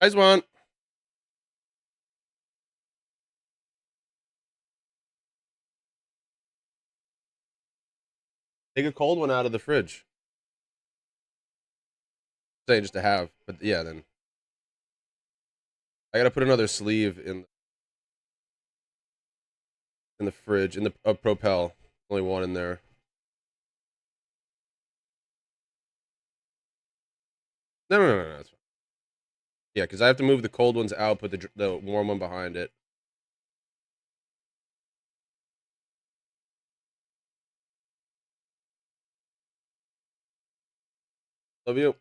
Guys want take a cold one out of the fridge. Saying just to have, but yeah, then I gotta put another sleeve in the fridge in the Propel. Only one in there. No. That's fine. Yeah, because I have to move the cold ones out, put the warm one behind it. Love you.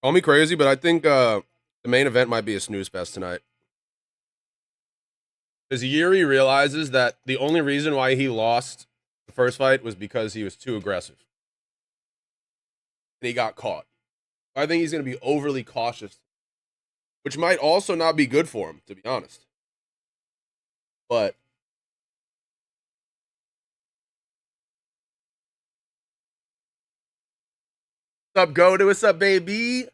Call me crazy, but I think the main event might be a snooze fest tonight. Because Yuri realizes that the only reason why he lost the first fight was because he was too aggressive. And he got caught. I think he's going to be overly cautious, which might also not be good for him, to be honest. But what's up, Goda? What's up, baby?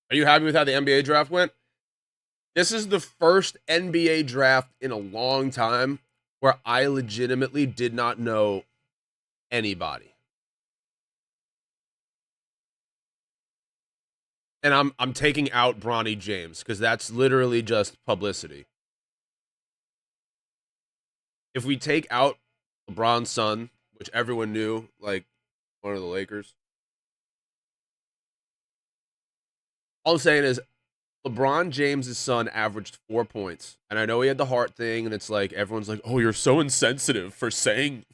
Are you happy with how the NBA draft went? This is the first NBA draft in a long time where I legitimately did not know anybody. And I'm taking out Bronny James because that's literally just publicity. If we take out LeBron's son, which everyone knew, like one of the Lakers, all I'm saying is LeBron James' son averaged 4 points. And I know he had the heart thing, and it's like everyone's like, "Oh, you're so insensitive for saying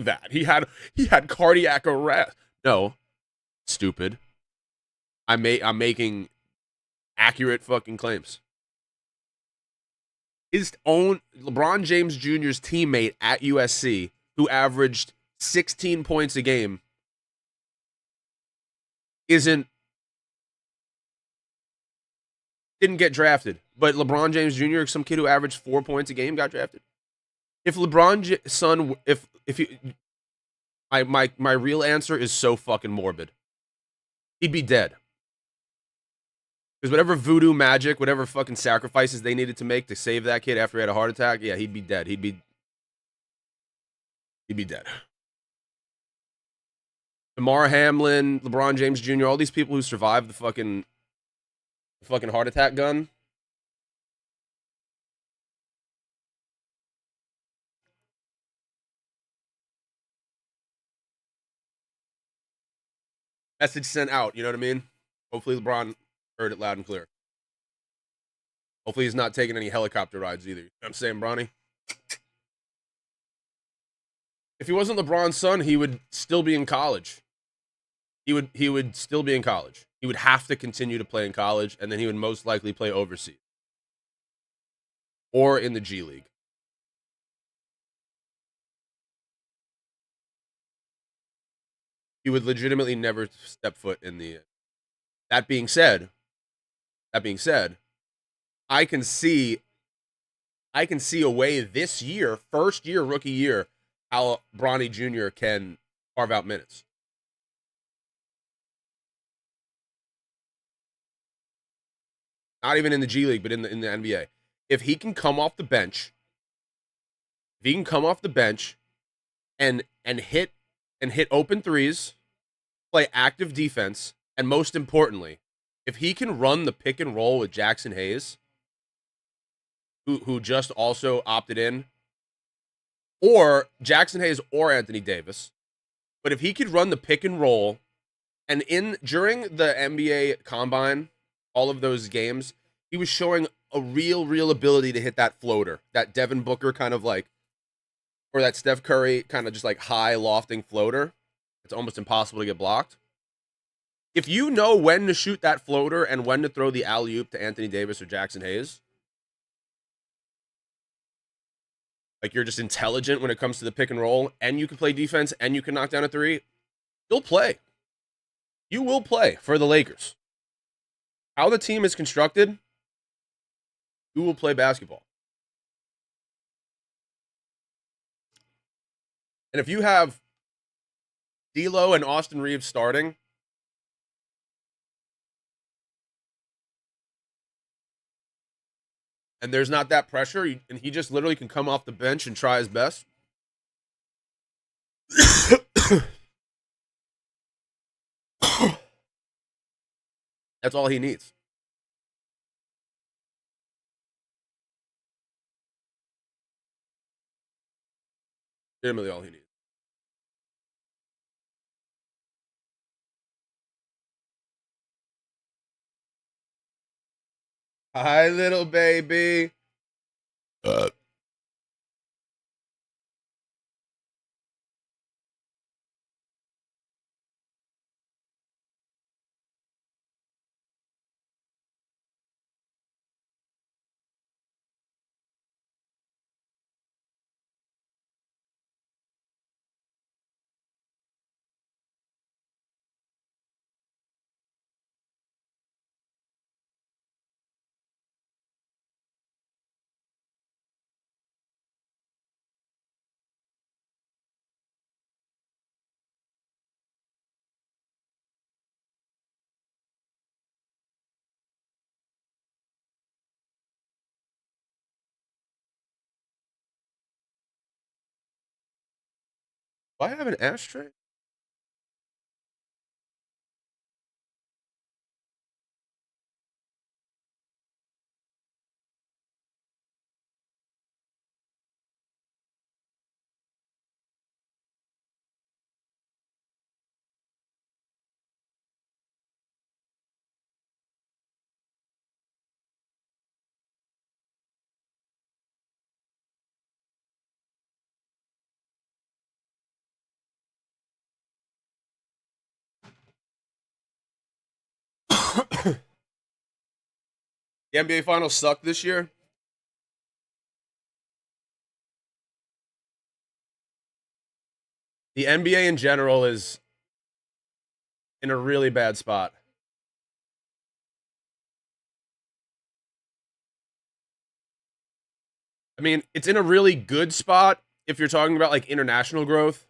that. He had cardiac arrest." No, stupid. I'm making accurate fucking claims. His own LeBron James Jr.'s teammate at USC, who averaged 16 points a game, isn't didn't get drafted. But LeBron James Jr., some kid who averaged 4 points a game, got drafted. If LeBron's son, if you, my real answer is so fucking morbid. He'd be dead. Because whatever voodoo magic, whatever fucking sacrifices they needed to make to save that kid after he had a heart attack, yeah, he'd be dead. He'd be dead. Damar Hamlin, LeBron James Jr., all these people who survived the fucking heart attack gun. Message sent out, you know what I mean? Hopefully LeBron heard it loud and clear. Hopefully he's not taking any helicopter rides either. You know what I'm saying, Bronny? If he wasn't LeBron's son, he would still be in college. He would still be in college. He would have to continue to play in college, and then he would most likely play overseas or in the G League. He would legitimately never step foot in the That being said, that being said, I can see I can see a way this year, first year, rookie year, how Bronny Jr. can carve out minutes. Not even in the G League, but in the NBA. If he can come off the bench, if he can come off the bench and hit open threes, play active defense, and most importantly, if he can run the pick and roll with Jackson Hayes, who just also opted in, or Jackson Hayes or Anthony Davis, but if he could run the pick and roll, and in during the NBA Combine, all of those games, he was showing a real ability to hit that floater, that Devin Booker kind of like, or that Steph Curry kind of just like high lofting floater. It's almost impossible to get blocked. If you know when to shoot that floater and when to throw the alley oop to Anthony Davis or Jackson Hayes, like you're just intelligent when it comes to the pick and roll, and you can play defense and you can knock down a three, you'll play. You will play for the Lakers. How the team is constructed, you will play basketball. And if you have D'Lo and Austin Reeves starting, and there's not that pressure, and he just literally can come off the bench and try his best. That's all he needs. Legitimately all he needs. Hi, little baby. Uh. Do I have an ashtray? The NBA Finals sucked this year. The NBA in general is in a really bad spot. I mean, it's in a really good spot if you're talking about like international growth,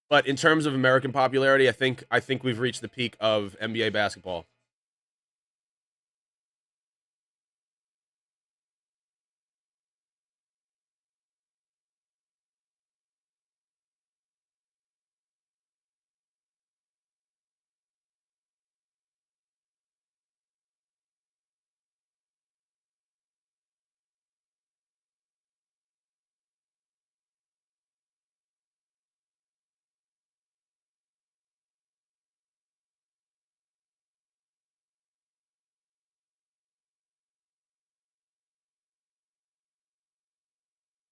but in terms of American popularity, I think we've reached the peak of NBA basketball.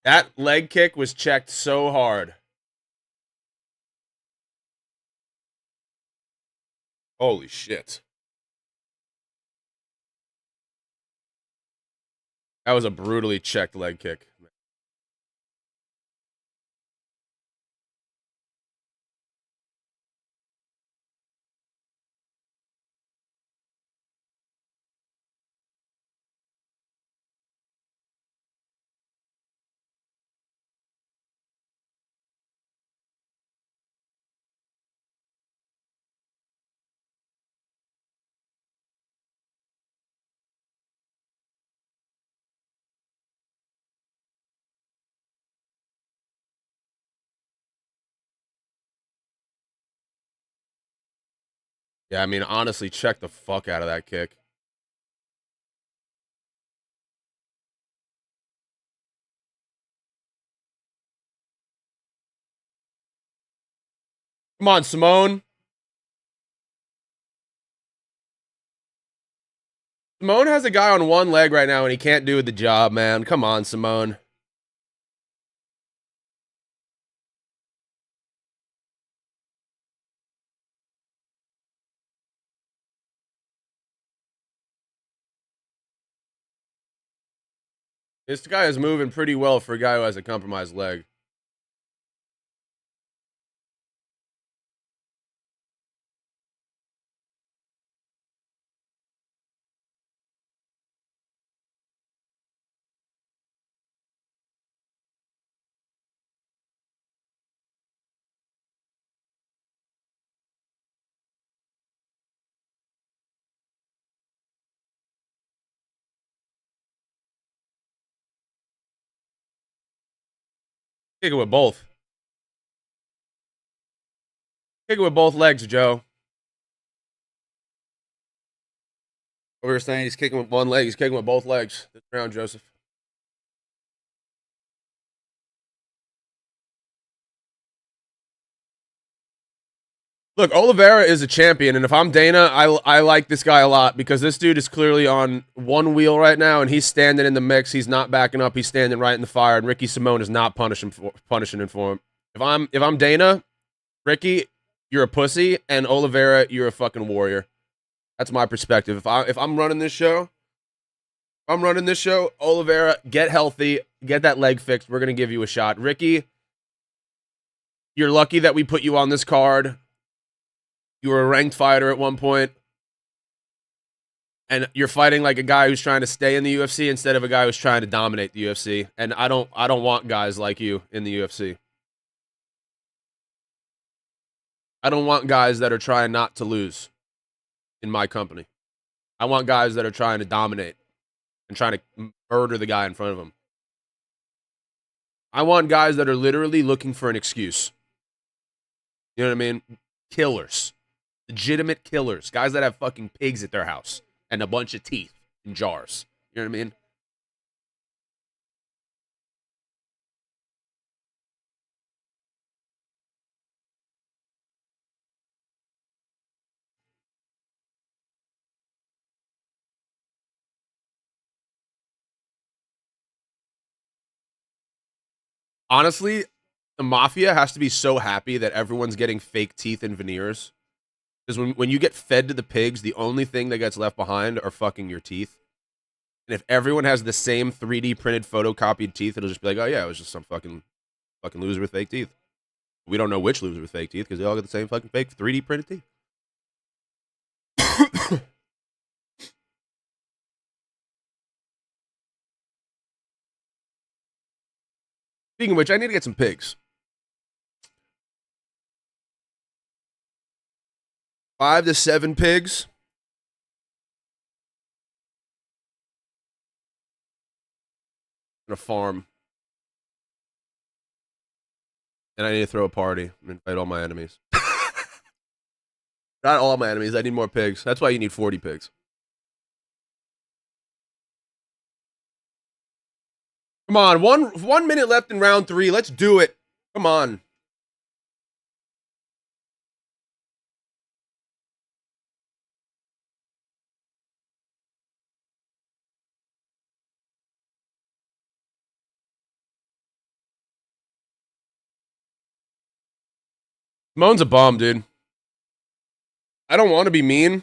That leg kick was checked so hard. Holy shit. That was a brutally checked leg kick. Yeah, I mean, honestly, check the fuck out of that kick. Come on, Simone. Simone has a guy on one leg right now, and he can't do the job, man. Come on, Simone. This guy is moving pretty well for a guy who has a compromised leg. Kick it with both. Kick it with both legs, Joe. What we were saying, he's kicking with one leg. He's kicking with both legs. This round, Joseph. Look, Oliveira is a champion, and if I'm Dana, I like this guy a lot because this dude is clearly on one wheel right now, and he's standing in the mix. He's not backing up. He's standing right in the fire, and Ricky Simone is not punishing him for him. If I'm Dana, Ricky, you're a pussy, and Oliveira, you're a fucking warrior. That's my perspective. If I'm running this show, Oliveira, get healthy, get that leg fixed. We're gonna give you a shot, Ricky. You're lucky that we put you on this card. You were a ranked fighter at one point, and you're fighting like a guy who's trying to stay in the UFC instead of a guy who's trying to dominate the UFC. And I don't want guys like you in the UFC. I don't want guys that are trying not to lose in my company. I want guys that are trying to dominate and trying to murder the guy in front of them. I want guys that are literally looking for an excuse. You know what I mean? Killers. Legitimate killers. Guys that have fucking pigs at their house and a bunch of teeth in jars. You know what I mean? Honestly, the mafia has to be so happy that everyone's getting fake teeth and veneers. Because when you get fed to the pigs, the only thing that gets left behind are fucking your teeth. And if everyone has the same 3D printed photocopied teeth, it'll just be like, oh yeah, it was just some fucking loser with fake teeth. We don't know which loser with fake teeth because they all got the same fucking fake 3D printed teeth. Speaking of which, I need to get some pigs. 5 to 7 pigs. In a farm. And I need to throw a party and invite all my enemies. Not all my enemies. I need more pigs. That's why you need 40 pigs. Come on, 1 minute left in round 3. Let's do it. Come on. Moan's a bum, dude. I don't want to be mean.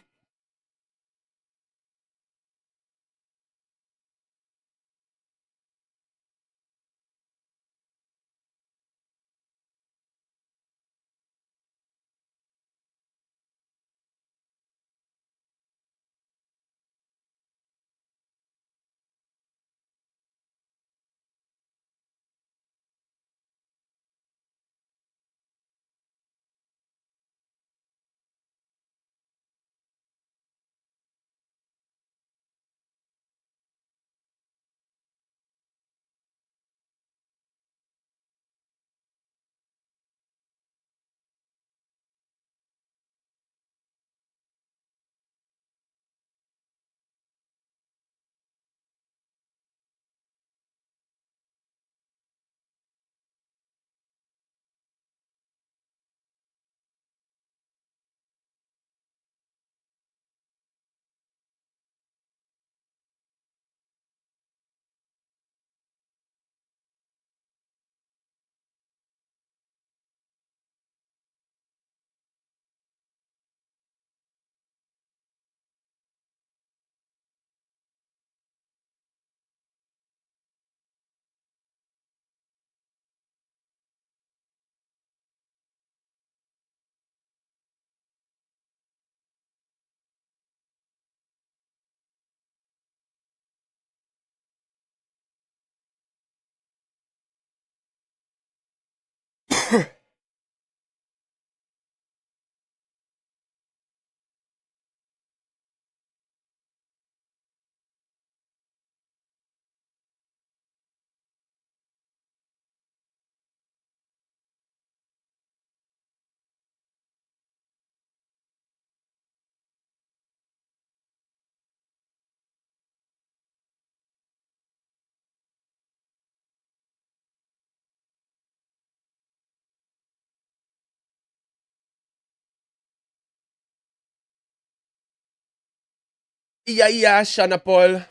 Yeah, Shana Paul.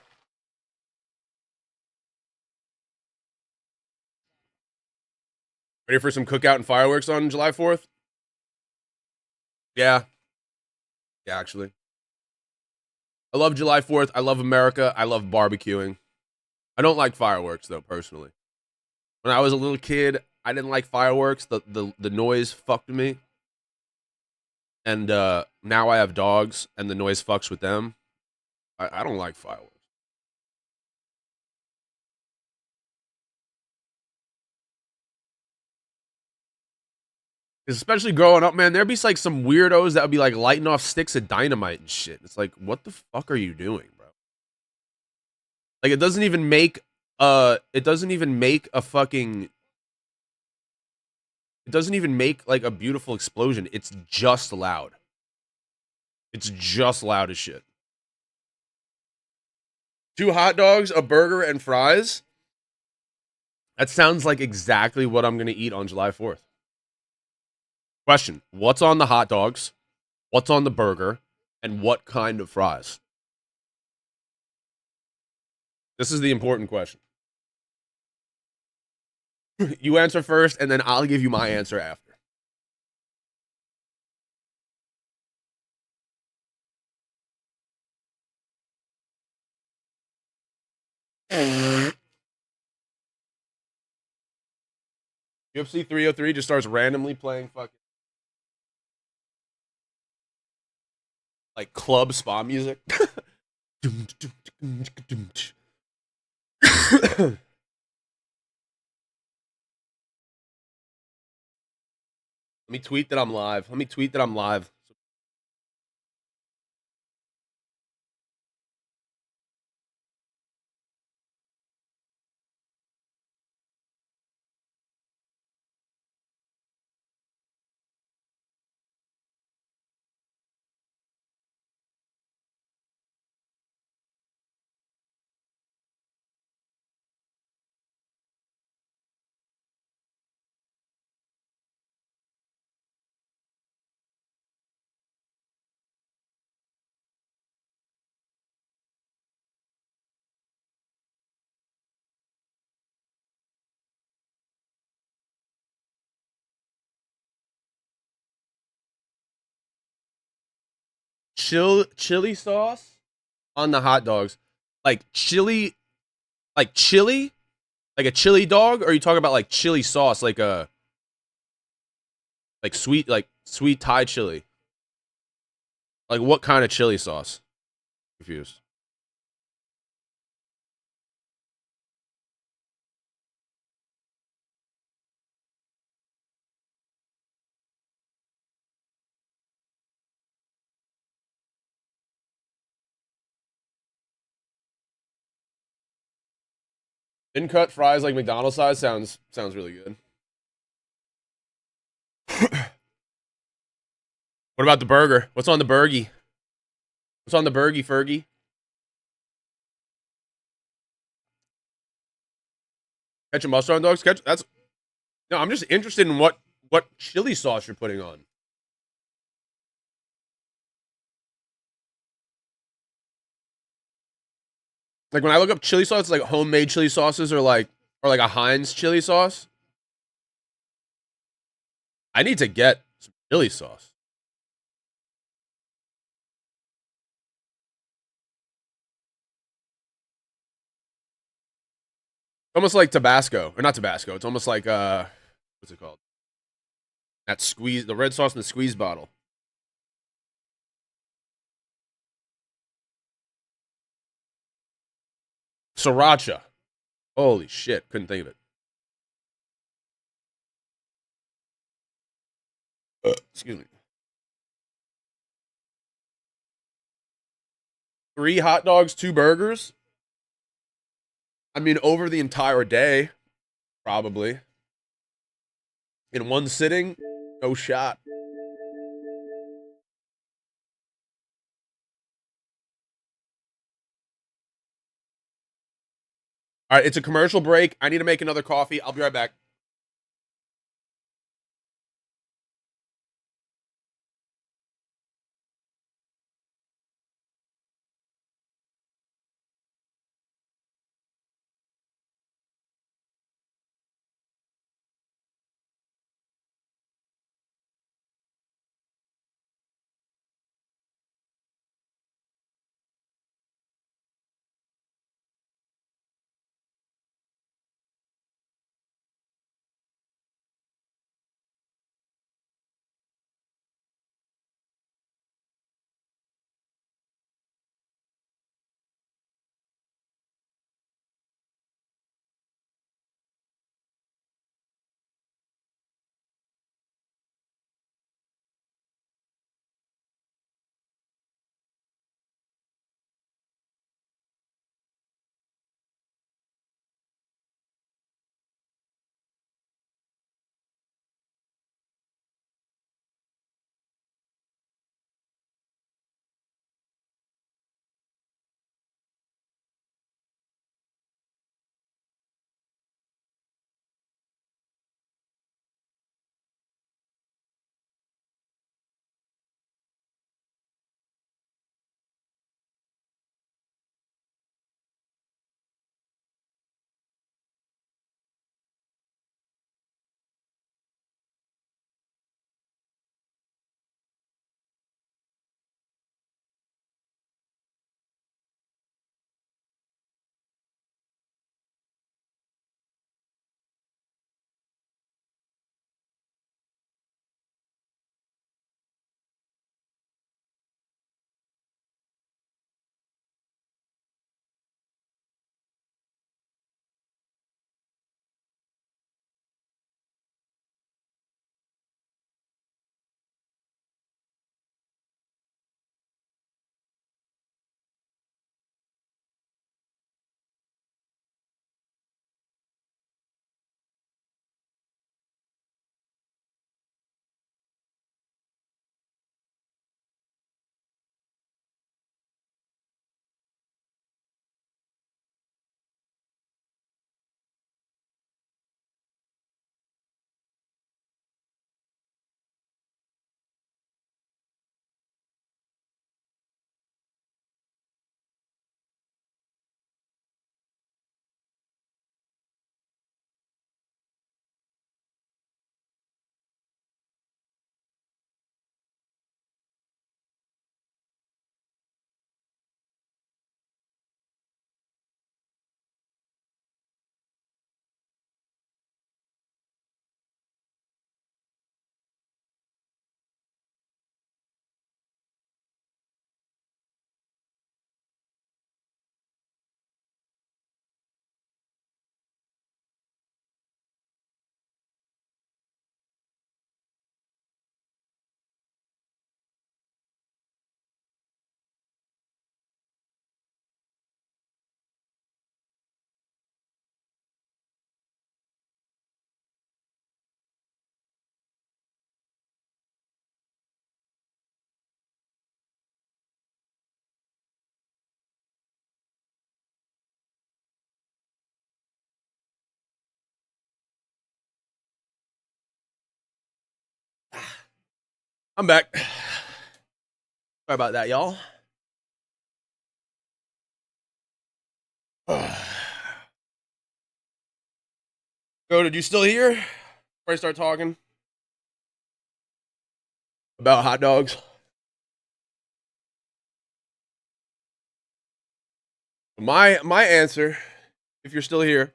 Ready for some cookout and fireworks on July 4th? Yeah. Yeah, actually. I love July 4th. I love America. I love barbecuing. I don't like fireworks, though, personally. When I was a little kid, I didn't like fireworks. The noise fucked me. And now I have dogs, and the noise fucks with them. I don't like fireworks. Especially growing up, man, there'd be like some weirdos that would be like lighting off sticks of dynamite and shit. It's like, what the fuck are you doing, bro? Like, it doesn't even make a fucking, it doesn't even make like a beautiful explosion. It's just loud. It's just loud as shit. 2 hot dogs, a burger, and fries. That sounds like exactly what I'm gonna eat on July 4th. Question: what's on the hot dogs? What's on the burger? And what kind of fries? This is the important question. You answer first, and then I'll give you my answer after. UFC 303 just starts randomly playing fucking like club spa music. Let me tweet that I'm live. Let me tweet that I'm live. Chili sauce on the hot dogs, like chili, like a chili dog, or are you talking about like chili sauce, like a like sweet Thai chili? Like what kind of chili sauce? Confused. In cut fries like McDonald's size sounds really good. What about the burger? What's on the burgie? What's on the burgie, Fergie? Ketchup mustard on dogs? Ketchup. That's no. I'm just interested in what chili sauce you're putting on. Like when I look up chili sauce, it's like homemade chili sauces or like a Heinz chili sauce. I need to get some chili sauce. Almost like Tabasco, or not Tabasco. It's almost like what's it called? That squeeze, the red sauce in the squeeze bottle. Sriracha. Holy shit! Couldn't think of it. Excuse me. 3 hot dogs, 2 burgers. I mean, over the entire day, probably in one sitting. No shot. All right, it's a commercial break. I need to make another coffee. I'll be right back. I'm back. Sorry about that, y'all. Go, did you still here? Before I start talking about hot dogs. My answer, if you're still here,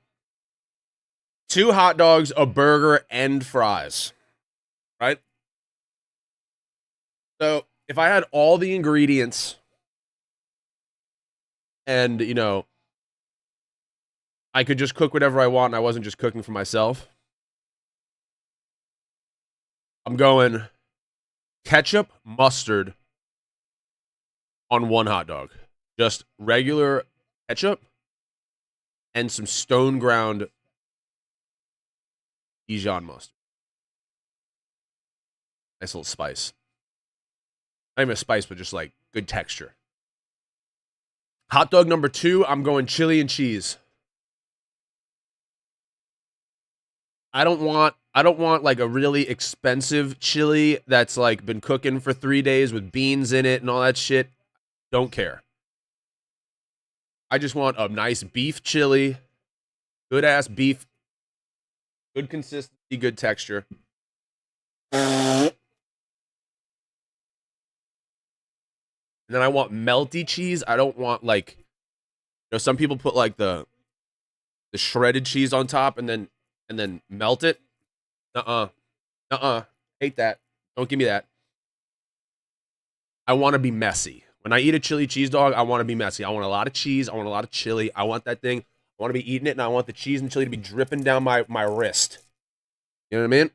2 hot dogs, a burger, and fries. Right? So if I had all the ingredients and, I could just cook whatever I want and I wasn't just cooking for myself, I'm going ketchup, mustard on 1 hot dog. Just regular ketchup and some stone ground Dijon mustard. Nice little spice. Not even a spice, but just like good texture. Hot dog number 2, I'm going chili and cheese. I don't want like a really expensive chili that's like been cooking for 3 days with beans in it and all that shit. Don't care. I just want a nice beef chili, good ass beef, good consistency, good texture. And then I want melty cheese. I don't want like, some people put like the shredded cheese on top and then melt it. Hate that. Don't give me that. I want to be messy. When I eat a chili cheese dog, I want to be messy. I want a lot of cheese. I want a lot of chili. I want that thing. I want to be eating it, and I want the cheese and chili to be dripping down my wrist. You know what I mean?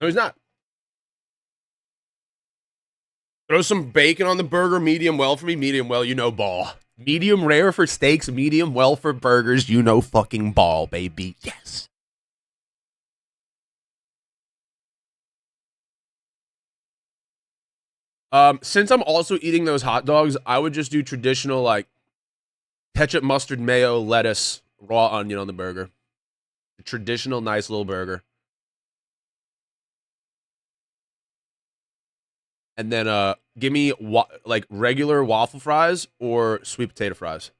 No, he's not. Throw some bacon on the burger, medium well for me, medium well, ball. Medium rare for steaks, medium well for burgers, fucking ball, baby. Yes. Since I'm also eating those hot dogs, I would just do traditional like ketchup, mustard, mayo, lettuce, raw onion on the burger. A traditional nice little burger. And then give me like regular waffle fries or sweet potato fries.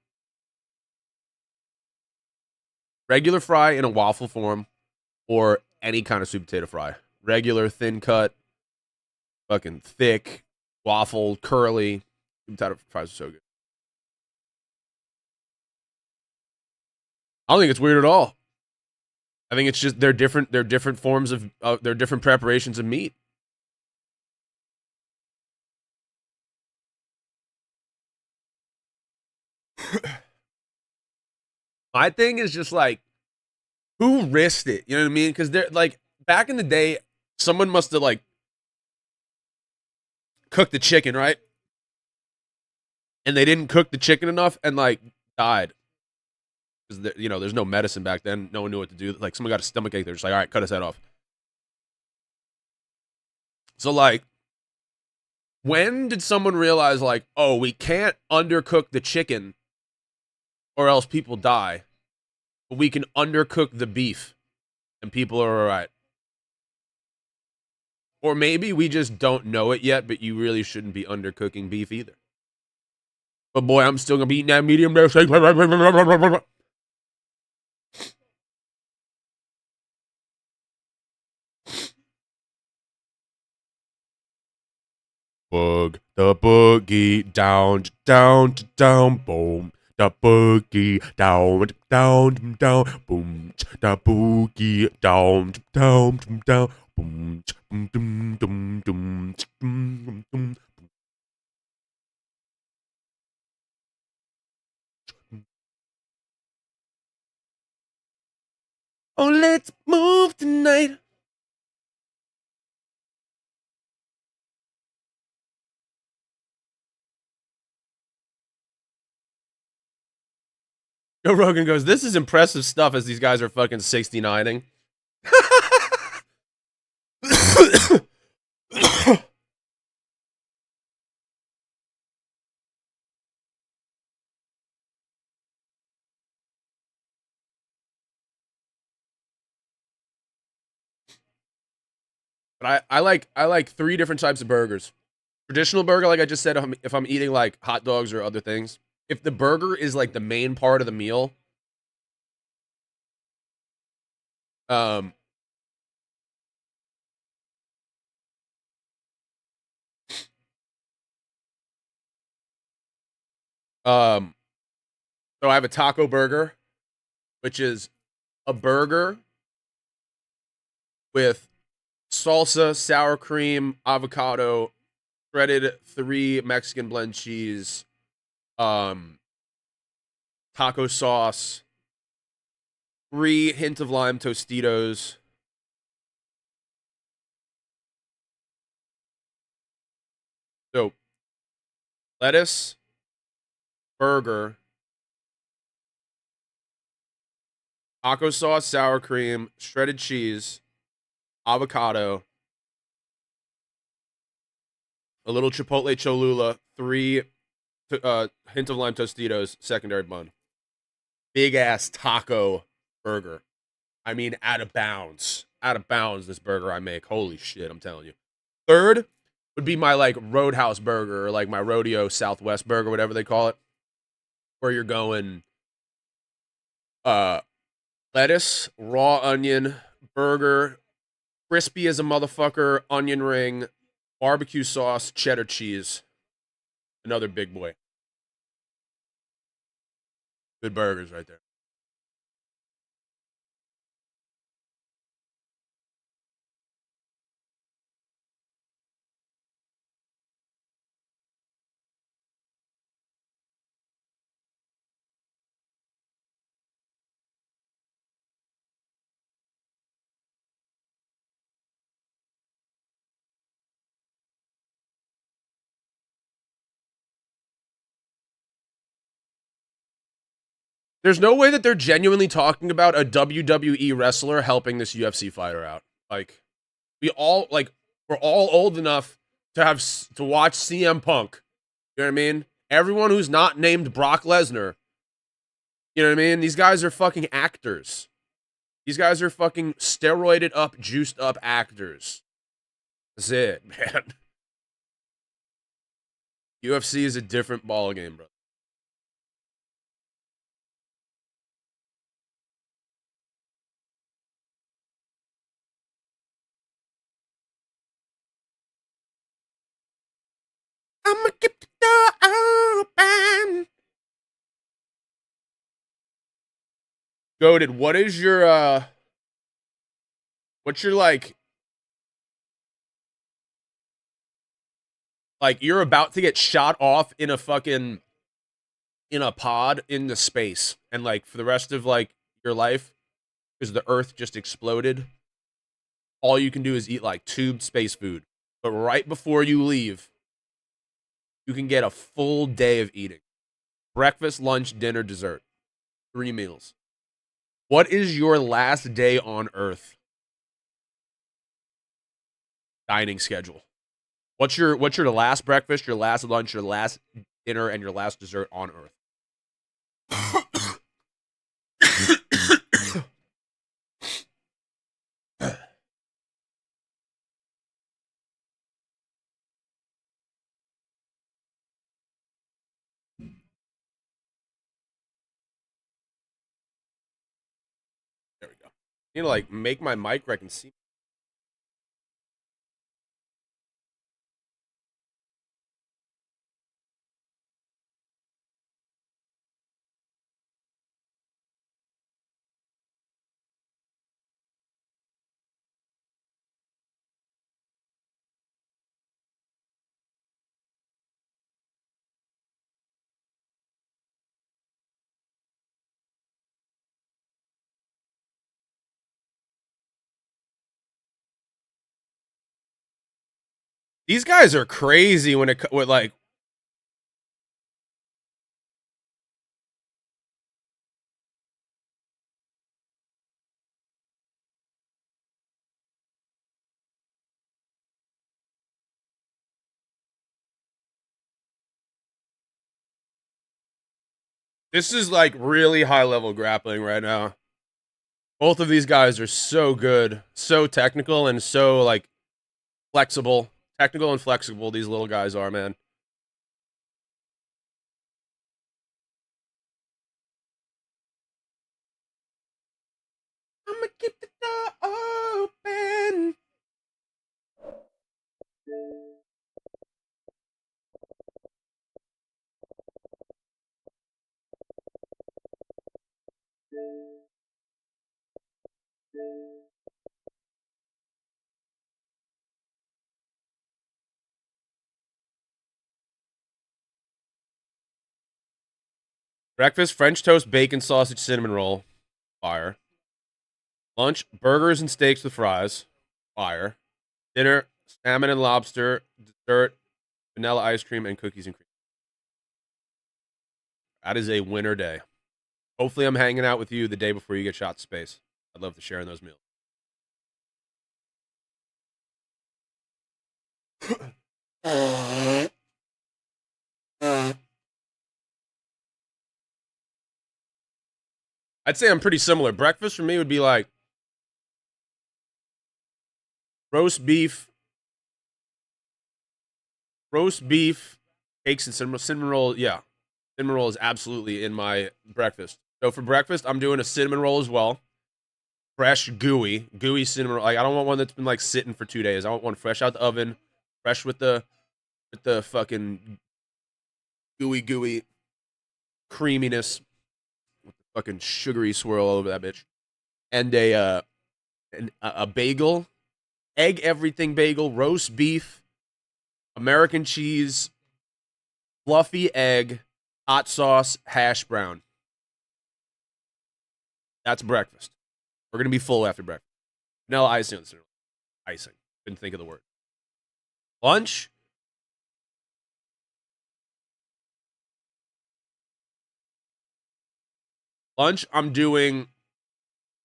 Regular fry in a waffle form or any kind of sweet potato fry. Regular, thin cut, fucking thick, waffle, curly. Sweet potato fries are so good. I don't think it's weird at all. I think it's just they're different. They're different forms of they're different preparations of meat. My thing is just like, who risked it? You know what I mean? Because they're like back in the day, someone must have like cooked the chicken, right? And they didn't cook the chicken enough and like died. Because there's no medicine back then. No one knew what to do. Like someone got a stomach ache, they're just like, all right, cut his head off. So like, when did someone realize like, oh, we can't undercook the chicken, or else people die, but we can undercook the beef, and people are all right. Or maybe we just don't know it yet, but you really shouldn't be undercooking beef either. But boy, I'm still gonna be eating that medium rare steak. Bug the boogie down, down, down, boom. The boogie down, down, down, boom. The boogie down, down, down, boom. Dum, dum, dum, dum, dum, dum. Oh, let's move tonight. Joe Rogan goes, this is impressive stuff as these guys are fucking 69ing. But I like three different types of burgers. Traditional burger, like I just said, if I'm eating like hot dogs or other things. If the burger is like the main part of the meal, um, um, so I have a taco burger, which is a burger with salsa, sour cream, avocado, shredded 3 Mexican blend cheese, um, taco sauce, 3 hint of lime Tostitos. So lettuce, burger, taco sauce, sour cream, shredded cheese, avocado, a little chipotle cholula, 3 hint of lime Tostitos, secondary bun. Big ass taco burger. I mean, out of bounds. Out of bounds, this burger I make. Holy shit, I'm telling you. Third would be my like Roadhouse burger or like my Rodeo Southwest burger, whatever they call it. Where you're going uh lettuce, raw onion, burger, crispy as a motherfucker, onion ring, barbecue sauce, cheddar cheese. Another big boy. Good burgers right there. There's no way that they're genuinely talking about a WWE wrestler helping this UFC fighter out. Like we're all old enough to have to watch CM Punk. You know what I mean? Everyone who's not named Brock Lesnar. You know what I mean? These guys are fucking actors. These guys are fucking steroided up, juiced up actors. That's it, man. UFC is a different ballgame, bro. I'ma keep the door open. Goated, what is your what's your like you're about to get shot off in a fucking in a pod into space and like for the rest of like your life because the earth just exploded. All you can do is eat like tubed space food. But right before you leave, you can get a full day of eating. Breakfast, lunch, dinner, dessert. 3 meals. What is your last day on earth dining schedule? What's your last breakfast, your last lunch, your last dinner, and your last dessert on earth? There we go. You know, like make my mic where I can see. These guys are crazy when it with like. This is like really high level grappling right now. Both of these guys are so good, so technical, and so like flexible. Technical and flexible, these little guys are, man. I'm gonna keep the door open. Breakfast: French toast, bacon, sausage, cinnamon roll. Fire. Lunch: burgers and steaks with fries. Fire. Dinner: salmon and lobster. Dessert: vanilla ice cream and cookies and cream. That is a winner day. Hopefully, I'm hanging out with you the day before you get shot to space. I'd love to share in those meals. I'd say I'm pretty similar. Breakfast for me would be like roast beef, cakes and cinnamon roll. Yeah, cinnamon roll is absolutely in my breakfast. So for breakfast, I'm doing a cinnamon roll as well. Fresh, gooey cinnamon roll. Like I don't want one that's been like sitting for 2 days. I want one fresh out the oven, fresh with the fucking gooey creaminess, with the fucking sugary swirl all over that bitch, and a bagel, egg everything bagel, roast beef, American cheese, fluffy egg, hot sauce, hash brown. That's breakfast. We're gonna be full after breakfast. Vanilla icing on the cereal. Icing. Couldn't think of the word. Lunch. Lunch. I'm doing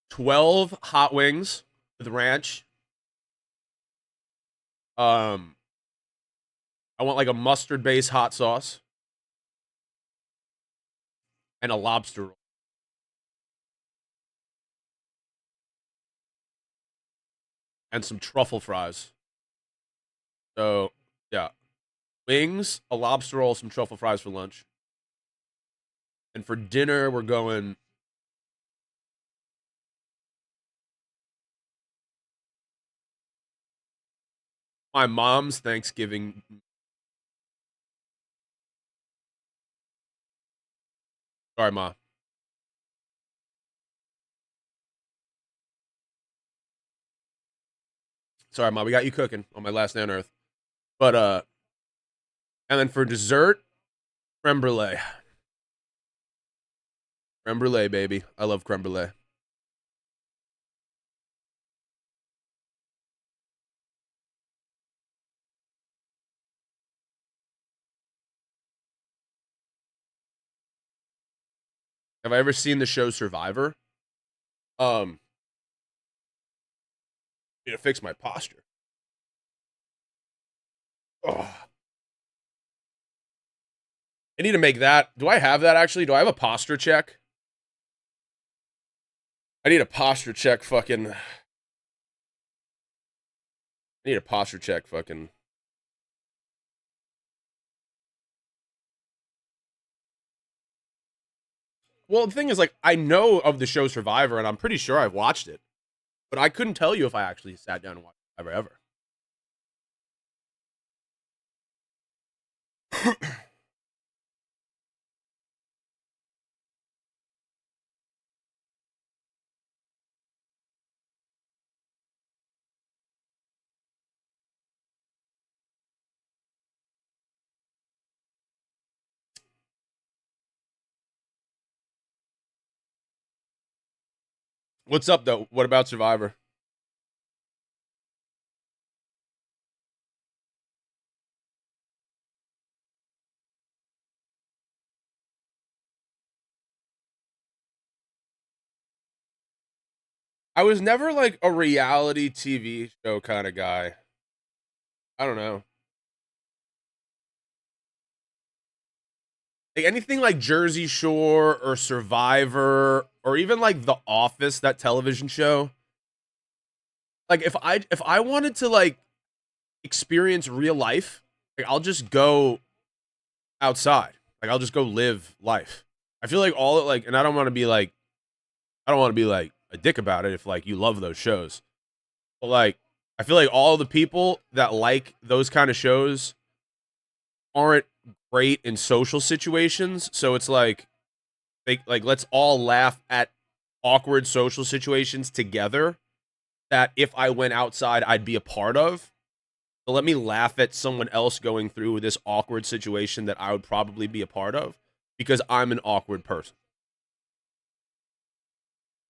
12 hot wings with ranch. Um, I want like a mustard based hot sauce and a lobster roll and some truffle fries. So yeah, wings, a lobster roll, some truffle fries for lunch. And for dinner, we're going my mom's Thanksgiving. Sorry, Ma. Sorry, Ma. We got you cooking on my last day on Earth. But and then for dessert, creme brulee. Creme brulee, baby. I love creme brulee. Have I ever seen the show Survivor? Um, to fix my posture. Oh, I need to make that. Do I have that actually? Do I have a posture check? I need a posture check. Fucking. I need a posture check. Fucking. Well, the thing is, like, I know of the show Survivor, and I'm pretty sure I've watched it, but I couldn't tell you if I actually sat down and watched Survivor ever. What's up, though? What about Survivor? I was never like a reality TV show kind of guy. I don't know. Like anything like Jersey Shore or Survivor or even like The Office, that television show. Like if I wanted to like experience real life, like I'll just go outside. Like I'll just go live life. I feel like all like, and I don't want to be like a dick about it if like you love those shows. But like I feel like all the people that like those kind of shows aren't great in social situations. So it's like let's all laugh at awkward social situations together that if I went outside I'd be a part of. So let me laugh at someone else going through this awkward situation that I would probably be a part of because I'm an awkward person.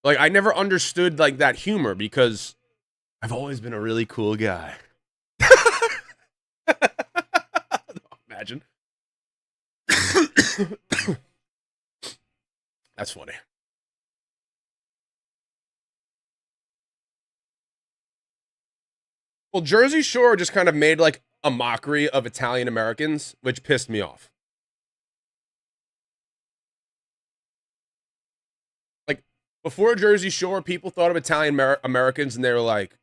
Like I never understood like that humor because I've always been a really cool guy. Imagine. That's funny. Well, Jersey Shore just kind of made like a mockery of Italian Americans, which pissed me off. Like before Jersey Shore, people thought of Italian Americans and they were like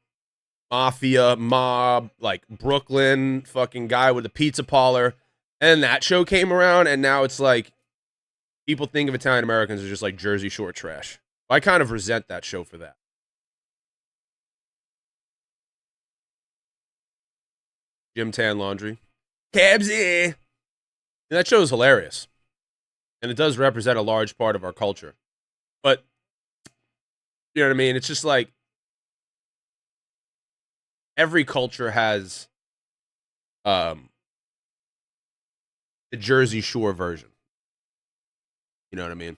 mafia, mob, like Brooklyn, fucking guy with a pizza parlor. And that show came around, and now it's like people think of Italian Americans as just like Jersey Shore trash. I kind of resent that show for that. Jim Tan Laundry. Cabsy! And that show is hilarious. And it does represent a large part of our culture. But, you know what I mean? It's just like every culture has um, the Jersey Shore version. You know what I mean?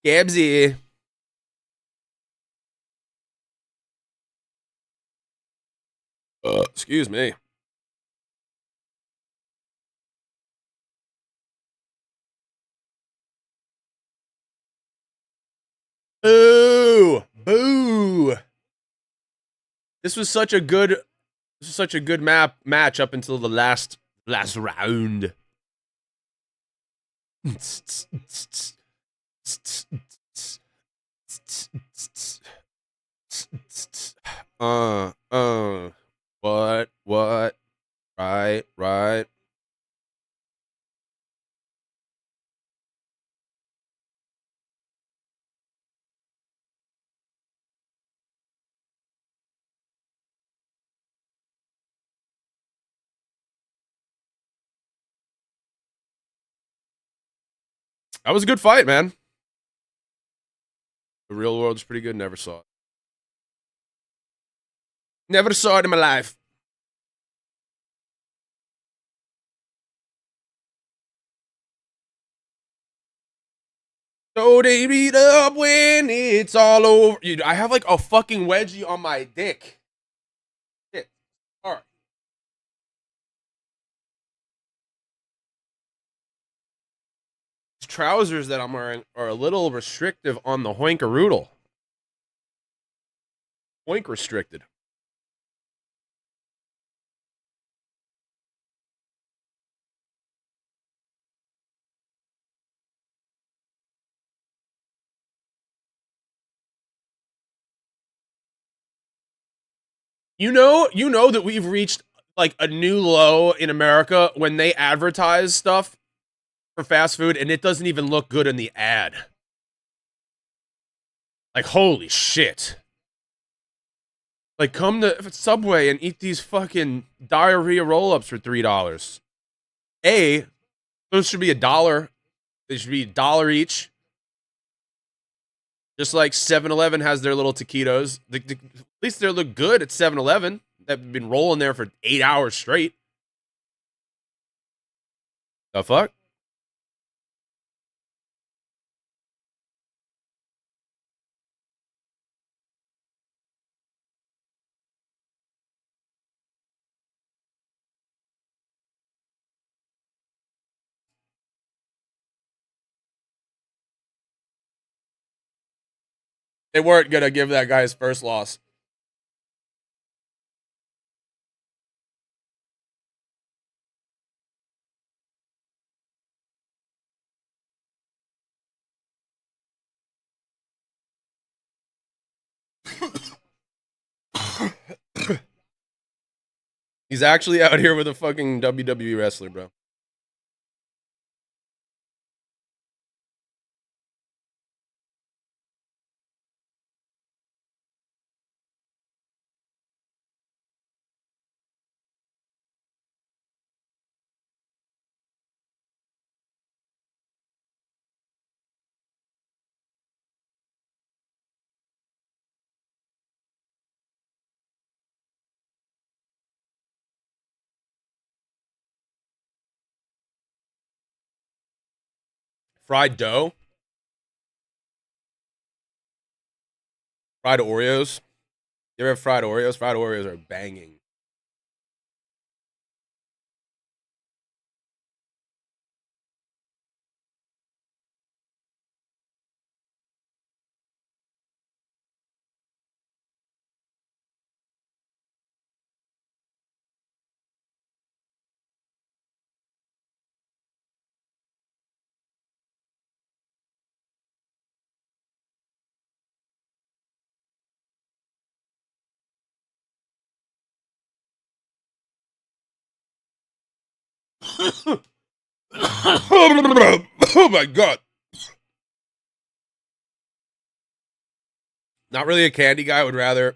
Gabsy. Excuse me. Boo! Boo! This was such a good match up until the last round. uh uh what right. That was a good fight, man. The real world is pretty good. Never saw it. Never saw it in my life. So they beat up when it's all over. Dude, I have like a fucking wedgie on my dick. Shit. All right. These trousers that I'm wearing are a little restrictive on the hoinkaroodle. Hoink restricted. You know that we've reached like a new low in America when they advertise stuff for fast food and it doesn't even look good in the ad. Like holy shit. Like come to Subway and eat these fucking diarrhea roll-ups for $3. A, those should be $1. They should be $1 each. Just like 7-Eleven has their little taquitos. At least they look good at 7-Eleven. They've been rolling there for 8 hours straight. The fuck? They weren't gonna give that guy his first loss. He's actually out here with a fucking WWE wrestler, bro. Fried dough? Fried Oreos? You ever have fried Oreos? Fried Oreos are banging. Oh my god. Not really a candy guy. I would rather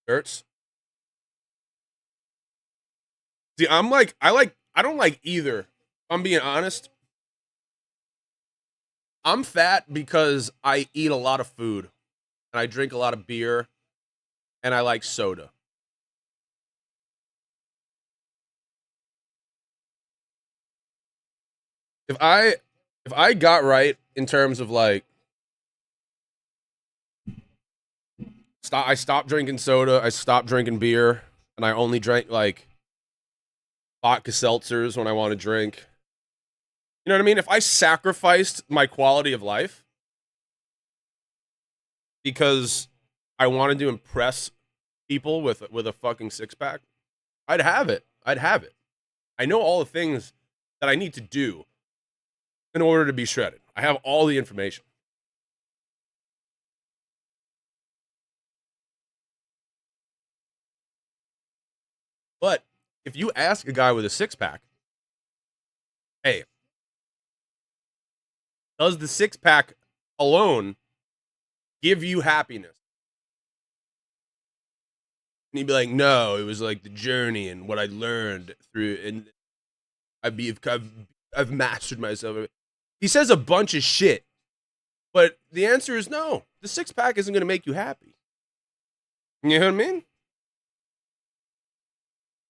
desserts. See, I don't like either. If I'm being honest. I'm fat because I eat a lot of food and I drink a lot of beer and I like soda. If I got right in terms of like I stopped drinking soda, I stopped drinking beer, and I only drank like vodka seltzers when I want to drink. You know what I mean? If I sacrificed my quality of life because I wanted to impress people with a fucking six pack, I'd have it. I'd have it. I know all the things that I need to do in order to be shredded. I have all the information. But if you ask a guy with a six pack, hey, does the six pack alone give you happiness? And he'd be like, no, it was like the journey and what I learned through, and I've mastered myself. He says a bunch of shit, but the answer is no. The six pack isn't going to make you happy. You know what I mean?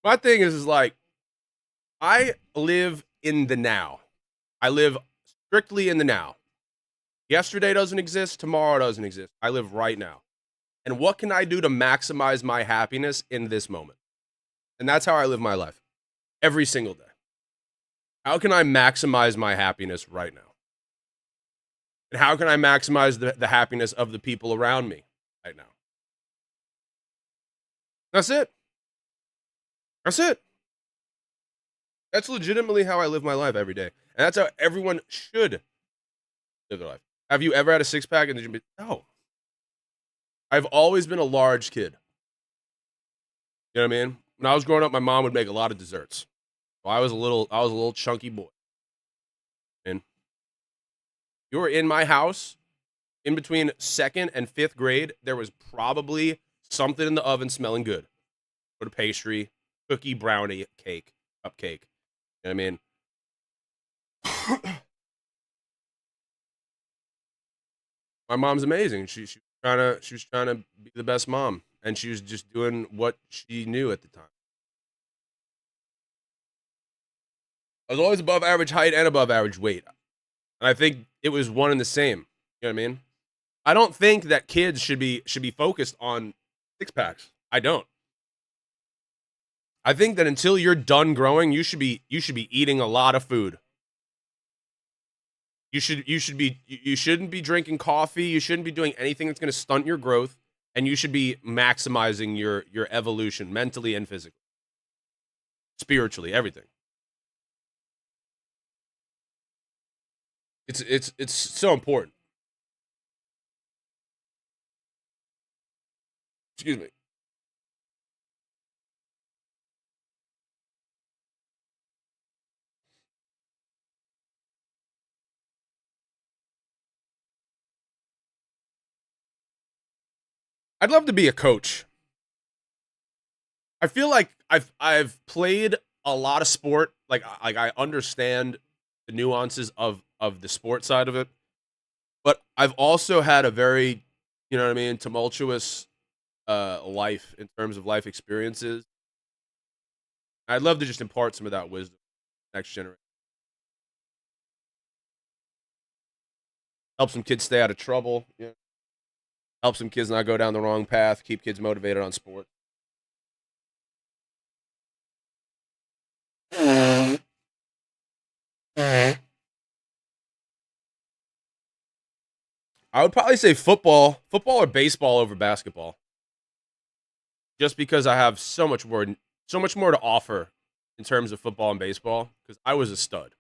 My thing is like, I live in the now. I live strictly in the now. Yesterday doesn't exist. Tomorrow doesn't exist. I live right now. And what can I do to maximize my happiness in this moment? And that's how I live my life every single day. How can I maximize my happiness right now? And how can I maximize the happiness of the people around me right now? That's it. That's it. That's legitimately how I live my life every day. And that's how everyone should live their life. Have you ever had a six pack and no? I've always been a large kid. You know what I mean? When I was growing up, my mom would make a lot of desserts. So I was a little chunky boy. And you were in my house in between second and fifth grade. There was probably something in the oven smelling good. Or a pastry, cookie, brownie, cake, cupcake. You know what I mean? My mom's amazing. She was trying to be the best mom, and she was just doing what she knew at the time. I was always above average height and above average weight. And I think it was one and the same. You know what I mean? I don't think that kids should be focused on six packs. I don't. I think that until you're done growing, you should be eating a lot of food. You shouldn't be drinking coffee. You shouldn't be doing anything that's going to stunt your growth, and you should be maximizing your evolution mentally and physically, spiritually, everything. It's so important. Excuse me. I'd love to be a coach. I feel like I've played a lot of sport. Like I understand the nuances of the sport side of it, but I've also had a very, you know what I mean, tumultuous life in terms of life experiences. I'd love to just impart some of that wisdom to the next generation. Help some kids stay out of trouble. Yeah. Help some kids not go down the wrong path. Keep kids motivated on sport. I would probably say football or baseball over basketball, just because I have so much more to offer in terms of football and baseball. Because I was a stud.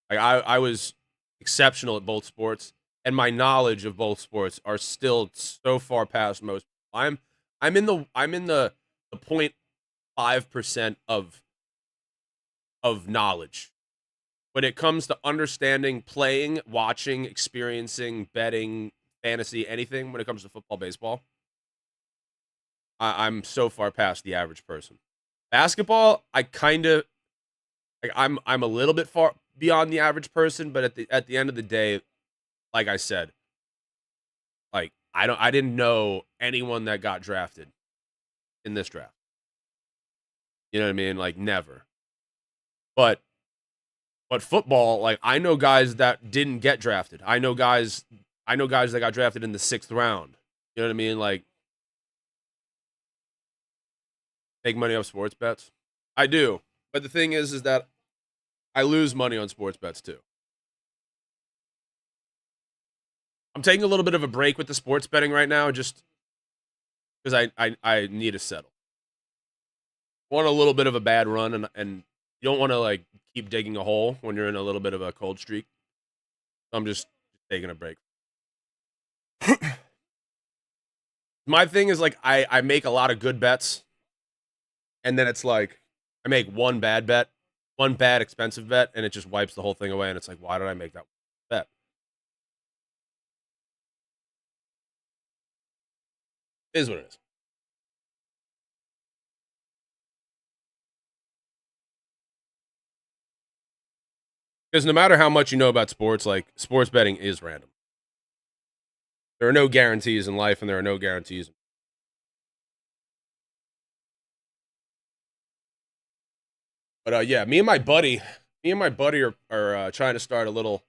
Like I was exceptional at both sports, and my knowledge of both sports are still so far past most. I'm in the 0.5% of knowledge when it comes to understanding, playing, watching, experiencing, betting, fantasy, anything. When it comes to football, baseball, I'm so far past the average person. Basketball, I kind of like, I'm a little bit far beyond the average person, but at the end of the day, like I said, like I didn't know anyone that got drafted in this draft. You know what I mean? Like never. But football, like I know guys that didn't get drafted. I know guys that got drafted in the 6th round. You know what I mean? Like make money off sports bets. I do. But the thing is that I lose money on sports bets too. I'm taking a little bit of a break with the sports betting right now, just because I need to settle. Want a little bit of a bad run, and you don't want to like keep digging a hole when you're in a little bit of a cold streak. So I'm just taking a break. My thing is like I make a lot of good bets, and then it's like I make one bad bet, one bad expensive bet, and it just wipes the whole thing away. And it's like, why did I make that bet? It is what it is. Because no matter how much you know about sports, like sports betting is random. There are no guarantees in life, and there are no guarantees. But yeah, me and my buddy are trying to start a little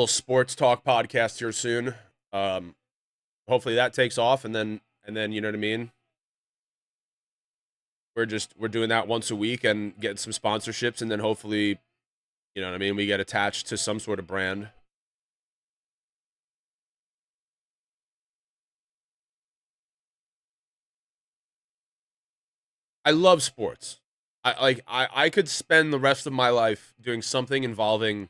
sports talk podcast here soon. Um, Hopefully that takes off, and then you know what I mean. We're doing that once a week and getting some sponsorships, and then hopefully, you know what I mean, we get attached to some sort of brand. I love sports. I could spend the rest of my life doing something involving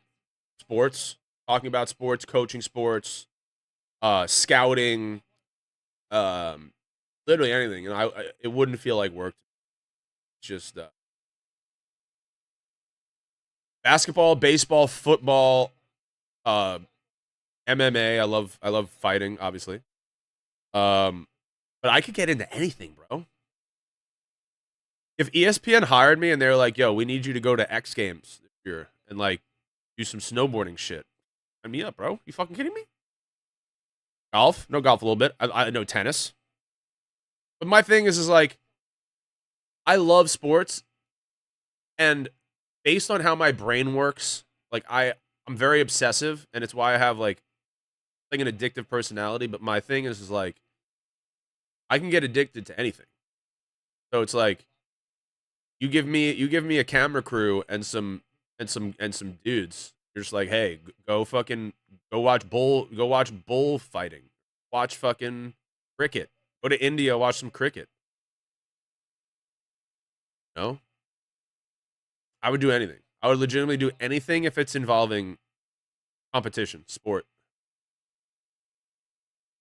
sports, talking about sports, coaching sports, scouting, um, literally anything. And it wouldn't feel like work. It's just basketball, baseball, football, uh, MMA. I love fighting, obviously. Um, but I could get into anything, bro. If ESPN hired me and they're like, "Yo, we need you to go to X Games this year and like do some snowboarding shit," sign me up, bro. You fucking kidding me? Golf? No golf a little bit. I know tennis. But my thing is like I love sports, and based on how my brain works, like I'm very obsessive, and it's why I have like an addictive personality. But my thing is like I can get addicted to anything. So it's like you give me a camera crew and some dudes. You're just like, hey, go fucking go watch bull fighting. Watch fucking cricket. Go to India, watch some cricket. No? I would do anything. I would legitimately do anything if it's involving competition, sport.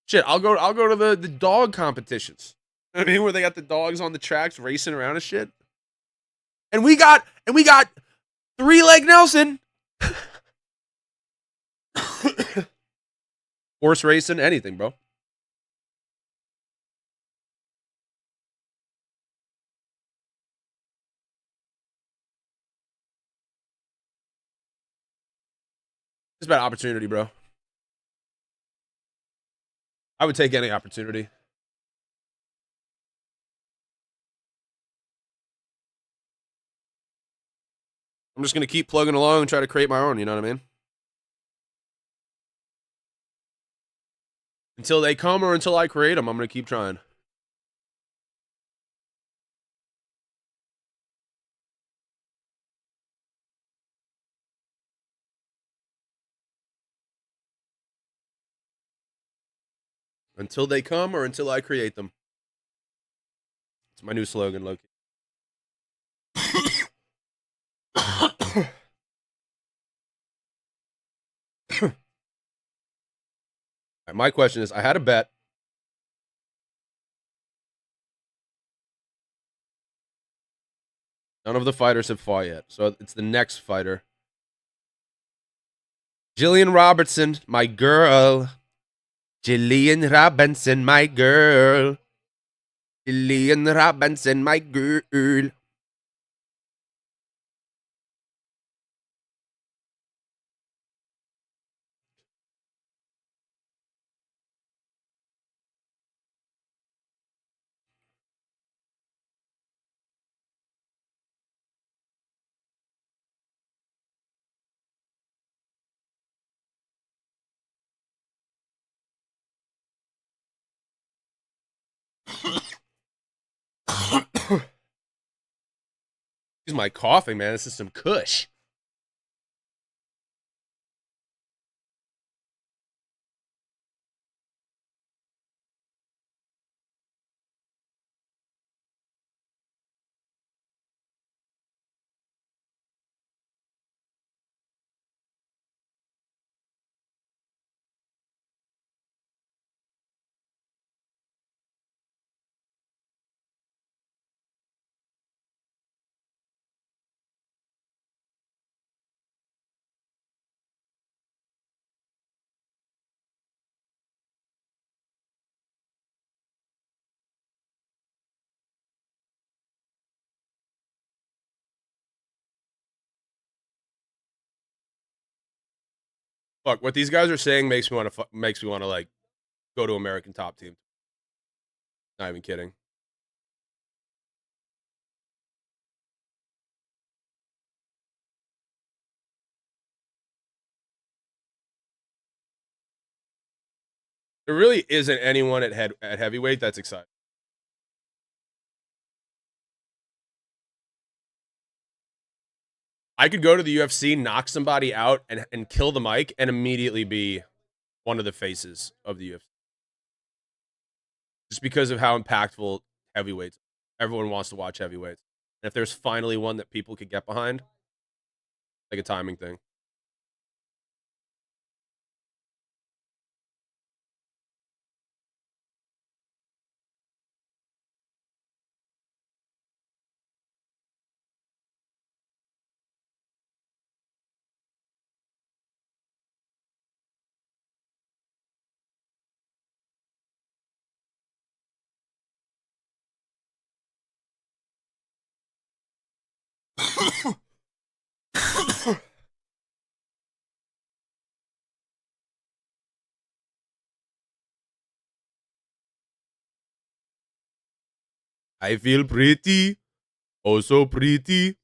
Shit, I'll go to the dog competitions. You know what I mean, where they got the dogs on the tracks racing around and shit. And we got 3-leg Nelson. Horse racing, anything, bro. It's about opportunity, bro. I would take any opportunity. I'm just gonna keep plugging along and try to create my own. You know what I mean? Until they come or until I create them, I'm gonna keep trying. Until they come or until I create them. It's my new slogan, Loki. My question is, I had a bet. None of the fighters have fought yet, so it's the next fighter. Jillian Robertson, my girl. Jillian Robinson, my girl. Jillian Robinson, my girl. Excuse my coughing, man. This is some kush. Fuck, what these guys are saying makes me want to like go to American Top Team. Not even kidding. There really isn't anyone at heavyweight that's exciting. I could go to the UFC, knock somebody out, and kill the mic, and immediately be one of the faces of the UFC. Just because of how impactful heavyweights. Everyone wants to watch heavyweights. And if there's finally one that people could get behind, like a timing thing. I feel pretty. Oh, so pretty.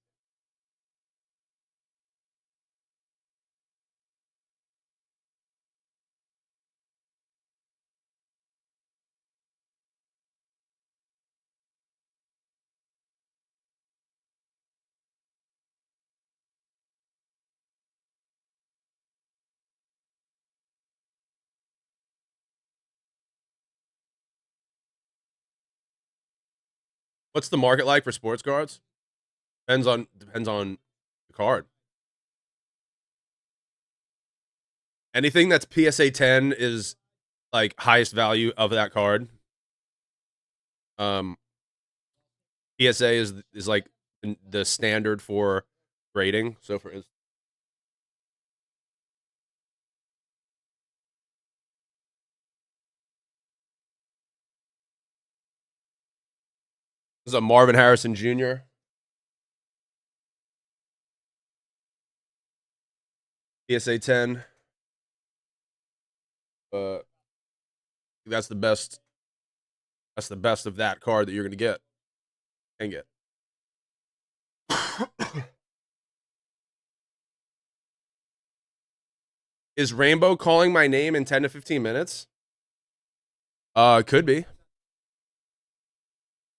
What's the market like for sports cards? Depends on the card. Anything that's PSA 10 is like highest value of that card. Um, PSA is like the standard for grading. So for instance, this is a Marvin Harrison Jr. PSA 10. Uh, that's the best. That's the best of that card that you're gonna get and get. Is Rainbow calling my name in 10 to 15 minutes? Could be.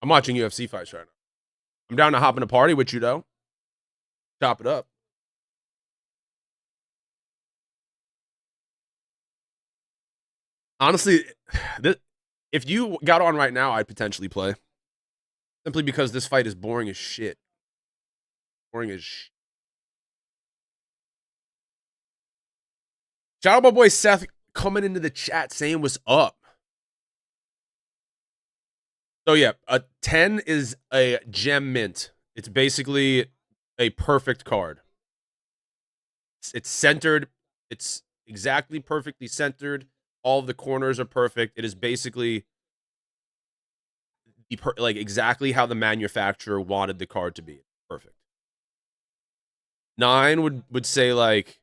I'm watching UFC fights right now. I'm down to hop in a party with you though. Chop it up. Honestly, if you got on right now, I'd potentially play. Simply because this fight is boring as shit. Boring as shit. Shout out my boy Seth coming into the chat saying what's up. So yeah, a 10 is a gem mint. It's basically a perfect card. It's centered. It's exactly perfectly centered. All of the corners are perfect. It is basically like exactly how the manufacturer wanted the card to be. Perfect. 9 would say like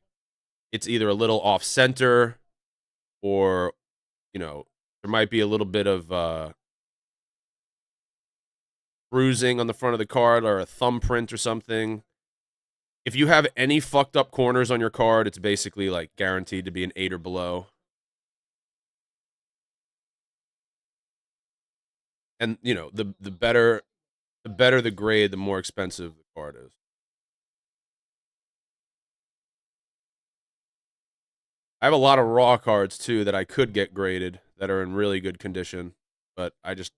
it's either a little off center or there might be a little bit of bruising on the front of the card or a thumbprint or something. If you have any fucked up corners on your card, it's basically like guaranteed to be an 8 or below. And the better the grade, the more expensive the card is. I have a lot of raw cards too that I could get graded that are in really good condition, but I just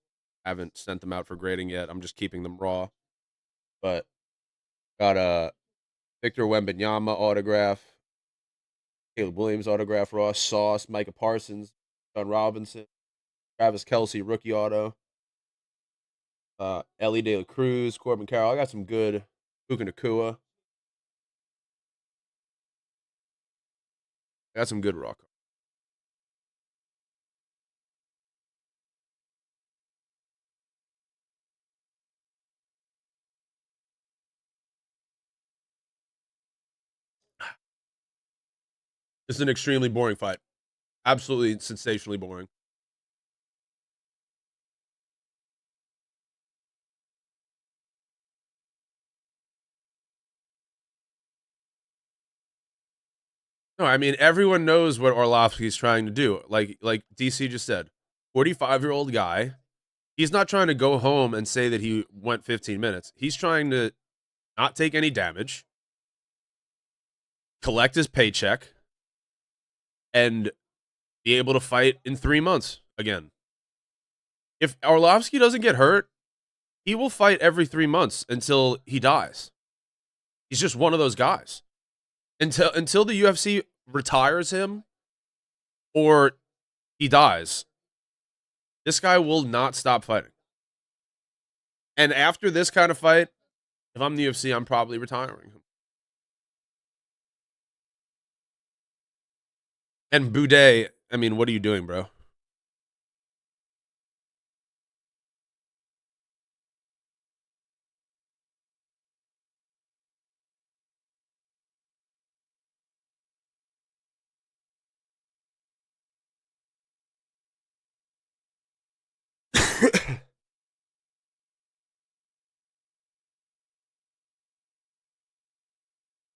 haven't sent them out for grading yet. I'm just keeping them raw. But got a Victor Wembanyama autograph, Caleb Williams autograph, Ross Sauce, Micah Parsons, John Robinson, Travis Kelce rookie auto, Ellie De La Cruz, Corbin Carroll. I got some good Puka Nakua. I got some good raw cards. It's an extremely boring fight. Absolutely sensationally boring. No, I mean everyone knows what Orlovsky's trying to do. Like DC just said, 45-year-old guy. He's not trying to go home and say that he went 15 minutes. He's trying to not take any damage, collect his paycheck, and be able to fight in 3 months again. If Orlovsky doesn't get hurt, he will fight every 3 months until he dies. He's just one of those guys. Until the UFC retires him or he dies, this guy will not stop fighting. And after this kind of fight, if I'm the UFC, I'm probably retiring him. And Boudet, I mean, what are you doing, bro?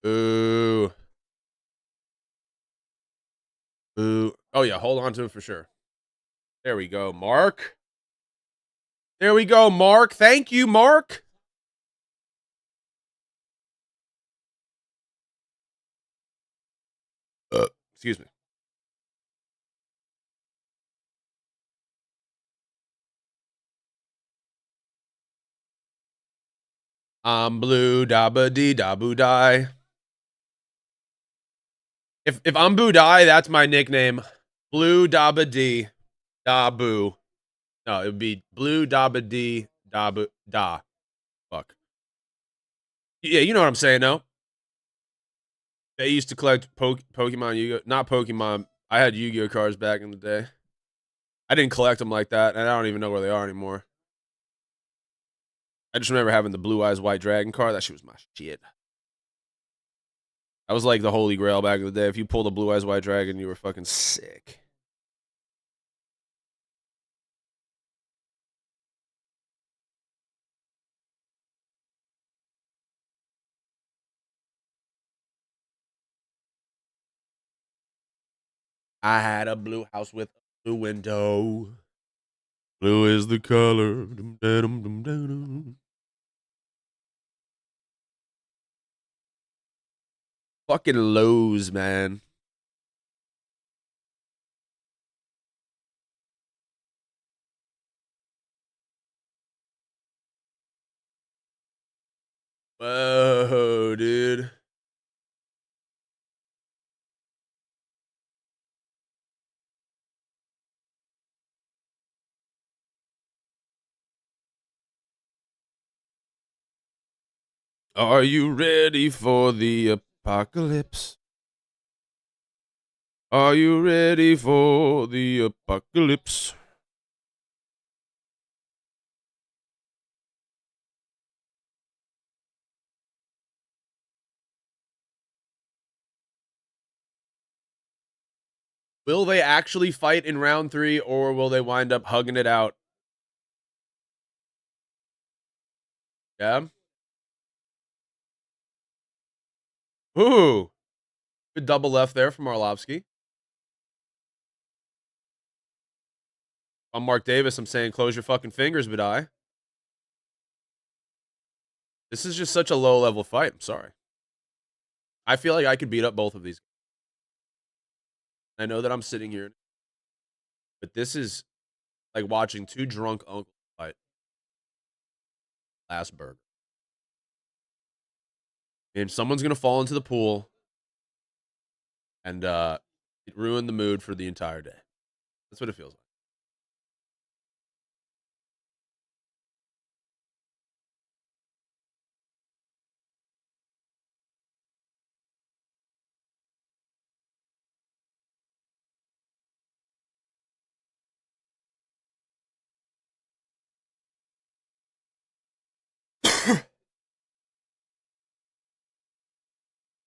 Ooh. Ooh. Oh, yeah. Hold on to it for sure. There we go, Mark. There we go, Mark. Thank you, Mark. Excuse me. I'm blue, da ba dee da boo die. If I'm Boo Die, that's my nickname. Blue da ba dee da boo. No, it would be blue da ba dee da boo da. Fuck. Yeah, you know what I'm saying, though. They used to collect Pokemon Yu-Gi-Oh. Not Pokemon. I had Yu-Gi-Oh cards back in the day. I didn't collect them like that, and I don't even know where they are anymore. I just remember having the Blue Eyes White Dragon card. That shit was my shit. That was like the holy grail back in the day. If you pulled a Blue Eyes White Dragon, you were fucking sick. I had a blue house with a blue window. Blue is the color. Fucking Lowe's, man. Whoa, dude. Are you ready for the apocalypse? Are you ready for the apocalypse? Will they actually fight in round 3, or will they wind up hugging it out? Yeah. Ooh. Good double left there from Arlovsky. I'm Mark Davis. I'm saying close your fucking fingers, Badai. This is just such a low level fight. I'm sorry. I feel like I could beat up both of these. I know that I'm sitting here, but this is like watching two drunk uncles fight. Last burger. And someone's going to fall into the pool and it ruined the mood for the entire day. That's what it feels like.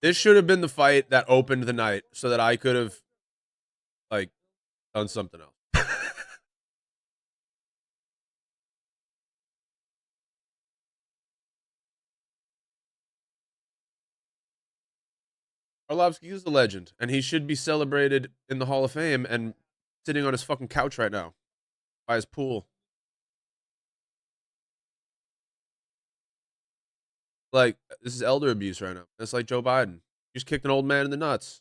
This should have been the fight that opened the night so that I could have like done something else. Arlovsky is a legend, and he should be celebrated in the Hall of Fame and sitting on his fucking couch right now by his pool. Like, this is elder abuse right now. It's like Joe Biden. You just kicked an old man in the nuts.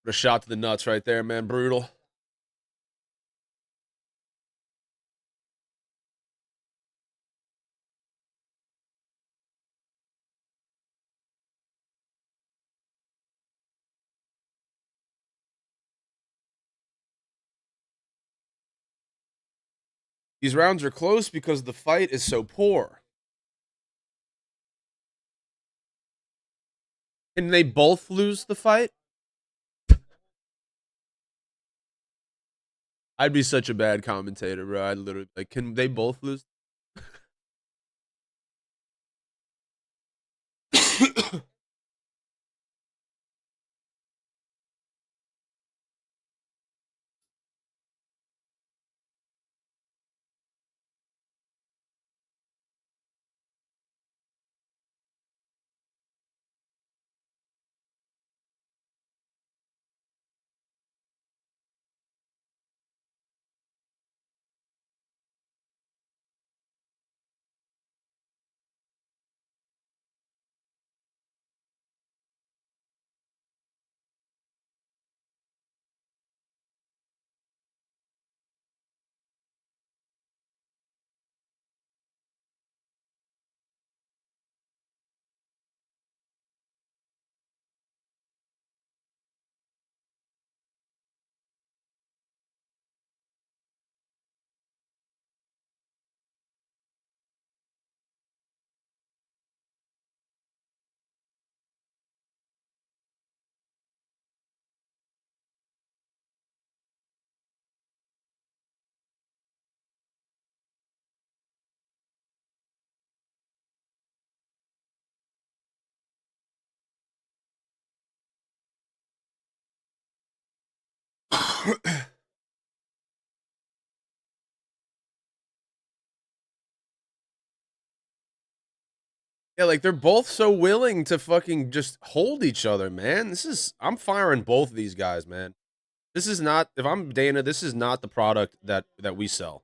What a shot to the nuts right there, man. Brutal. These rounds are close because the fight is so poor. Can they both lose the fight? I'd be such a bad commentator, bro. I'd literally like, can they both lose? Yeah, like they're both so willing to fucking just hold each other, man. I'm firing both of these guys, man. This is not if I'm Dana, this is not the product that we sell.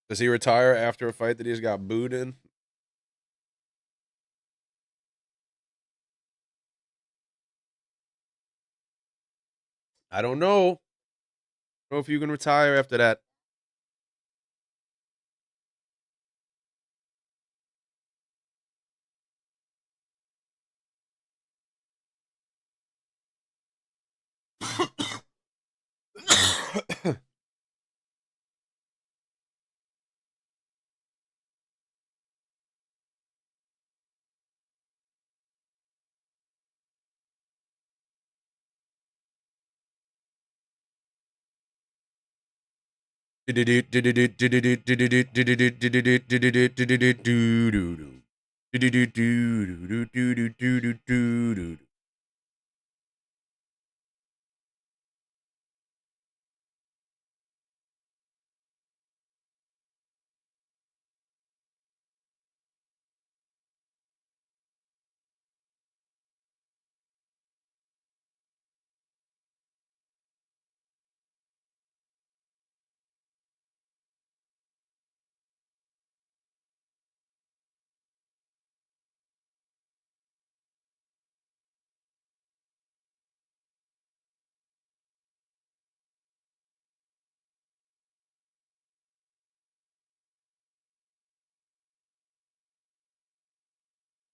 Does he retire after a fight that he's got booed in? I don't know. I don't know if you can retire after that.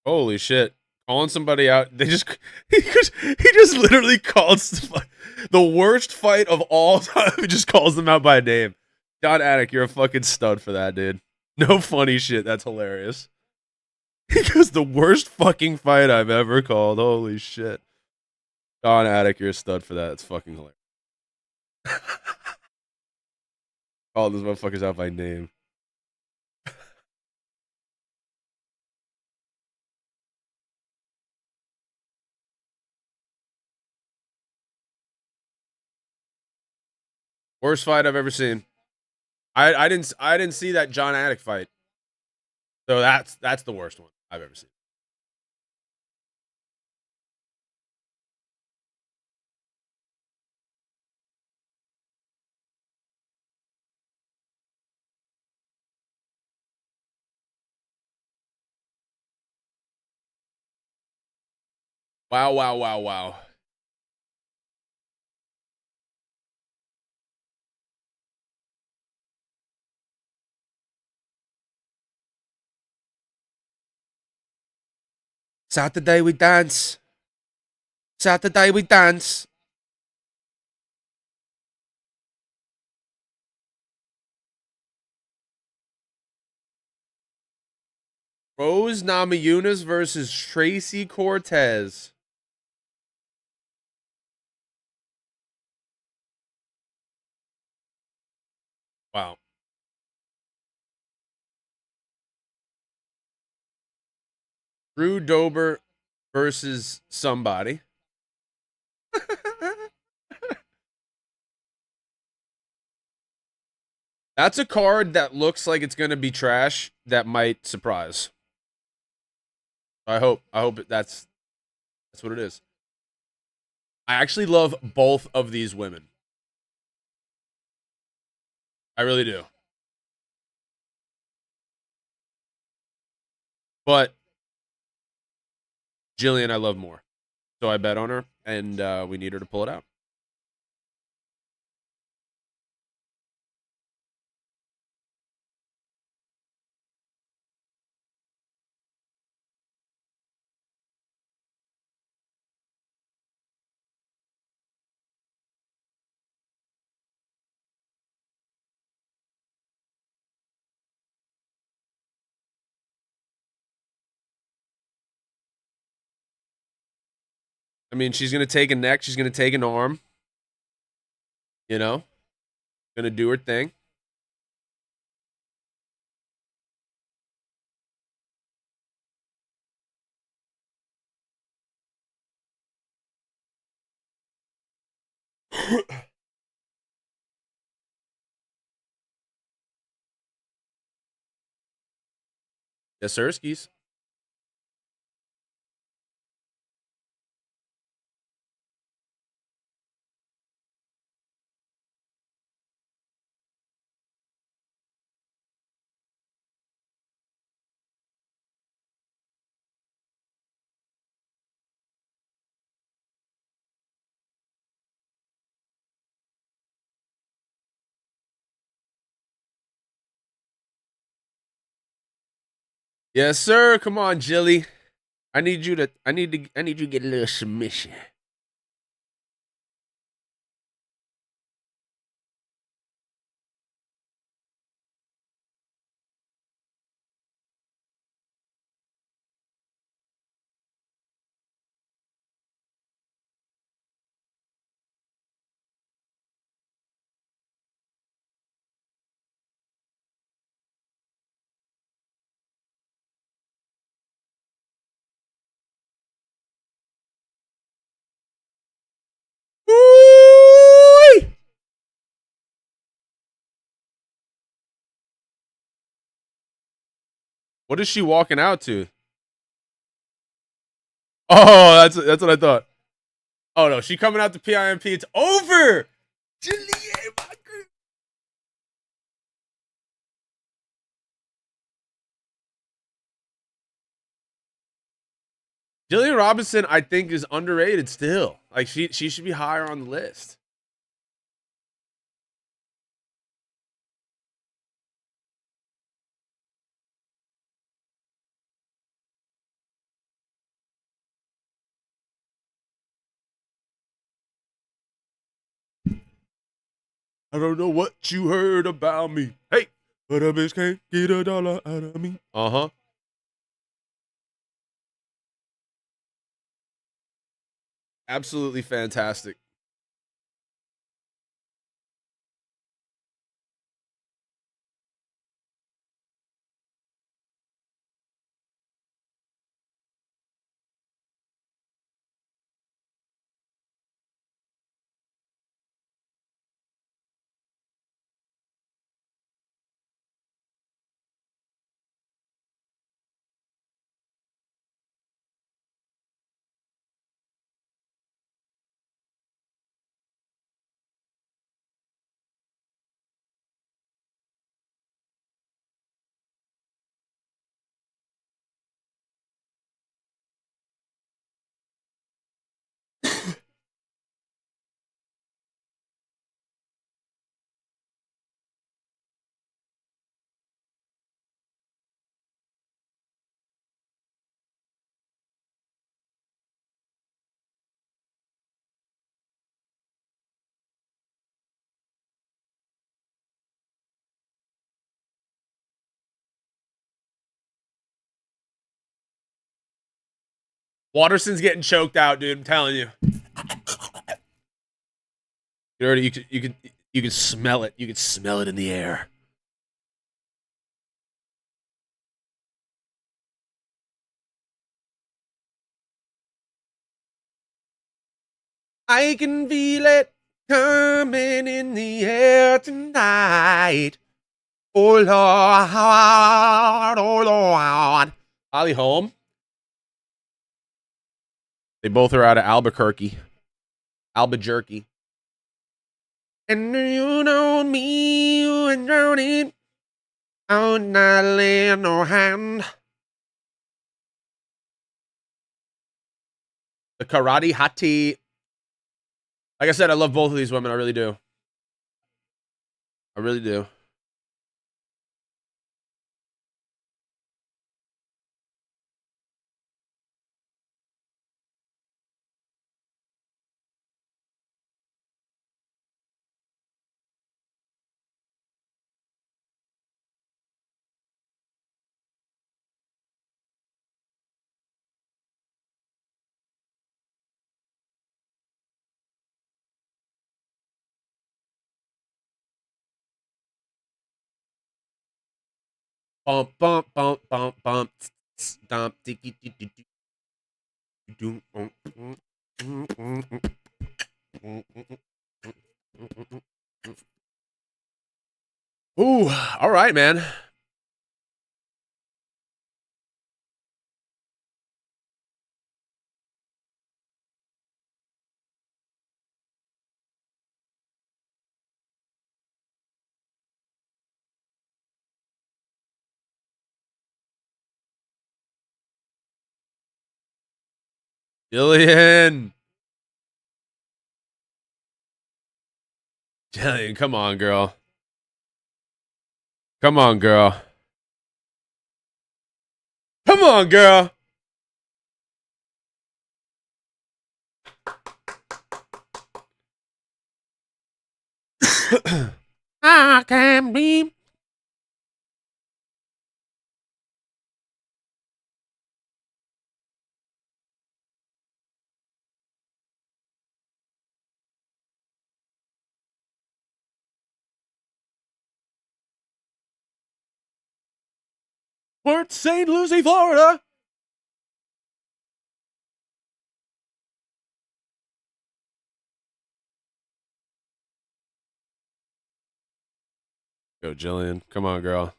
Holy shit. Calling somebody out. He just literally called the worst fight of all time. He just calls them out by name. John Attic, you're a fucking stud for that, dude. No funny shit. That's hilarious. He goes, the worst fucking fight I've ever called. Holy shit. John Attic, you're a stud for that. That's fucking hilarious. Call those motherfuckers out by name. Worst fight I've ever seen. I didn't see that John Attic fight. So that's the worst one I've ever seen. Wow, wow, wow, wow. Saturday we dance. Saturday we dance. Rose Namajunas versus Tracy Cortez. Wow. Drew Dober versus somebody. That's a card that looks like it's going to be trash that might surprise. I hope that's what it is. I actually love both of these women. I really do. But Jillian I love more. So I bet on her and we need her to pull it out. I mean, she's going to take a neck, she's going to take an arm. You know? Going to do her thing. Yes, sir, skis. Yes, sir. Come on, Jilly. I need you to get a little submission. Woo! What is she walking out to? Oh, that's what I thought. Oh no, she coming out to PIMP. It's over. Jillian, my girl. Jillian Robinson, I think, is underrated still. Like she should be higher on the list. I don't know what you heard about me. Hey, but a bitch can't get a dollar out of me. Uh-huh. Absolutely fantastic. Waterson's getting choked out, dude. I'm telling you. You can smell it. You can smell it in the air. I can feel it coming in the air tonight. Oh Lord, oh Lord. Ollie home. They both are out of Albuquerque. Albuquerque. And you know me, you and drowning. Oh, not lay no hand. The karate hati. Like I said, I love both of these women. I really do. I really do. Bump, bump, bump, bump, bump. Stomp, dicky, dicky, dicky. Ooh, all right, man. Jillian. Jillian, come on, girl. Come on, girl. Come on, girl. I can be. Port St. Lucie, Florida. Go, Jillian. Come on, girl.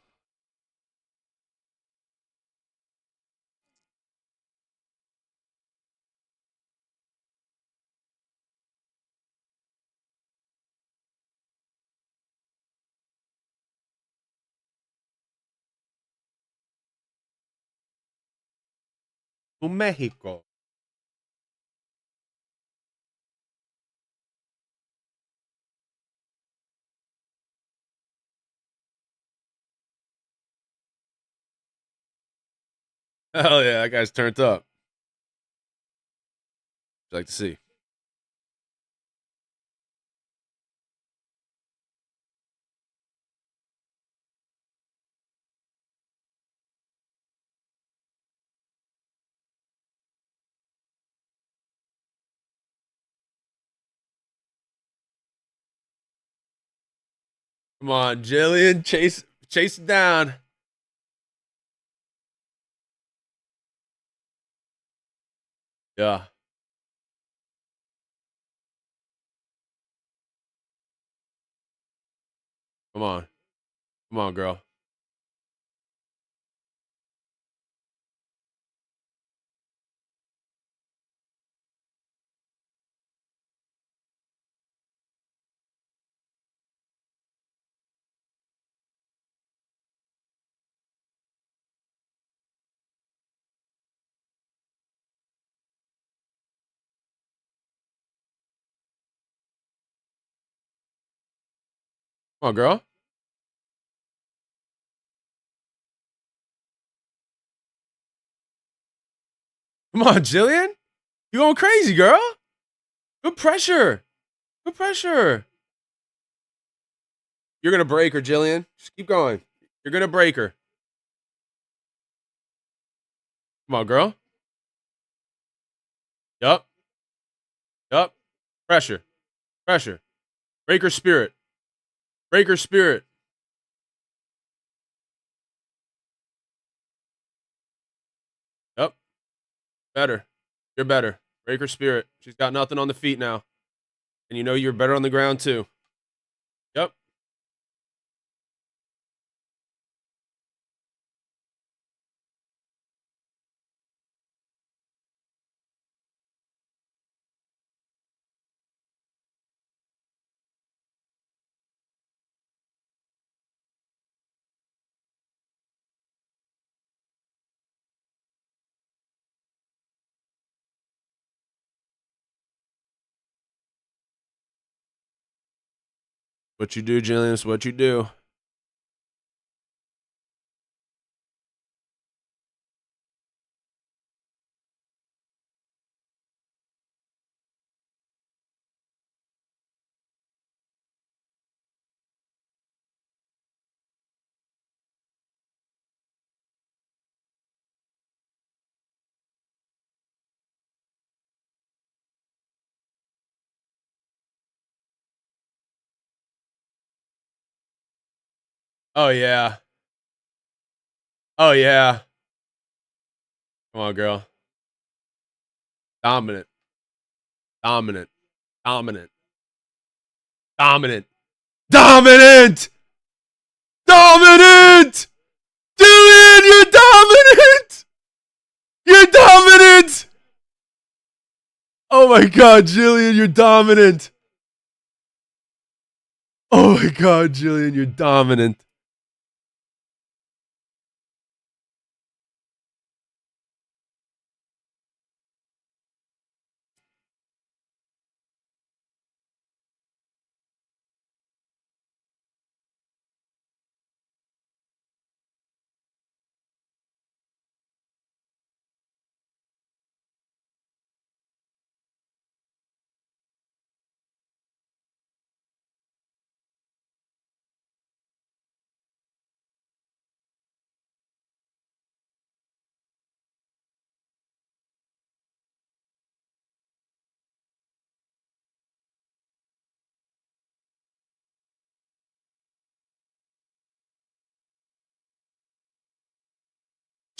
To Mexico. Hell yeah, that guy's turned up. I'd like to see. Come on, Jillian. Chase it down. Yeah. Come on. Come on, girl. Come on, girl. Come on, Jillian. You going crazy, girl. Good pressure. Good pressure. You're going to break her, Jillian. Just keep going. You're going to break her. Come on, girl. Yup. Yup. Pressure. Pressure. Break her spirit. Break her spirit. Yup. Better. You're better. Break her spirit. She's got nothing on the feet now. And you know you're better on the ground too. Yep. What you do, Jillian, is what you do. Oh yeah. Oh yeah. Come on, girl. Dominant. Dominant. Dominant. Dominant. Dominant! Dominant! Jillian, you're dominant! You're dominant! Oh my god, Jillian, you're dominant. Oh my god, Jillian, you're dominant.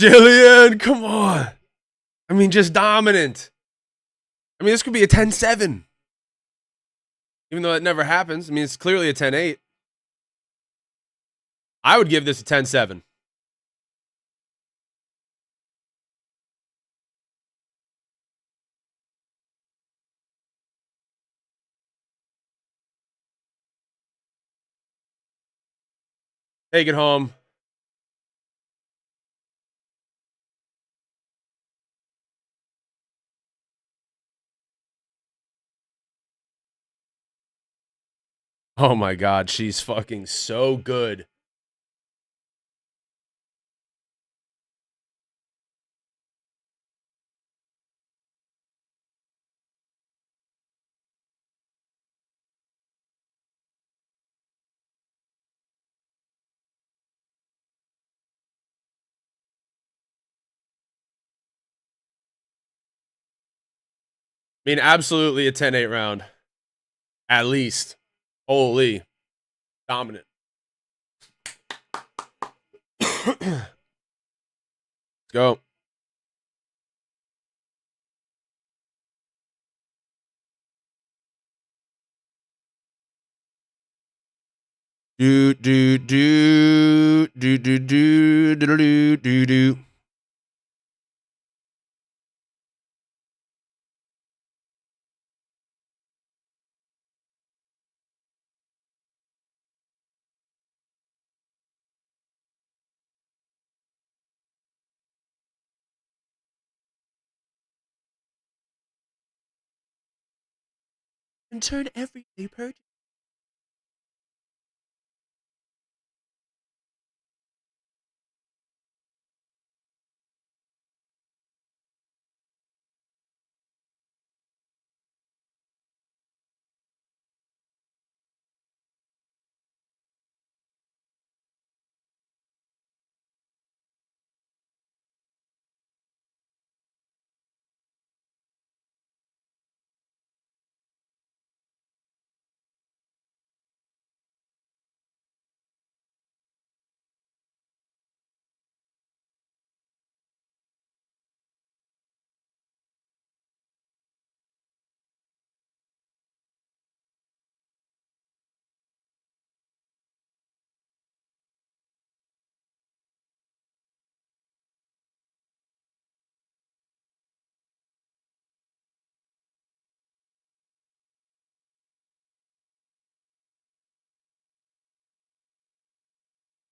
Jillian, come on. I mean, just dominant. I mean, this could be a 10-7. Even though that never happens. I mean, it's clearly a 10-8. I would give this a 10-7. Take it home. Oh my god, she's fucking so good. I mean, absolutely a 10-8 round. At least. Holy. Dominant. Let's go. Do do do do do do do do do do. And turn everyday purchase.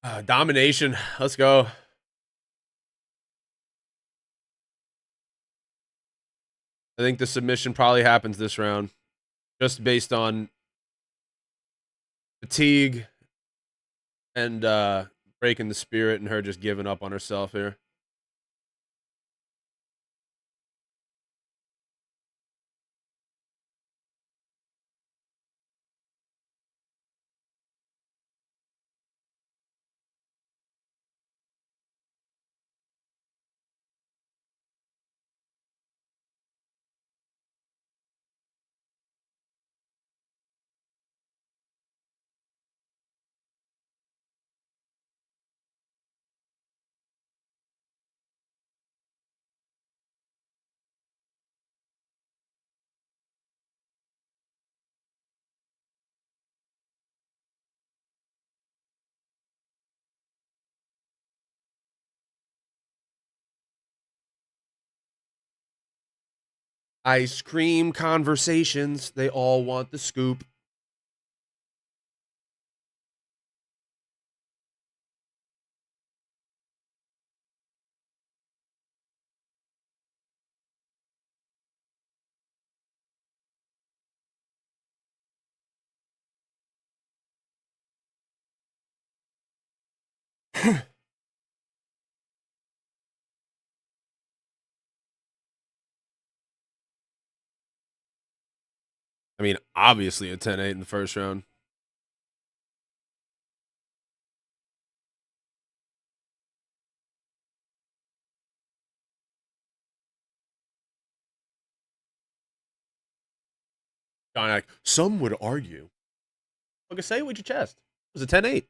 Domination. Let's go. I think the submission probably happens this round, just based on fatigue and breaking the spirit and her just giving up on herself here. Ice cream conversations. They all want the scoop. I mean, obviously a 10-8 in the first round. John, some would argue. Okay, say it with your chest. It was a 10-8.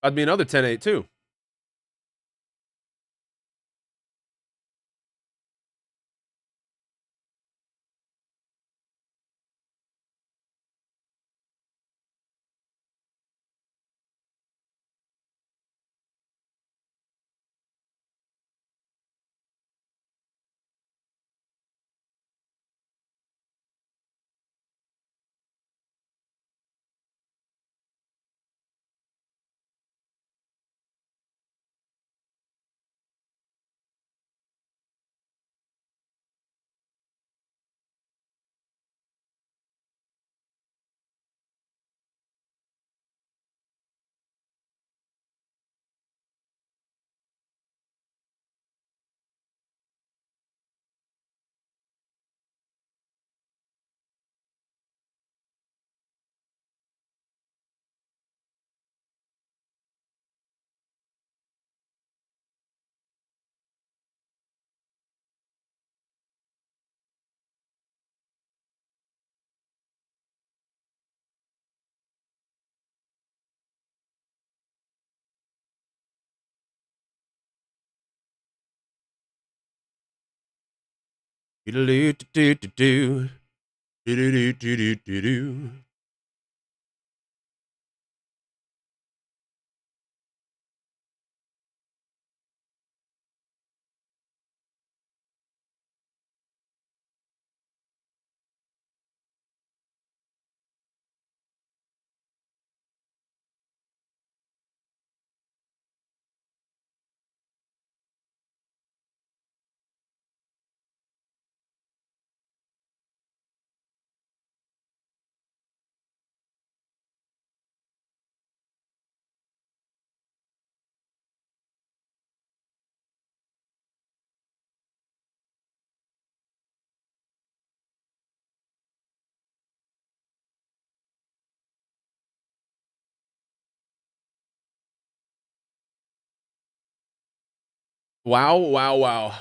That'd be another 10-8 too. Do-do-do-do-do-do. Do-do-do-do-do-do. Wow, wow, wow.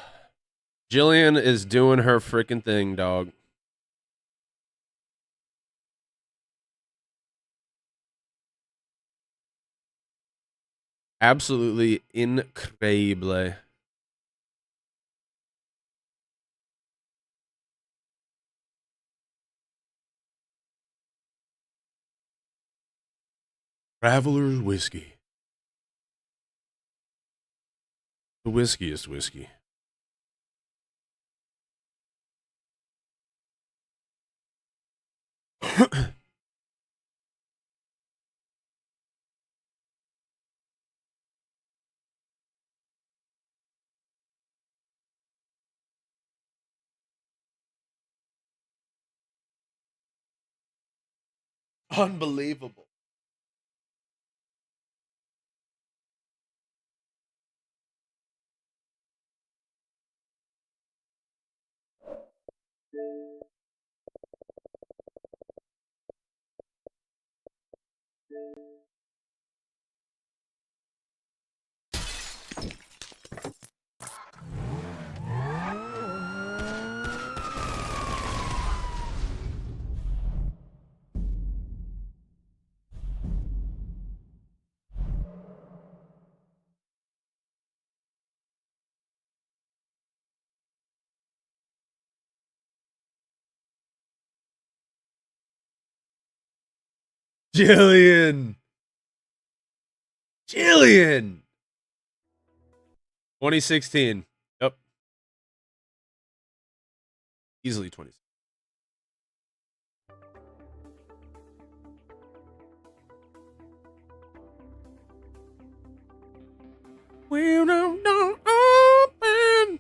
Jillian is doing her freaking thing, dog. Absolutely incredible. Traveler's whiskey. The whiskiest whiskey. Unbelievable. Jillian. Jillian. 2016. Yep. Easily 20. We don't open.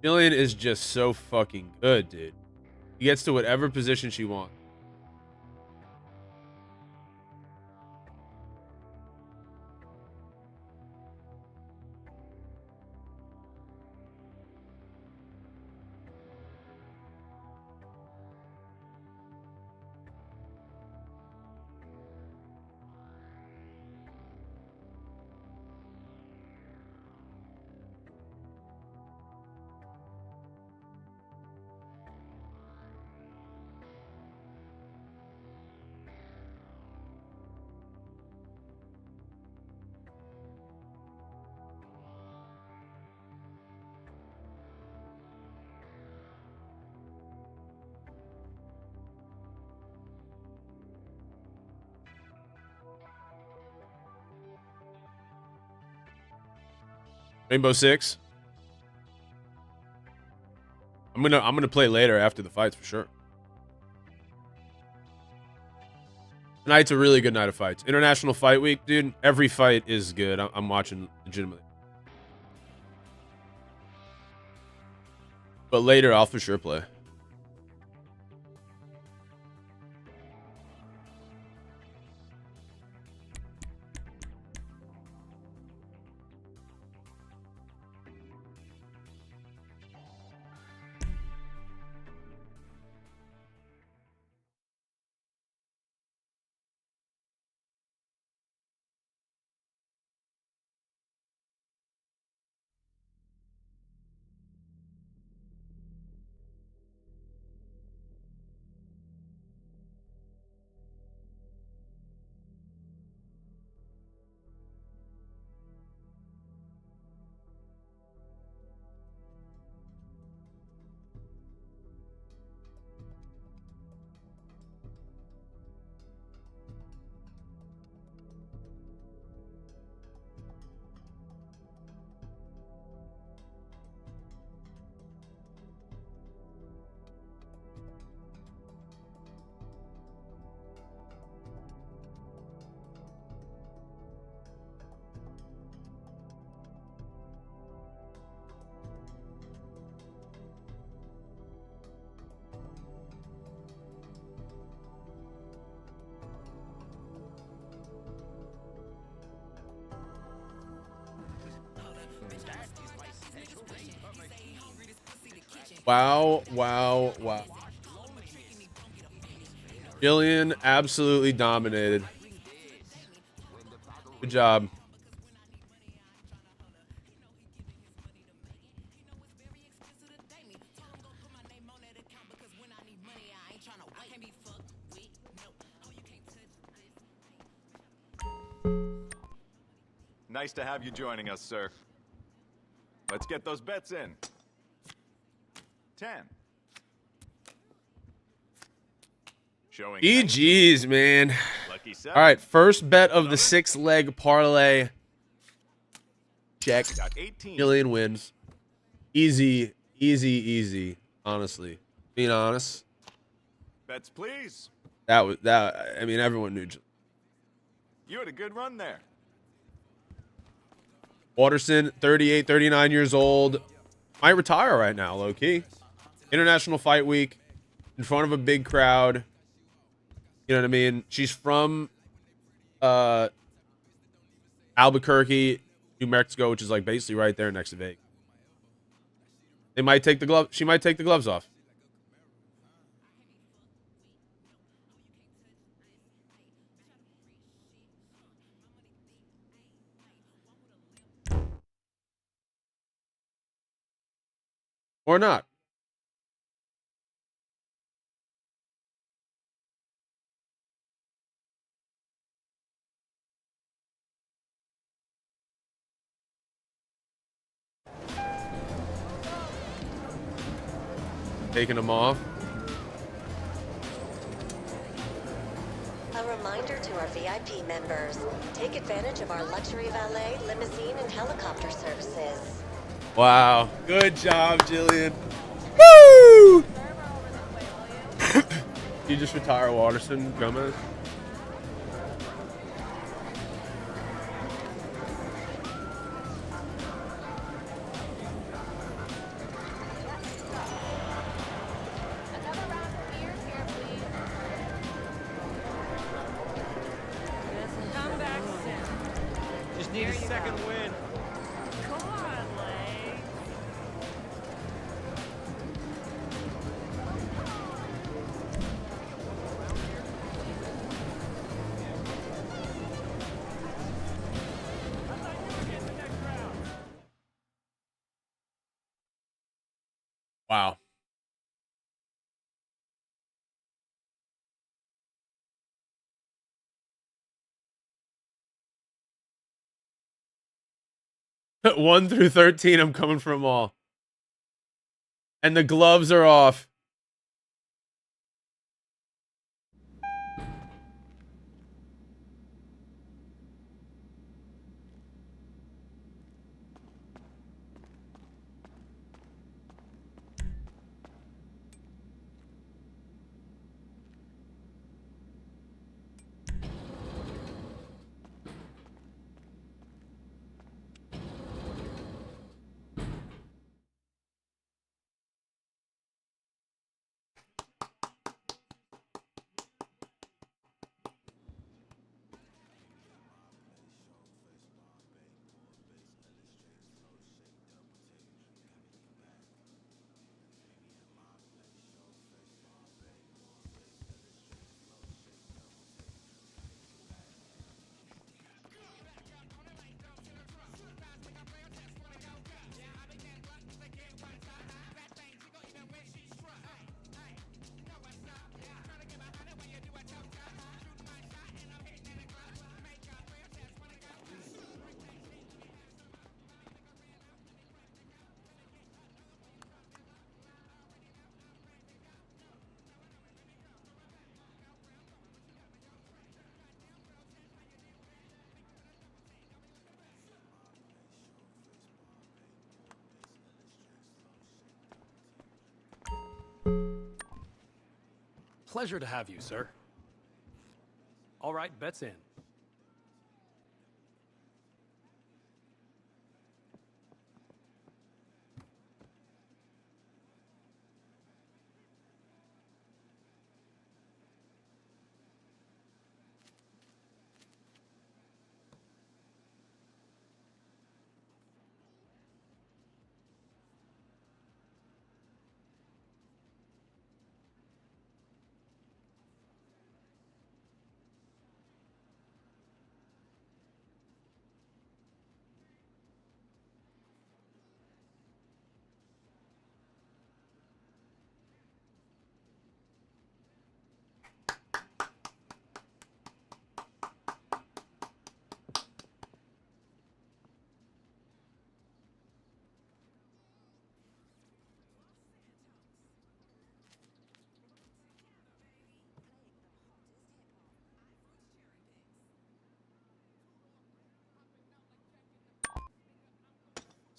Jillian is just so fucking good, dude. He gets to whatever position she wants. Rainbow Six. I'm gonna play later after the fights for sure. Tonight's a really good night of fights. International Fight Week, dude. Every fight is good. I'm watching legitimately. But later, I'll for sure play. Wow, wow, wow. Jillian absolutely dominated. Good job. Nice to have you joining us, sir. Let's get those bets in. 10. Showing GG's, man. Lucky 7. All right, first bet of the 6-leg parlay. Check. Got 18. Jillian wins. Easy, easy, easy. Honestly, being honest. Bets, please. That was that. I mean, everyone knew. You had a good run there. Waterson, 38, 39 years old. Might retire right now, low key. International Fight Week, in front of a big crowd. You know what I mean? She's from Albuquerque, New Mexico, which is like basically right there next to Vegas. They might take the glove. She might take the gloves off. Or not. Taking them off. A reminder to our VIP members, take advantage of our luxury valet, limousine, and helicopter services. Wow. Good job, Jillian. Woo! You just retire Waterson, Gomez? Need a second win. Come on, Lay. Wow. One through 13, I'm coming for them all. And the gloves are off. Pleasure to have you, sir. All right, bets in.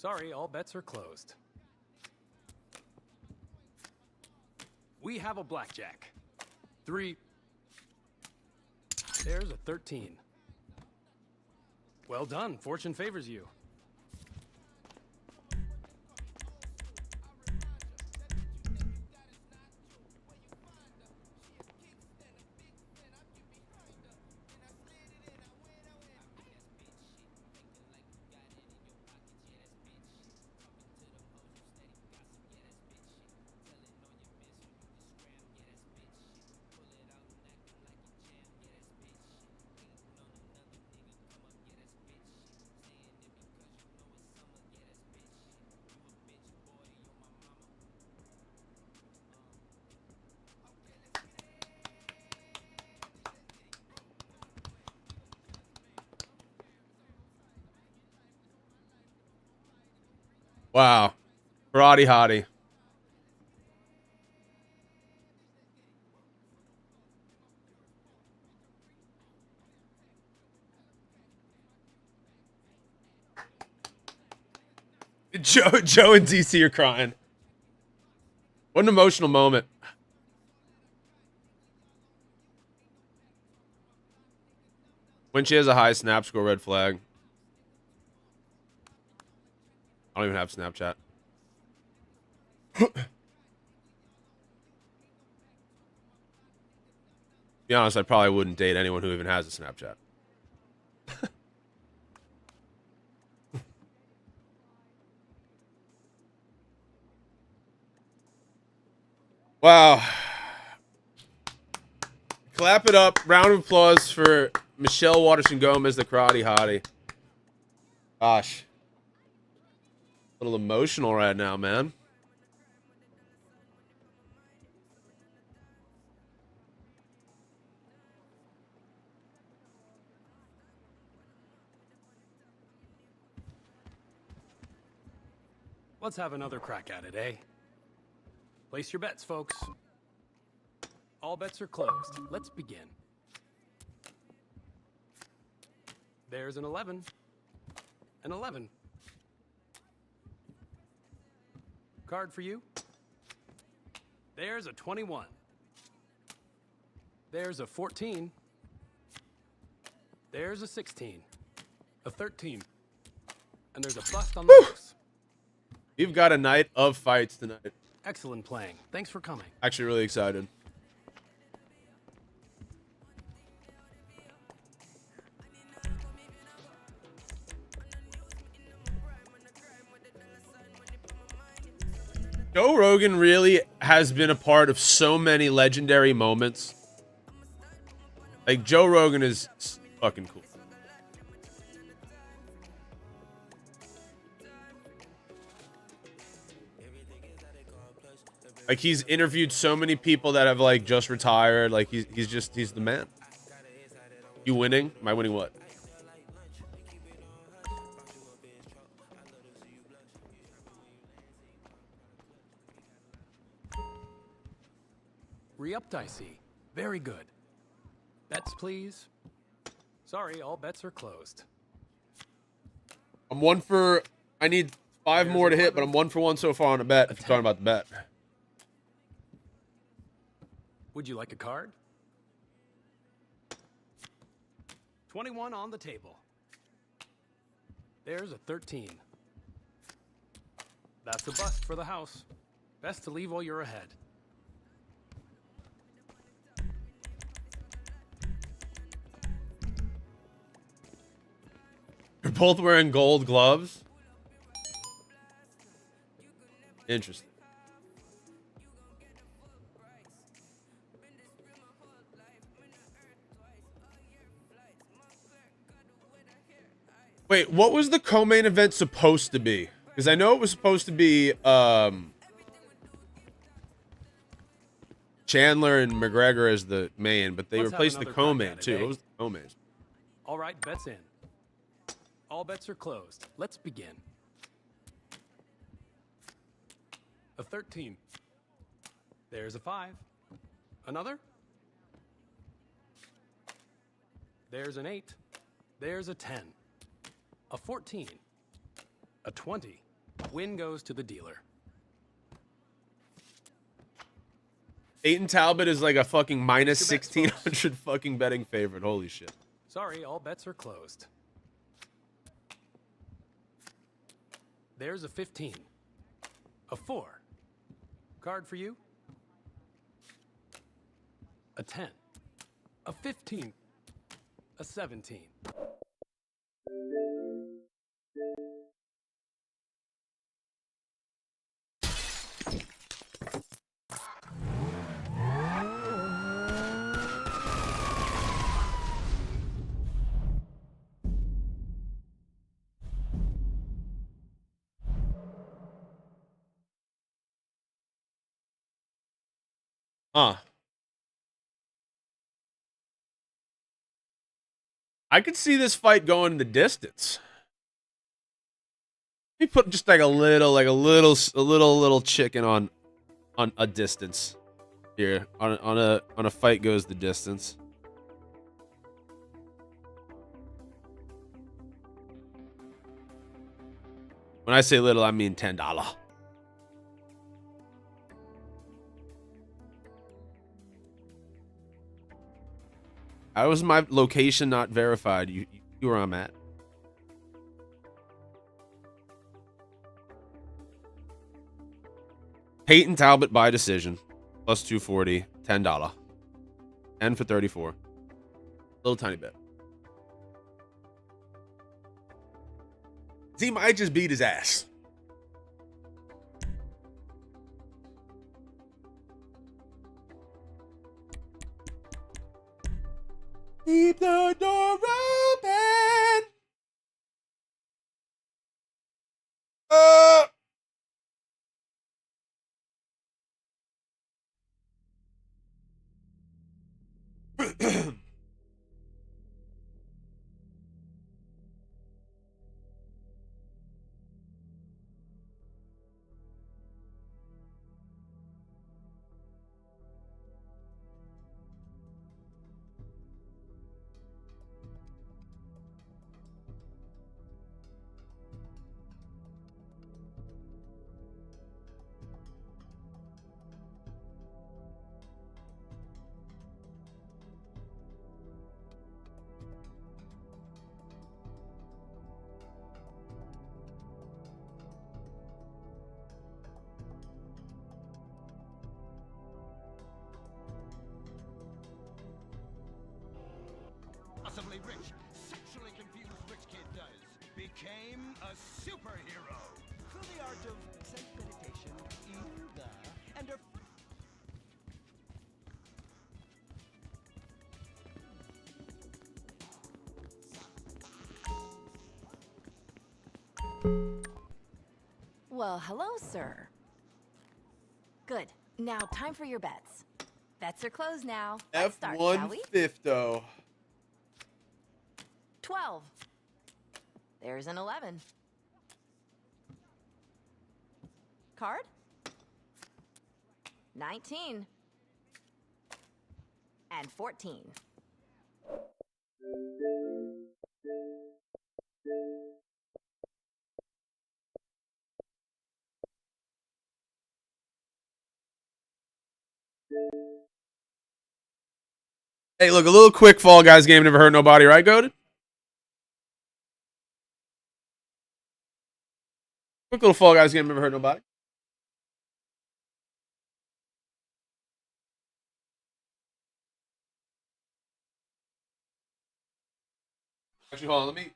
Sorry, all bets are closed. We have a blackjack. 3. There's a 13. Well done. Fortune favors you. Wow. Karate hottie. Joe and DC are crying. What an emotional moment. When she has a high snap score, red flag. I don't even have Snapchat. Be honest, I probably wouldn't date anyone who even has a Snapchat. Wow. Clap it up. Round of applause for Michelle Waterson Gomez, the karate hottie. Gosh. A little emotional right now, man. Let's have another crack at it, eh? Place your bets, folks. All bets are closed. Let's begin. There's an 11. An 11. Card for you. There's a 21. There's a 14. There's a 16. A 13. And there's a bust on the house. You've got a night of fights tonight. Excellent playing. Thanks for coming. Actually, really excited. Joe Rogan really has been a part of so many legendary moments. Like, Joe Rogan is fucking cool. Like, he's interviewed so many people that have, like, just retired. Like, he's the man. You winning? Am I winning what? Re-upped, I see. Very good. Bets, please. Sorry, all bets are closed. I'm one for... I need 5 more to hit, but I'm 1 for 1 so far on a bet, if you're talking about the bet. Would you like a card? 21 on the table. There's a 13. That's a bust for the house. Best to leave while you're ahead. You're both wearing gold gloves? Interesting. Wait, what was the co-main event supposed to be? Because I know it was supposed to be Chandler and McGregor as the main, but they replaced the co-main too. What was the co-main? All right, bets in. All bets are closed. Let's begin. A 13. There's a 5. Another. There's an 8. There's a 10. A 14. A 20. Win goes to the dealer. Peyton Talbot is like a fucking minus Your bets, folks. 1600 fucking betting favorite. Holy shit. Sorry, all bets are closed. There's a 15. A 4. Card for you. A 10. A 15. A 17. I could see this fight going the distance. Let me put just like a little chicken on a distance here. On a fight goes the distance. When I say little, I mean $10. How was my location not verified? You where I'm at. Peyton Talbot by decision. Plus 240. $10. 10 for 34. Little tiny bit. He might just beat his ass. Keep the door open. Possibly rich, sexually confused rich kid does. Became a superhero. Through the art of self-meditation, yoga, and a... Well, hello, sir. Good. Now, time for your bets. Bets are closed now. Let's start, shall we? F150. 12. There's an 11. Card? 19. And 14. Hey, look, a little quick Fall Guys game never hurt nobody, right, Goated? Quick little Fall Guys game never hurt nobody. Actually, hold on, let me.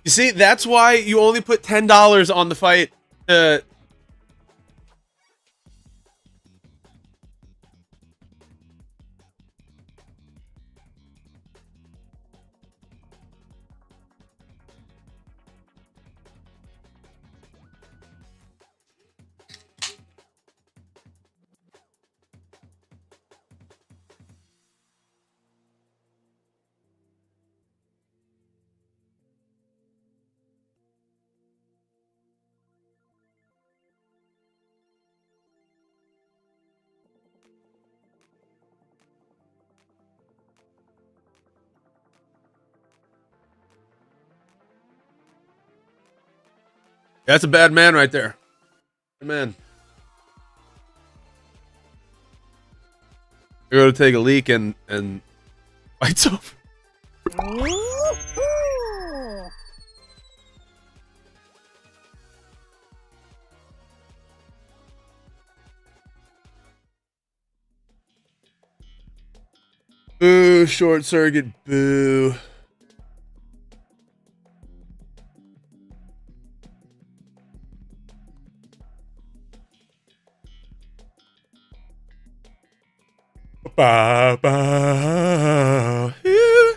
You see, that's why you only put $10 on the fight. That's a bad man right there. Bad man. You're going to take a leak and lights off. Boo, short circuit, boo. Ba, ba, yeah.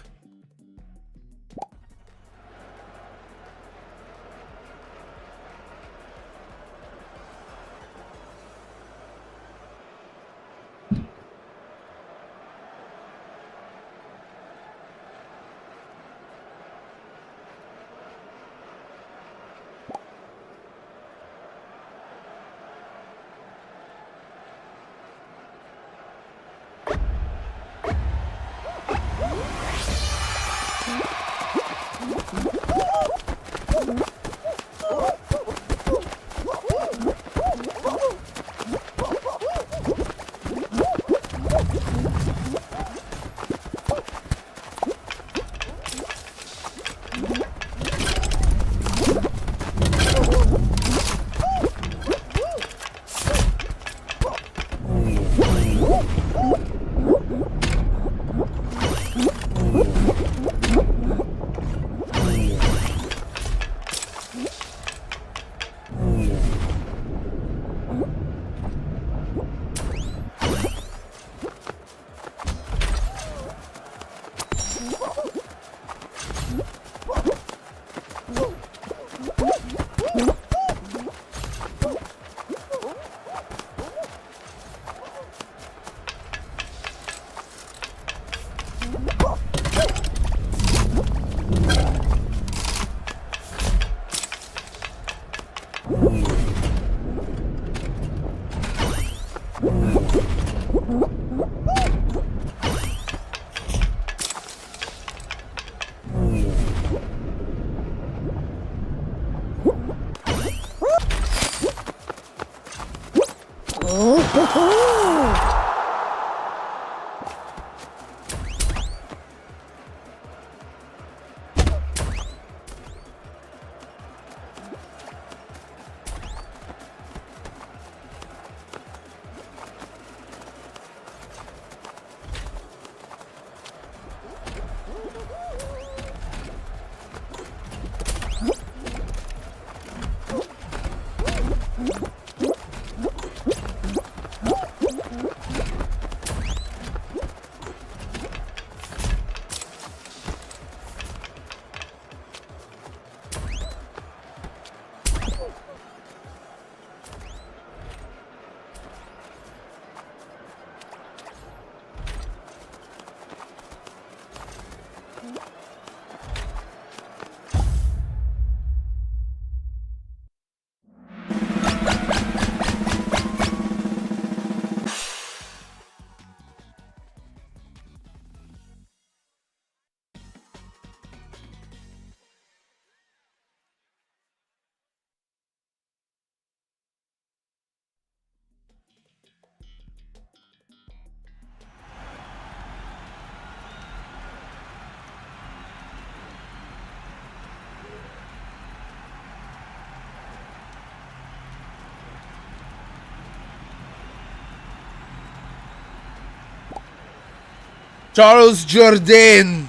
Charles Jourdain.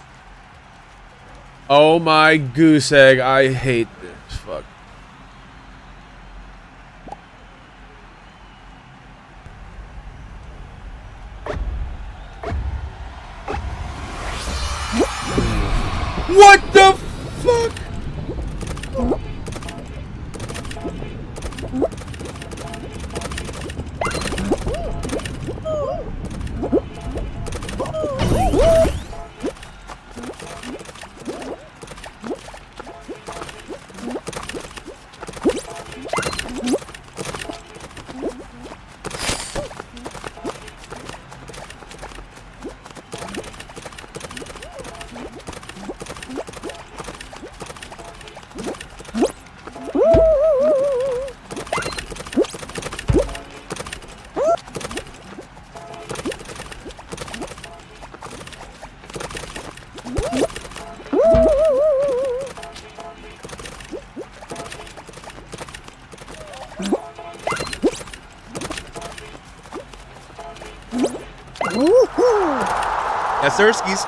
Oh my goose egg. I hate this. Fuck. What the fuck? That's Erskis.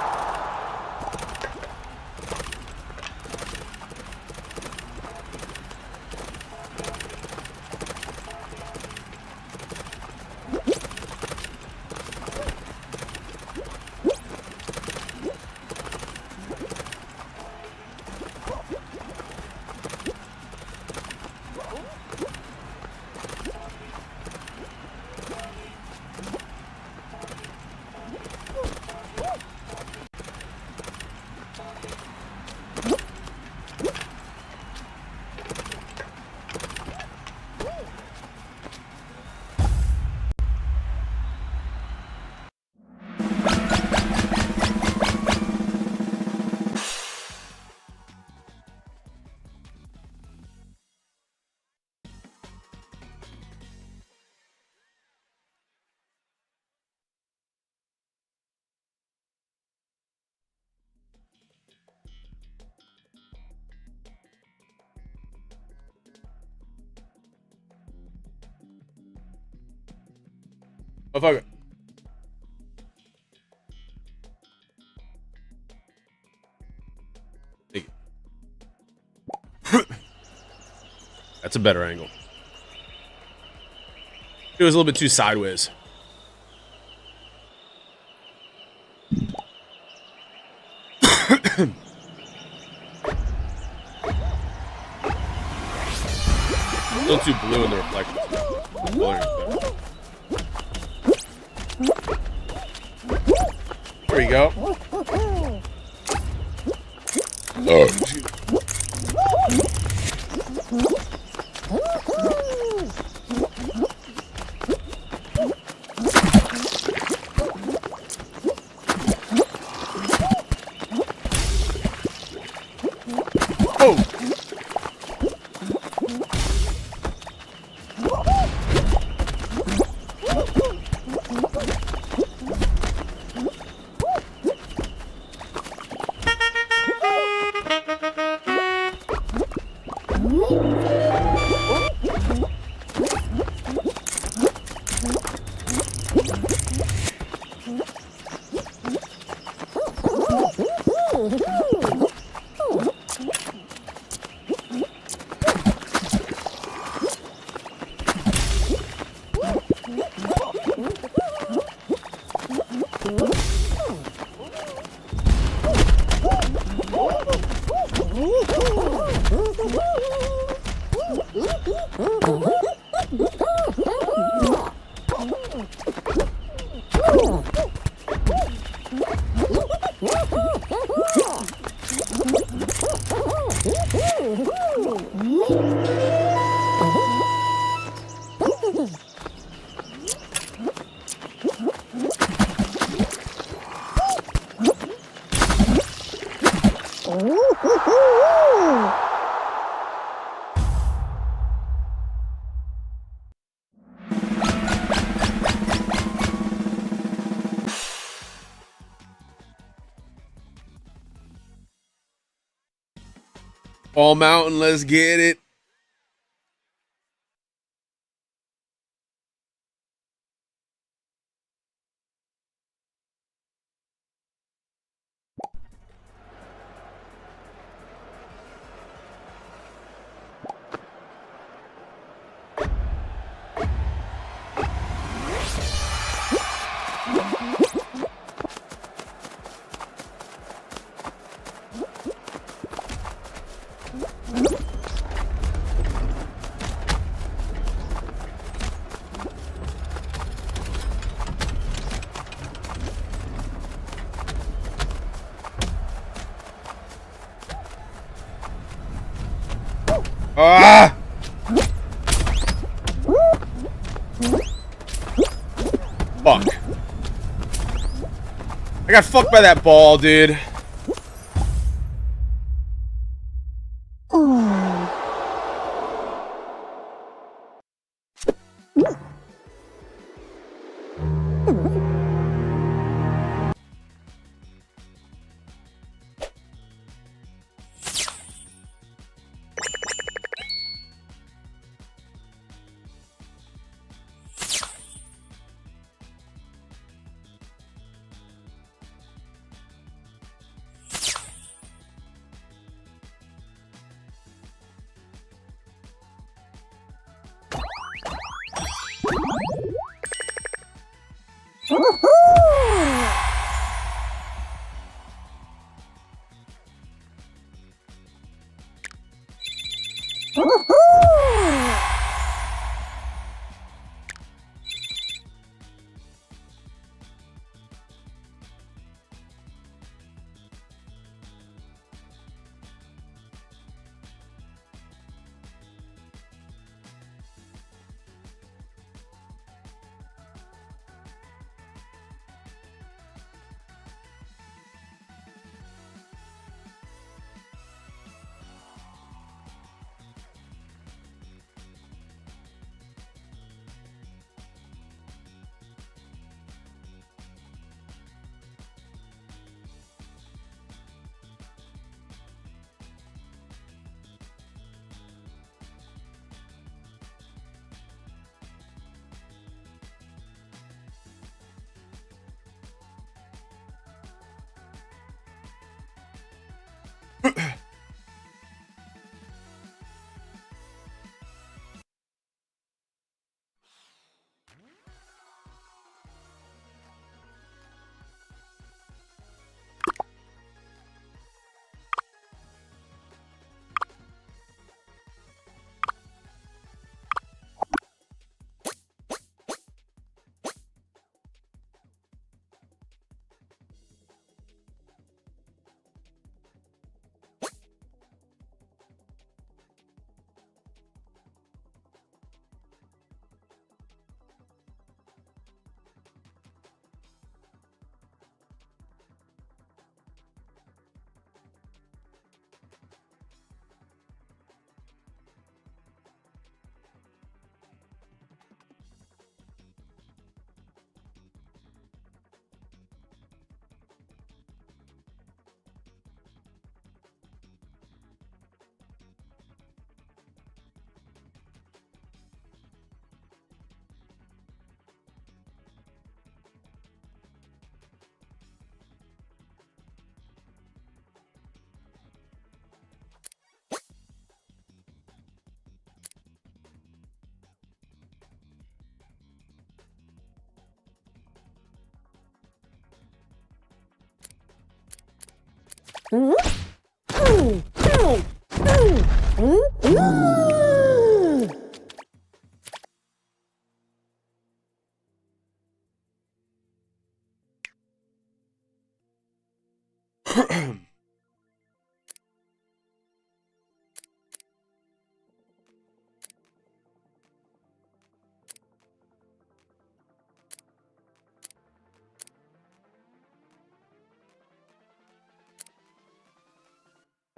Motherfucker. Take it. That's a better angle. It was a little bit too sideways. A little too blue in the reflection. There we go. Oh, excuse me. Oh. All Mountain, let's get it. Ah! Fuck. I got fucked by that ball, dude.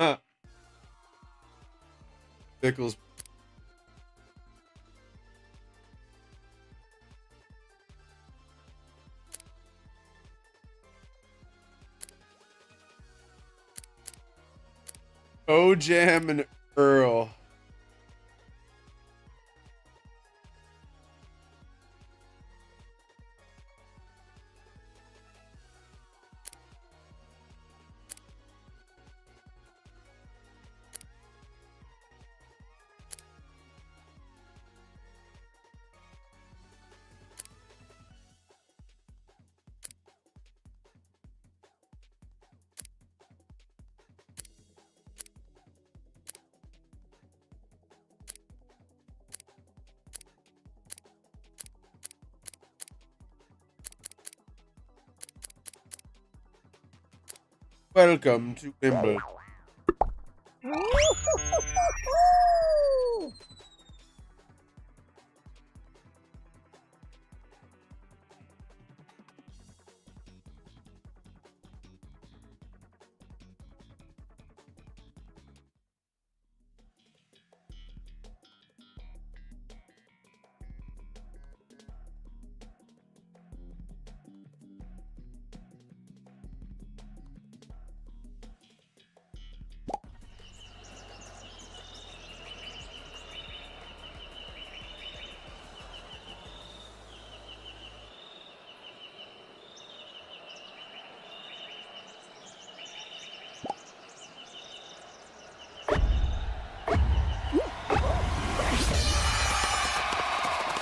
Huh. Pickles. O-Jam and Earl. Welcome to Wimbledon.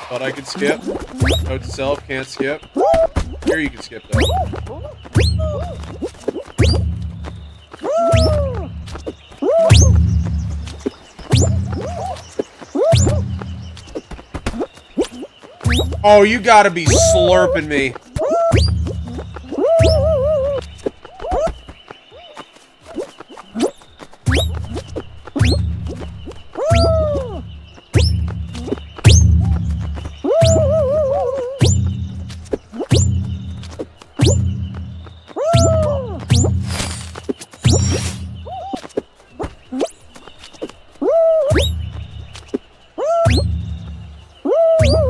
Thought I could skip. Note to self, can't skip. Here you can skip though. Oh, you gotta be slurping me.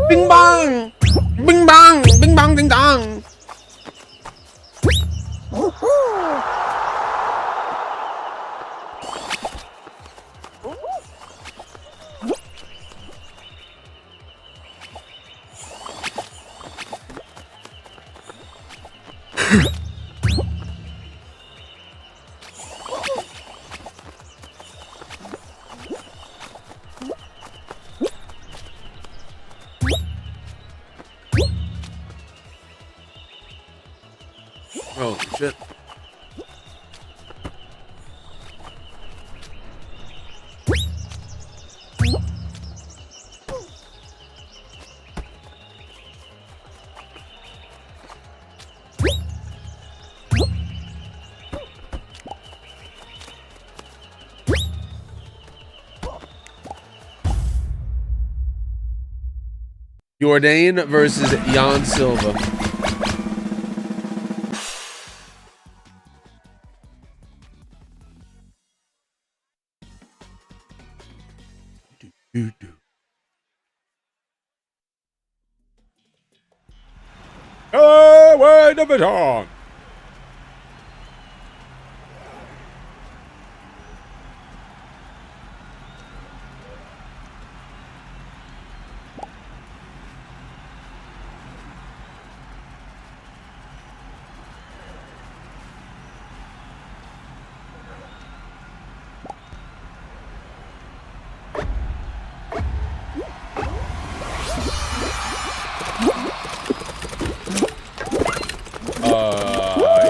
Bing bang! Bing bang! Bing bang ding dong! Oh, shit. Jourdain versus Jan Silva. Oh, wait a minute.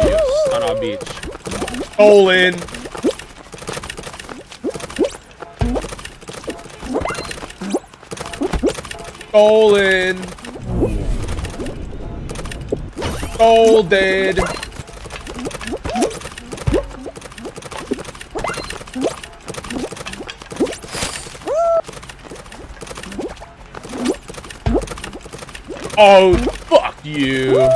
You son of a bitch. Stolen. Stolen. Scolded. Oh, fuck you.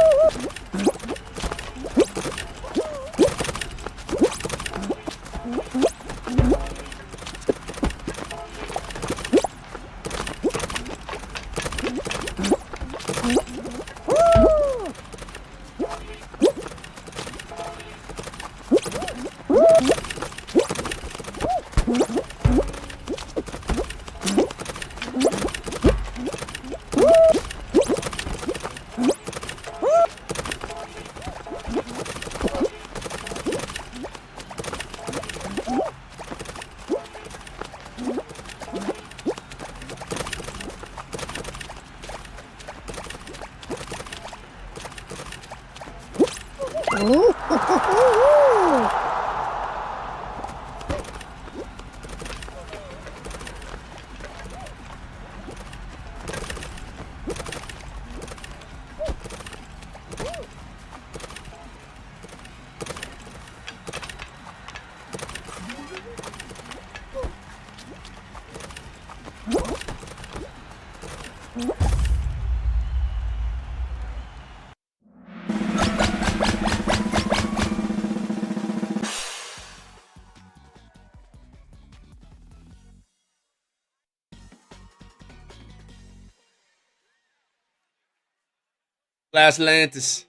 Last Atlantis.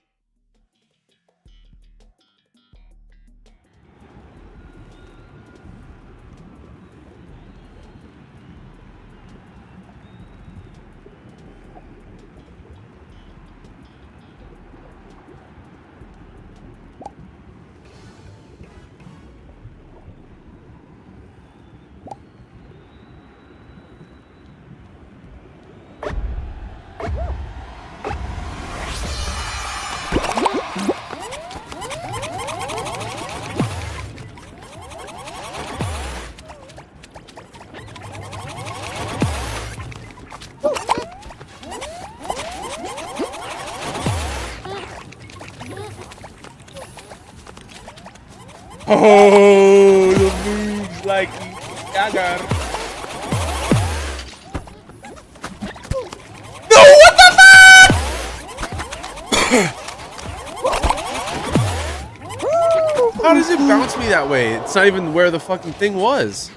Oh, the moves like Jagger. No, what the fuck? How does it bounce me that way? It's not even where the fucking thing was.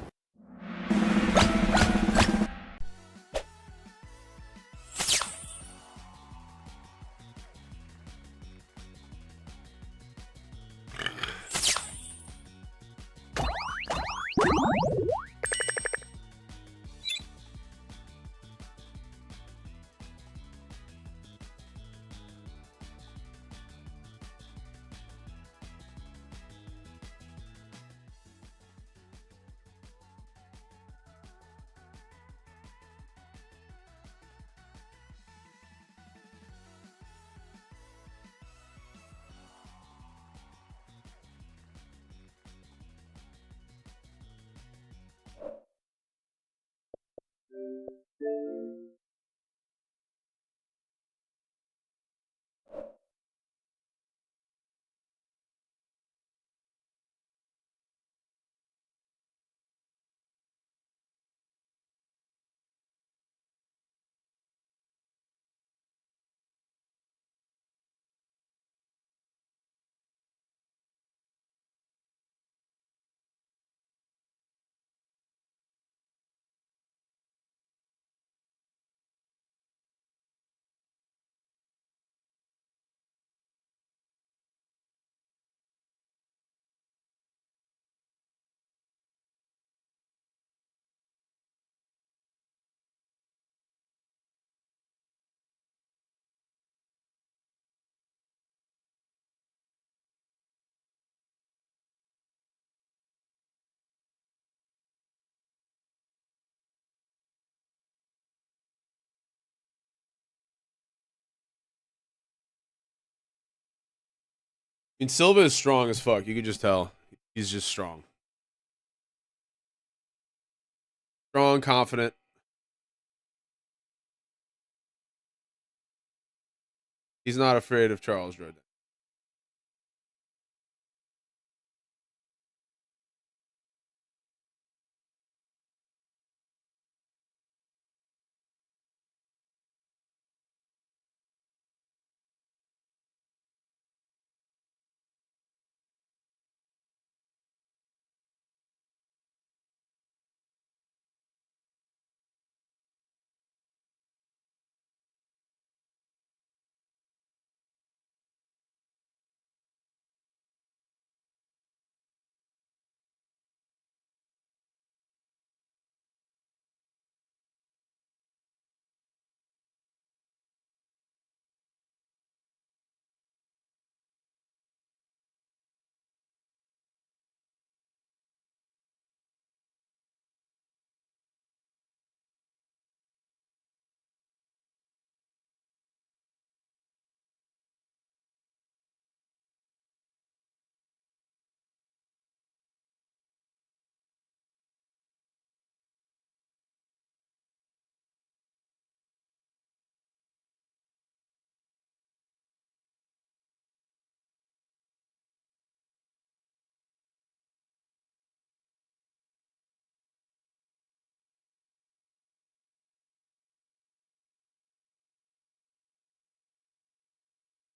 I mean, Silva is strong as fuck. You could just tell. He's just strong. Strong, confident. He's not afraid of Charles Jourdain.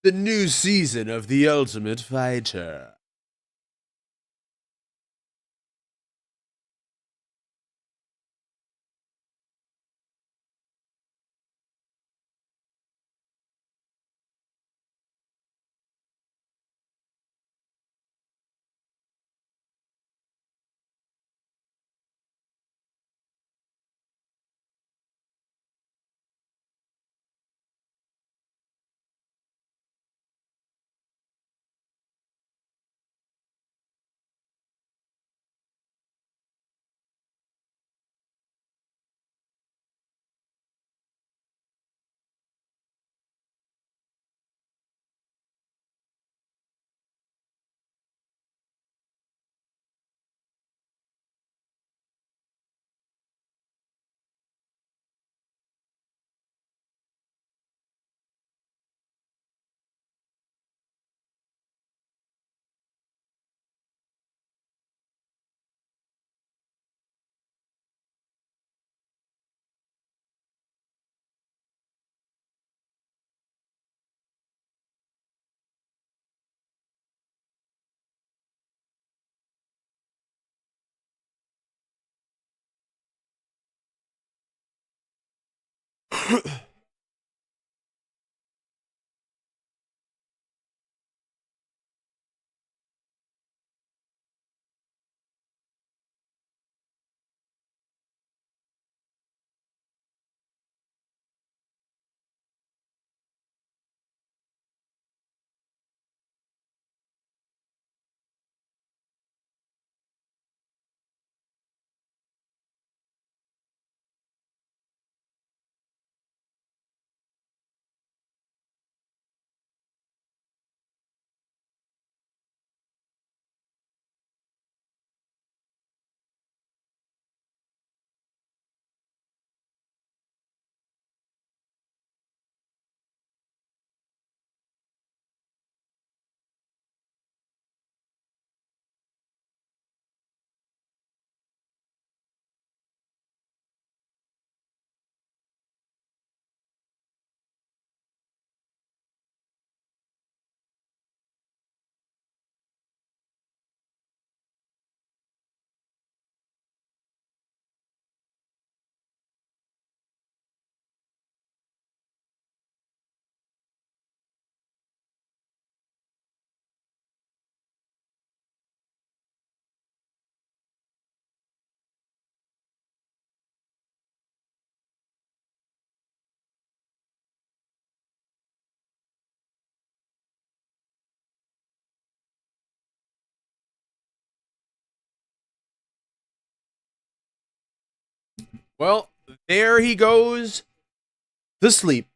The new season of The Ultimate Fighter. Well, there he goes to sleep.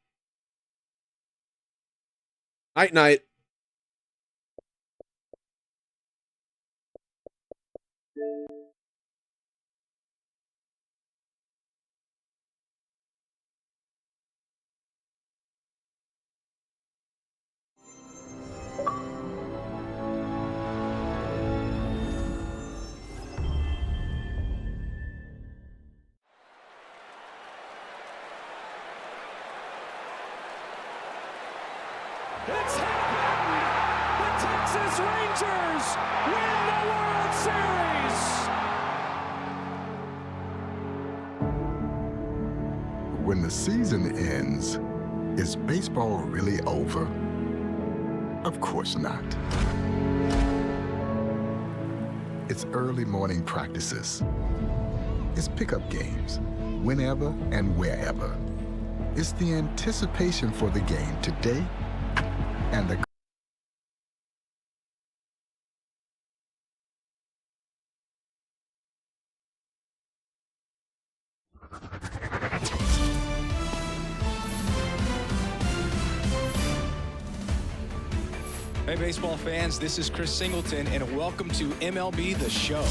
Night, night. It's happened! The Texas Rangers win the World Series! When the season ends, is baseball really over? Of course not. It's early morning practices. It's pickup games, whenever and wherever. It's the anticipation for the game today and the Hey, baseball fans, this is Chris Singleton, and welcome to MLB The Show.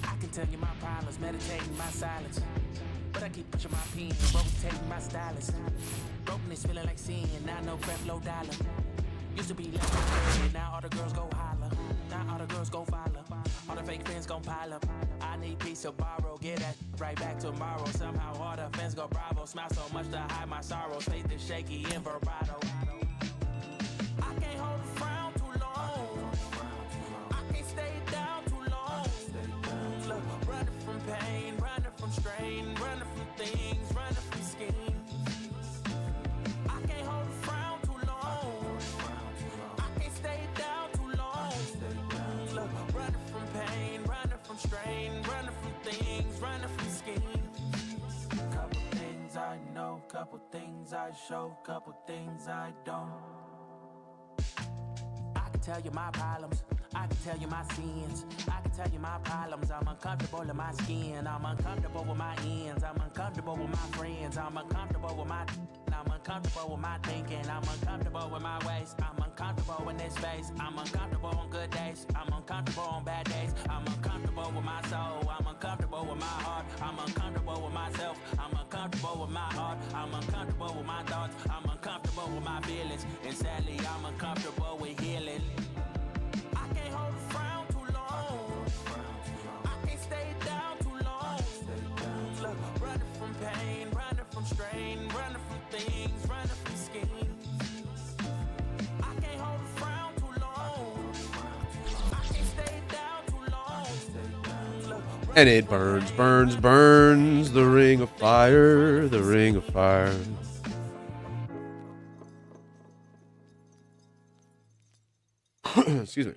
I can tell you my problems, meditating my silence. But I keep pushing my pen, rotating my stylus. Broken is feeling like sin, now no breath, low dollar. Used to be left, now all the girls go holler. Now all the girls go follow. All the fake fans gon' pile up. I need peace to borrow, get that right back tomorrow. Somehow all the fans go bravo. Smile so much to hide my sorrows. Faith is shaky in vibrato. I can't hold a frown too long. I can't stay down too long. Look, running from pain, running from strain, running from things, running from schemes. I can't hold a frown too long. I can't stay down too long. Look, running from pain, running from strain, running from things, running from schemes. Couple things I know, couple things I show, couple things I don't. I can tell you my problems, I can tell you my sins, I can tell you my problems. I'm uncomfortable in my skin, I'm uncomfortable with my ends, I'm uncomfortable with my friends, I'm uncomfortable with my I'm uncomfortable with my thinking, I'm uncomfortable with my ways, I'm uncomfortable in this space, I'm uncomfortable on good days, I'm uncomfortable on bad days, I'm uncomfortable with my soul, I'm uncomfortable with my heart, I'm uncomfortable with myself, I'm uncomfortable with my heart, I'm uncomfortable with my thoughts, I'm uncomfortable with my feelings, and sadly I'm uncomfortable with healing. I can't hold a frown too long, I can't stay down too long. Look, running from pain, running from strain, running from And it burns, burns, burns, the ring of fire, the ring of fire. Excuse me.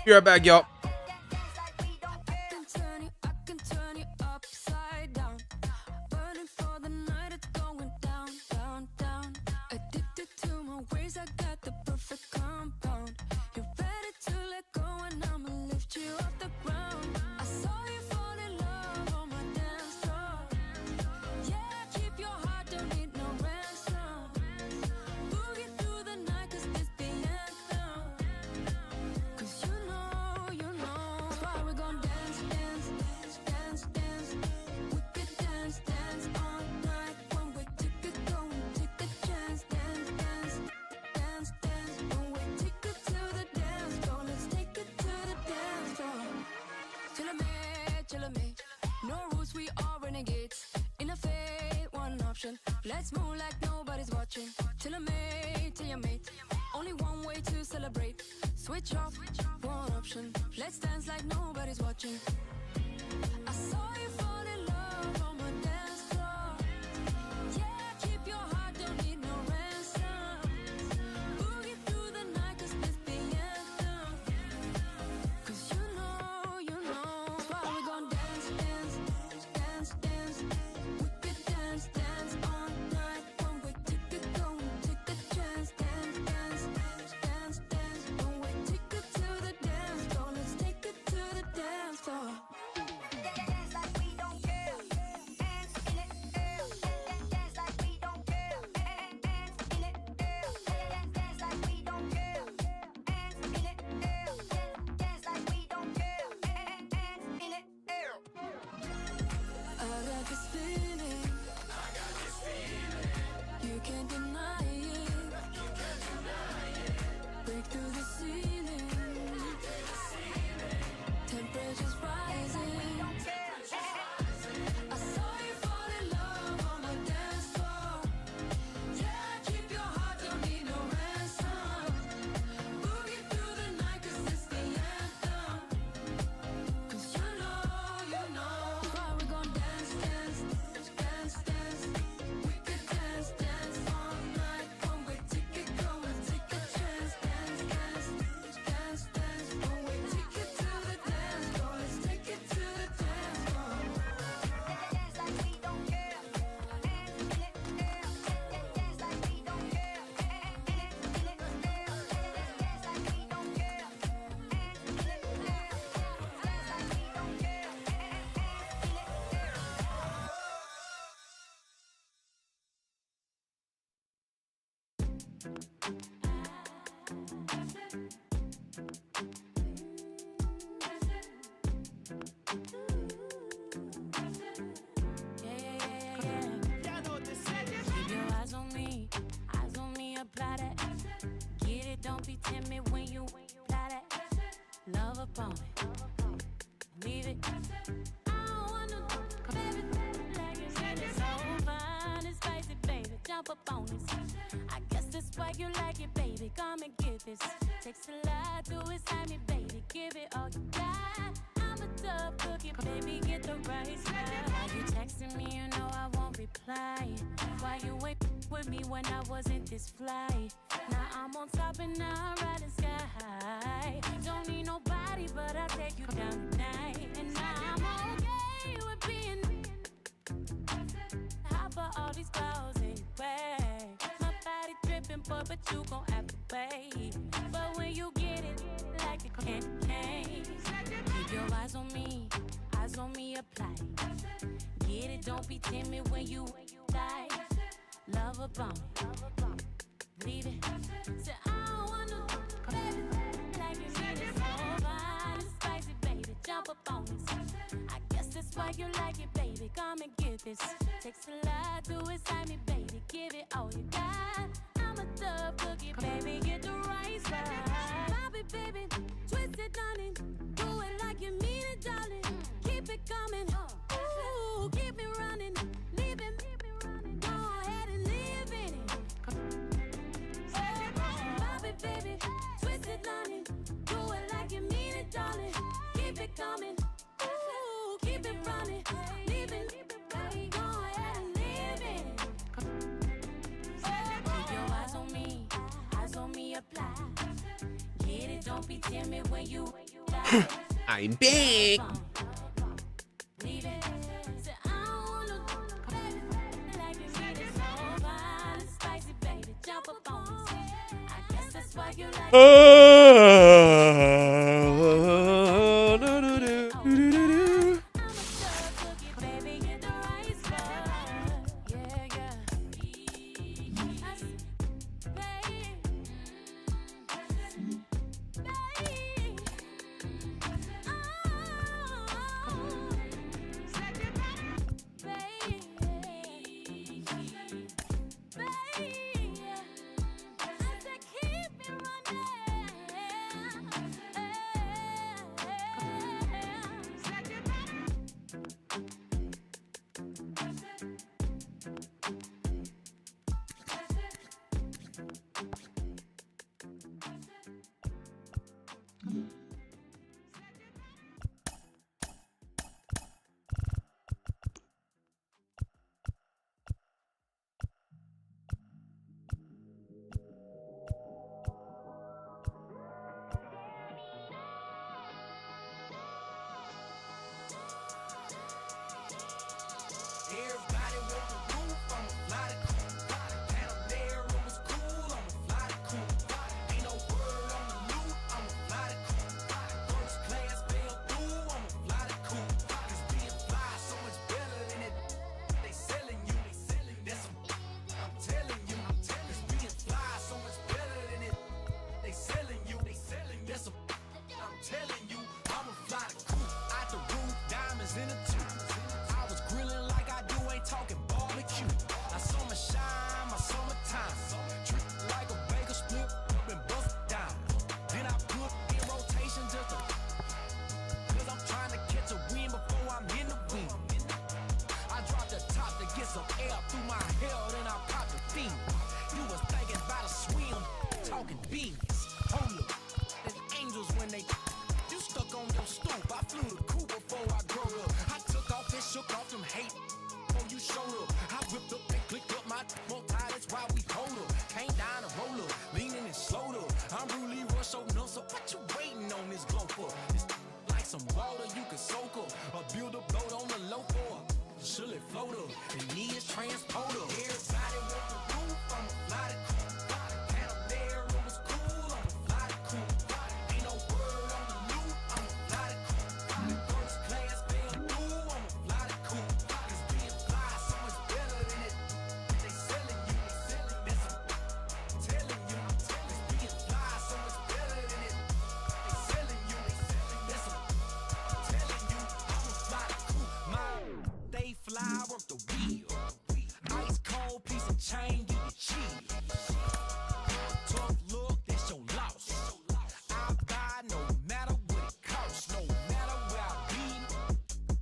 Be right back, y'all. Let's move like nobody's watching. Till I'm mate, till you're mate. Only one way to celebrate. Switch off, one option. Let's dance like nobody's watching. I saw you fall in love on my dance floor. Yeah, keep your heart, don't need no ransom. Boogie through the night, cause it's the anthem. Cause you know, why we gon' dance, dance, dance, dance. We could dance, dance all night. One way ticket, going, take a chance. Dance, dance, dance, dance. One way ticket to the dance floor. Let's take it to the dance floor. Dance like we don't ceiling. Temperatures rising. I saw you fall in love on the dance floor. Yeah, keep your heart, don't need no ransom. Boogie through the night 'cause it's the anthem. 'Cause you know, why we gon' dance, dance, dance, dance. We could dance, dance all night. One way ticket, go and take a chance. Dance, dance, dance, dance. One way ticket to the dance floor. Let's take it to the dance floor. Dance like we don't care. Dance like we don't care. Dance like we don't care. Dance like we don't care. Keep your eyes on me, apply that. Get it, don't be timid when you apply that. Love upon it, leave it. I don't wanna, baby, like you said, it's so fine and spicy, baby. Jump up on this. I guess that's why you like it, baby. Come and get this. Takes a lot to excite me, baby. Give it all you got. I'm a tough cookie, baby. Get the right spot. Why you texting me? You know I won't reply. Why you ain't with me when I wasn't this fly? Now I'm on top and now I'm riding sky. Don't need nobody, but I'll take you down tonight. And now I'm okay with being hot for all these clothes anyway. My body dripping, boy, but you gon' have to wait. But when you get it, like a candy cane. Keep your eyes on me, apply. Get it, don't be timid when you die. Love a bomb, leave it. Say I don't wanna, baby, like you said, it's so fine and spicy, baby. Jump up on this. I guess that's why you like it, baby. Come and get this. Takes a lot to excite me, baby. Give it all you got. I'm a tough cookie, baby. Get the right spot. Pop it, baby. Twist it, darling. Do it like you mean it, darling. Keep it coming. Ooh, keep it running. Leave it. Go ahead and live in it. Pop it, baby. Twist it, darling. Do it like you mean it, darling. Keep it coming. Ooh, keep it running. Leave it. Go ahead and live in it. Keep your eyes on me, apply. Get it, don't be timid when you die. I'm big. Leave it. Say, I don't wanna, baby, like you need it so fine and spicy, baby. Jump up on this. I guess that's why you like flew the coop before I grew up. I took off and shook off them hate before you showed up. I whipped up and clicked up my multi, that's why we hold up. Came down and roll up, leaning and slowed up. I'm really rush so no, so what you waiting on this glow for? It's like some water you can soak up, or build a boat on the low for. Should it float up? The knee is transporter. Everybody want the roof, I'ma fly the coop. Panamera was cool, I'ma fly the coop. Ain't no word on the loop, I'ma fly the coop. First class fell through, I'ma fly the coop. Cause being fly so much better than it. They selling you, that's I'm telling you. Cause being fly so much better than it. They selling you, that's I'm telling you. I'ma fly the coop. They fly, work the wheel. Ice cold piece of chain, you get cheese. Tough look, that's your loss. I buy no matter what it costs. No matter where I be,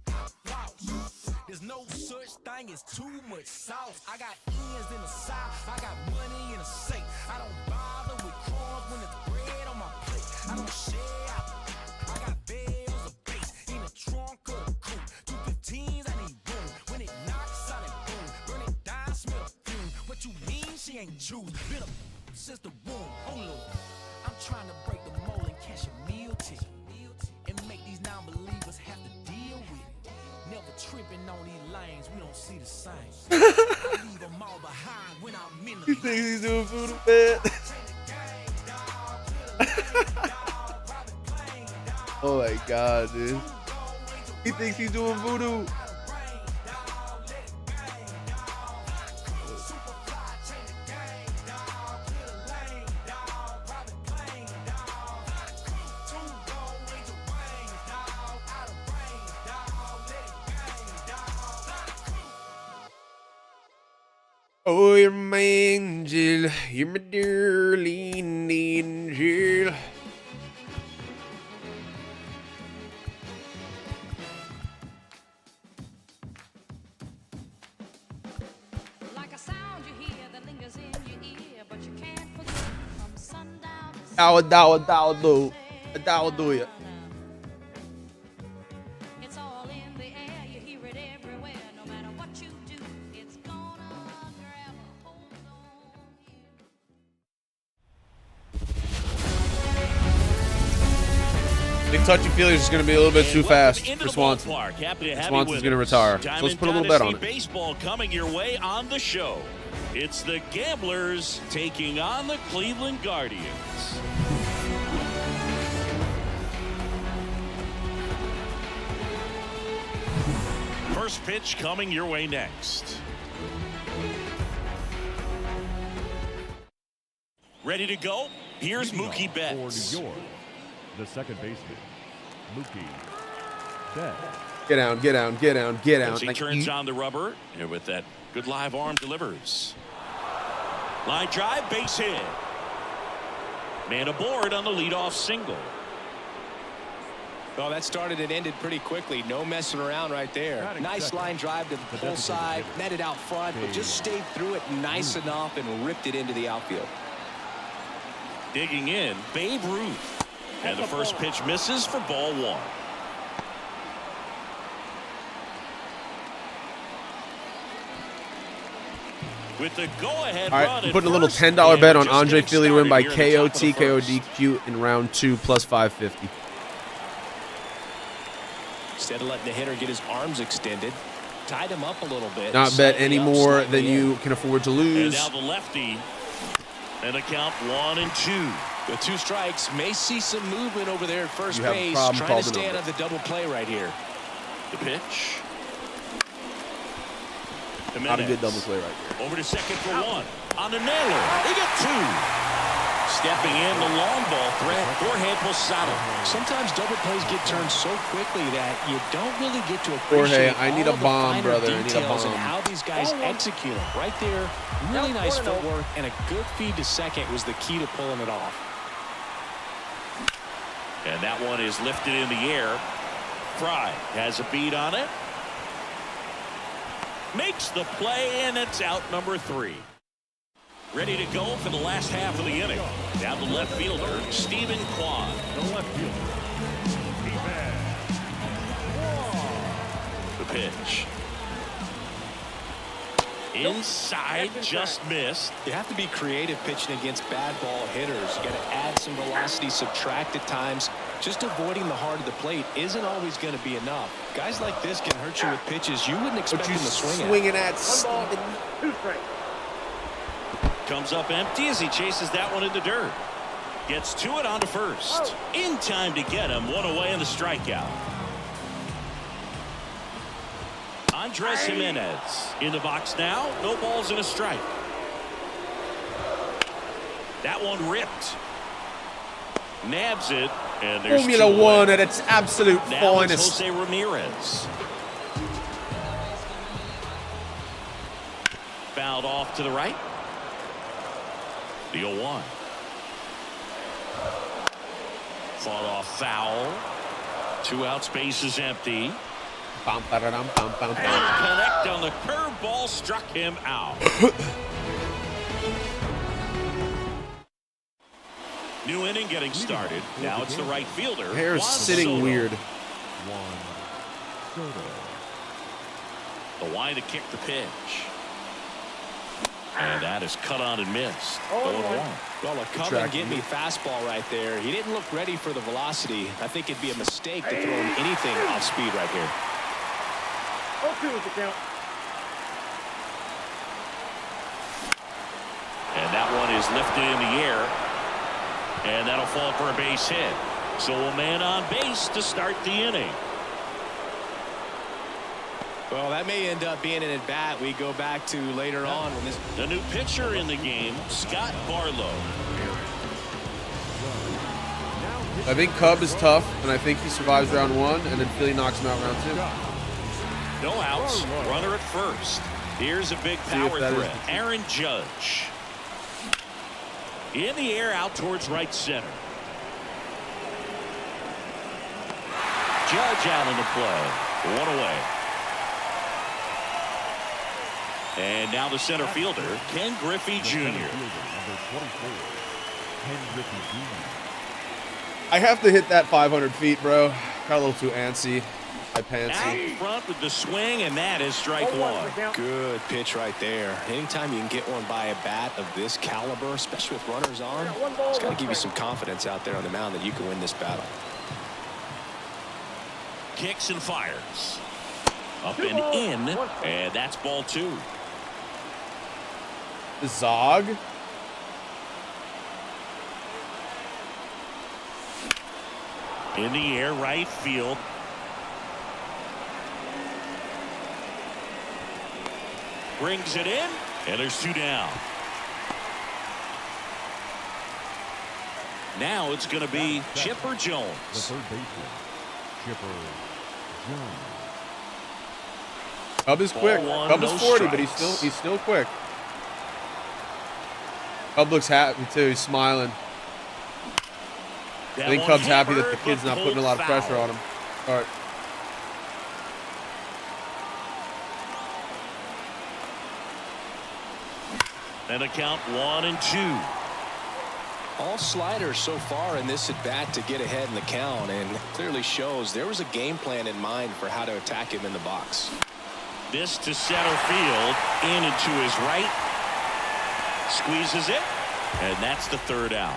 I floss. There's no such thing as too much sauce. I got ends in the south, I got money in the safe. I don't bother with crumbs when it's bread on my plate. I don't share, I got bells of bass in the trunk of the coupe. 215s, I need room. When it knocks out and boom, burn it down, smell the fume. What you mean she ain't choose? Been a since the womb. Hold up, I'm trying to break the mold and cash a meal ticket and make these non-believers have to deal with it. Never tripping on these lanes, we don't see the same. I leave them all behind when I'm in the He thinks he's doing voodoo, man. Oh my god, dude. He thinks he's doing voodoo. Oh, you're my angel. You're my darling angel. Like a sound you hear that lingers in your ear, but you can't forget from sundown to Dow do ya. It's all in the air, you hear it everywhere. No matter what you do, it's gonna grab a hold on you. Big touchy feely is going to be a little bit too fast for Swanson. Swanson's going to retire. So let's put a little bet on it. Baseball coming your way on the show. It's the Gamblers taking on the Cleveland Guardians. First pitch coming your way next. Ready to go? Here's Mookie Betts. For New York, the second baseman, Mookie Betts. Get down, get down, get down, get down. As he turns on the rubber, and with that good live arm delivers. Line drive, base hit. Man aboard on the leadoff single. Well, that started and ended pretty quickly. No messing around right there. Nice line drive to the pull side, netted out front, but just stayed through it nice enough and ripped it into the outfield. Digging in, Babe Ruth. And the first pitch misses for ball one. With the go-ahead All right, run I'm putting a little $10 bet on Andre Fili to win by KO, TKO, DQ in round 2 plus 550. Instead of letting the hitter get his arms extended, tied him up a little bit. Not bet any more than you can afford to lose. And now the lefty. And a count 1-2. With 2 strikes, may see some movement over there at first You have a base. problem, Trying call to the stay out number. of the double play right here. The pitch. Not a good double play right there. Over to second for one. On the nailer. They get 2. Stepping in, the long ball threat, Jorge Posada. Sometimes double plays get turned so quickly that you don't really get to Jorge, appreciate I need all a the bomb, finer brother. I need a details and bomb. how these guys execute them. Right there, really nice footwork, and a good feed to second was the key to pulling it off. And that one is lifted in the air. Fry has a beat on it. Makes the play, and it's out number 3. Ready to go for the last half of the inning. Down the left fielder, Stephen Kwan. The left fielder, Stephen pitch. Inside, just missed. You have to be creative pitching against bad ball hitters. You got to add some velocity, subtract at times. Just avoiding the heart of the plate isn't always going to be enough. Guys like this can hurt you with pitches you wouldn't expect them to swing at. Comes up empty as he chases that one in the dirt. Gets to it onto first. In time to get him. One away in the strikeout. Andres Jimenez in the box now. No balls and a strike. That one ripped. Nabs it. And there's Formula One at its absolute now finest. It's Jose Ramirez. Fouled off to the right. The 0-1. Fought off foul. 2 out, space is empty. Bum, ba-da-dum, bum, bum, bum. Connect on the curveball, struck him out. New inning getting started. Now it's the right fielder. Hair's Juan sitting Soto. weird. The line to kick the pitch. And that is cut on and missed. 0-1. Well, a come and get me fastball right there. He didn't look ready for the velocity. I think it'd be a mistake to throw him anything off speed right here. 0-2 is the count. And that one is lifted in the air. And that'll fall for a base hit. So a man on base to start the inning. Well, that may end up being an at-bat we go back to later on. When the new pitcher in the game, Scott Barlow. I think Cub is tough, and I think he survives round 1, and then Philly knocks him out round 2. No outs, runner at first. Here's a big power threat. Aaron Judge. In the air, out towards right center. Judge out in the play. 1 away. And now the center fielder, Ken Griffey Jr. I have to hit that 500 feet, bro. Got a little too antsy. Out front with the swing, and that is strike 1. Good pitch right there. Anytime you can get one by a bat of this caliber, especially with runners on, it's got to give you some confidence out there on the mound that you can win this battle. Kicks and fires. Up and in, and that's ball 2. Zog. In the air, right field. Brings it in, and there's 2 down. Now it's going to be Chipper Jones. The third baseman, Chipper Jones. Cub is quick. Cub is 40, but he's still quick. Cub looks happy too. He's smiling. I think Cub's happy that the kid's not putting a lot of pressure on him. All right. And a count 1-2. All sliders so far in this at bat to get ahead in the count, and clearly shows there was a game plan in mind for how to attack him in the box. This to center field, in and to his right. Squeezes it, and that's the 3rd out.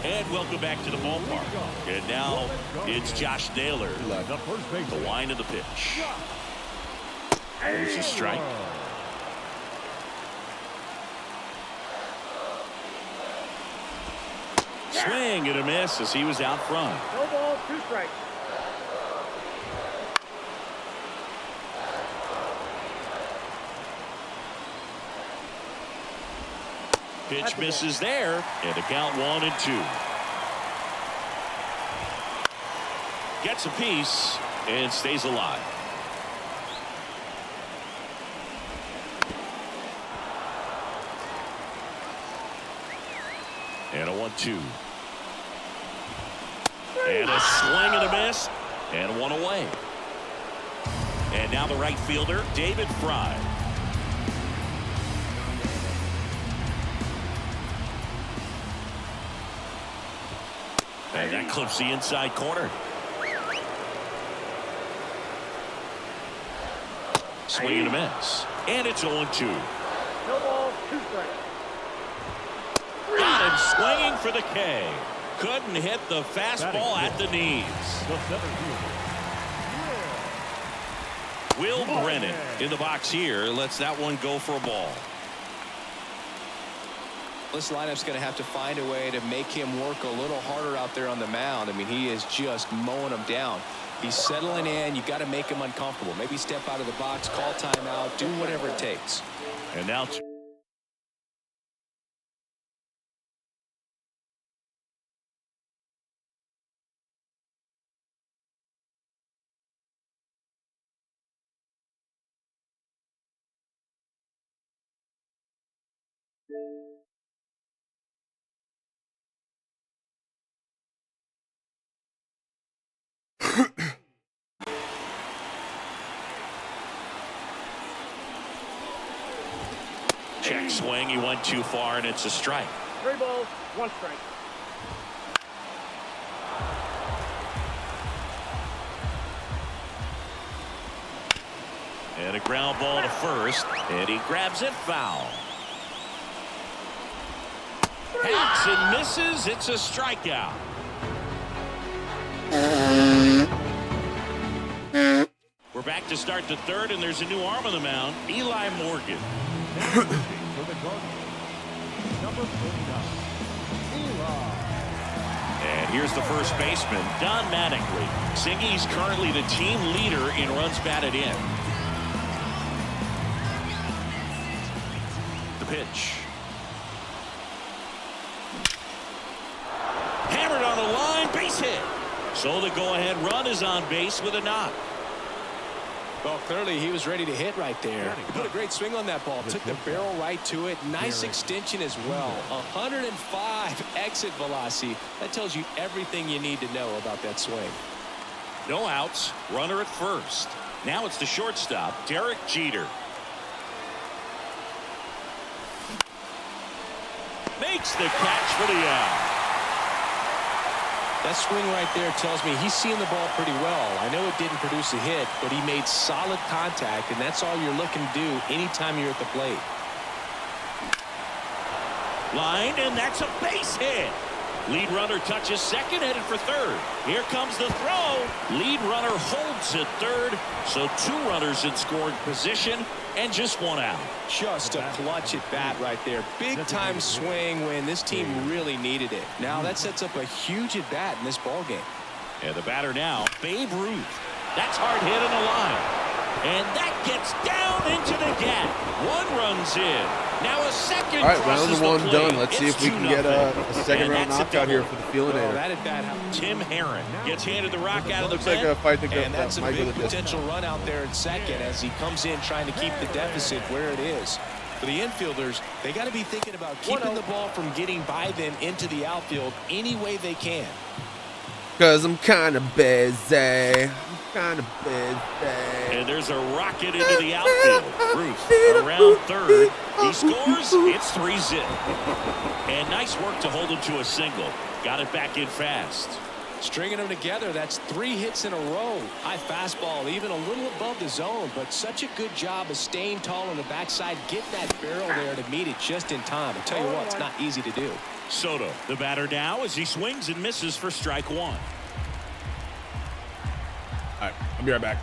And welcome back to the ballpark. And now it's Josh Naylor. The line of the pitch. There's a strike. Swing and a miss as he was out front. No balls, 2 strikes. Pitch misses there, and the count 1-2. Gets a piece and stays alive. And a 1-2. And a swing and a miss, and 1 away. And now the right fielder, David Fry. And that clips the inside corner. Swing and a miss. And it's 0-2. No ball, 2 strikes. Got him swinging for the K. Couldn't hit the fastball at the knees. Will Brennan in the box here lets that one go for a ball. This lineup's going to have to find a way to make him work a little harder out there on the mound. I mean, he is just mowing them down. He's settling in. You got to make him uncomfortable. Maybe step out of the box, call timeout, do whatever it takes. And now check swing. He went too far, and it's a strike. 3 balls, 1 strike. And a ground ball to first, and he grabs it foul. Hits and misses. It's a strikeout. We're back to start the third, and there's a new arm on the mound, Eli Morgan. And here's the first baseman, Don Mattingly. Singy's currently the team leader in runs batted in. The pitch. Hammered on the line, base hit. So the go-ahead run is on base with a knock. Well, clearly he was ready to hit right there. He put a great swing on that ball. Took the barrel right to it. Nice extension as well. 105 exit velocity. That tells you everything you need to know about that swing. No outs. Runner at first. Now it's the shortstop, Derek Jeter. Makes the catch for the out. That swing right there tells me he's seeing the ball pretty well. I know it didn't produce a hit, but he made solid contact, and that's all you're looking to do anytime you're at the plate. Line, and that's a base hit. Lead runner touches second, headed for third. Here comes the throw. Lead runner holds at third, so 2 runners in scoring position and just 1 out. Just a clutch at bat right there. Big time swing when this team really needed it. Now that sets up a huge at bat in this ball game. And the batter now, Babe Ruth. That's hard hit in the line. And that gets down into the gap. 1 runs in. Now a second. All right, crosses round 1 the done. plate. Let's see It's if we can get a second round knockout here for the Feelinator. Tim Herron gets handed the rock out of the Looks like a fight that and that's a might go big the distance. potential run out there in second as he comes in trying to keep the deficit where it is. For the infielders, they got to be thinking about keeping the ball from getting by them into the outfield any way they can. Because I'm kind of busy. And there's a rocket into the outfield. Ruth around third. He scores. It's 3-0. And nice work to hold him to a single. Got it back in fast. Stringing them together, that's 3 hits in a row. High fastball, even a little above the zone, but such a good job of staying tall on the backside, getting that barrel there to meet it just in time. I tell you what, it's not easy to do. Soto, the batter now, as he swings and misses for strike 1. All right, I'll be right back.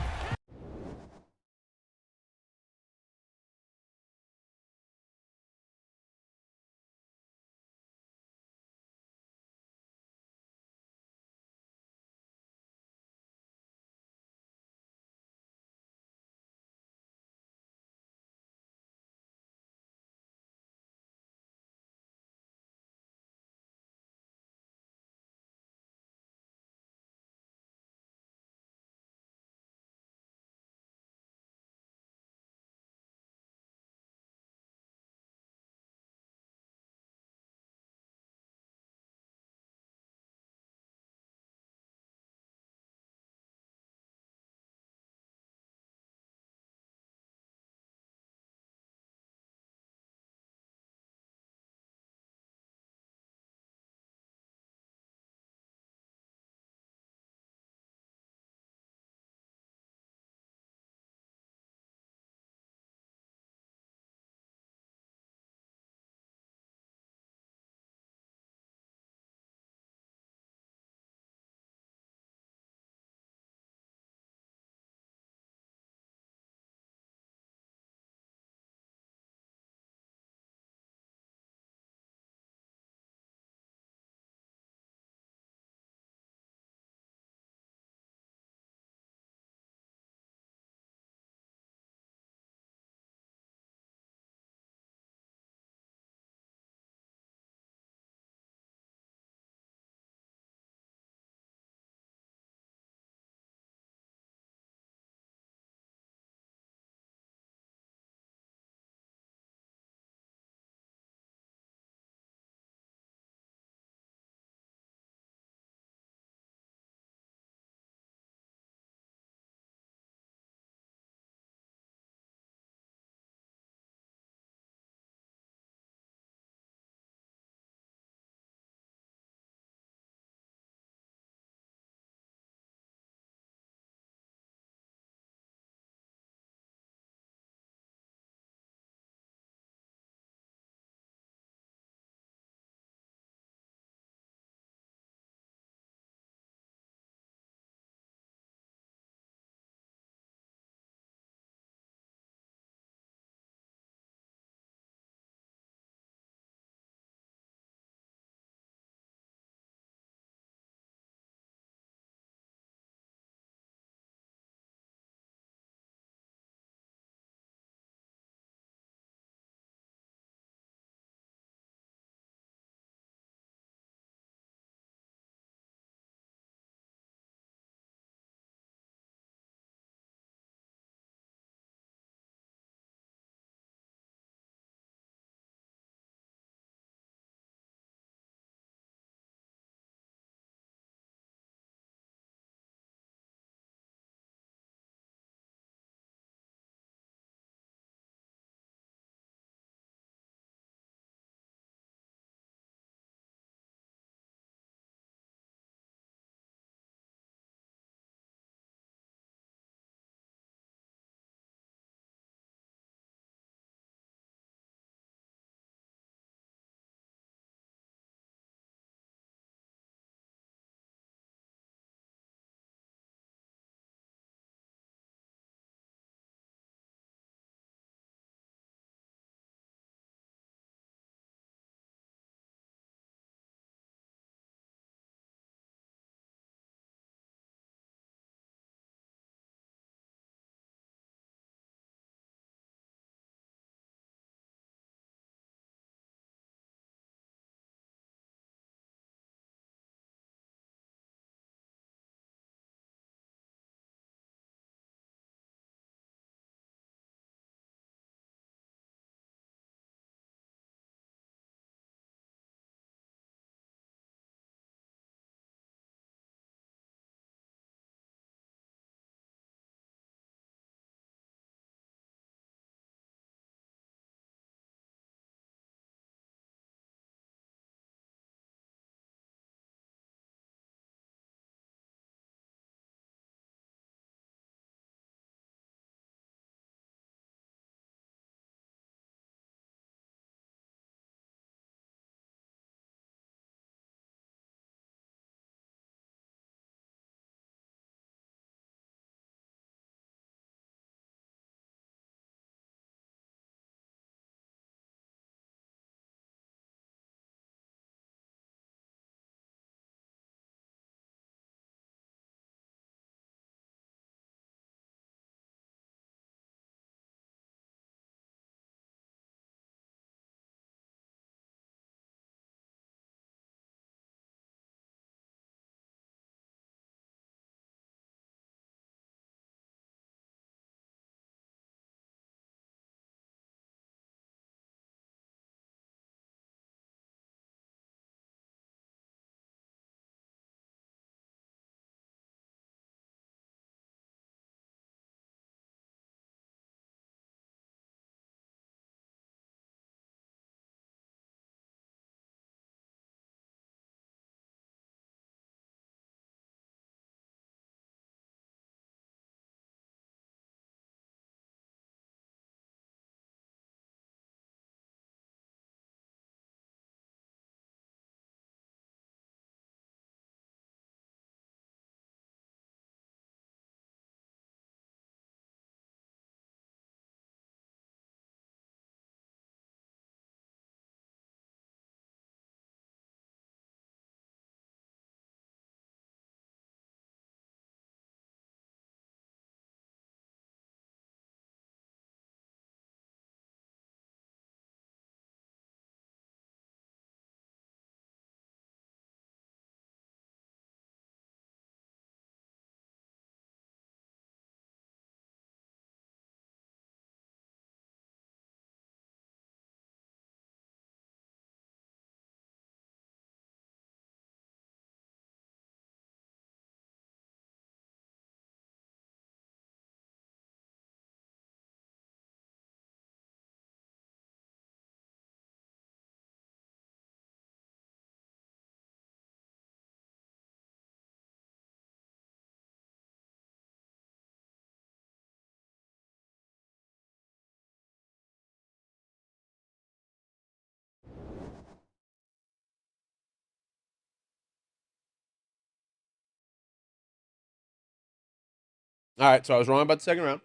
All right, so I was wrong about the second round.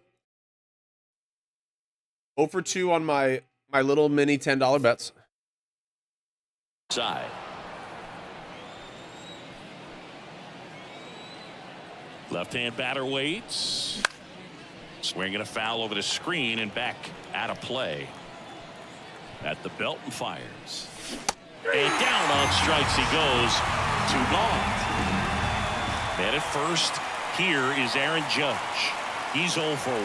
0 for 2 on my little mini $10 bets. Side. Left-hand batter waits. Swinging a foul over the screen and back out of play. At the belt and fires. And down on strikes he goes. 2 gone. And at first, here is Aaron Judge. He's 0 for 1.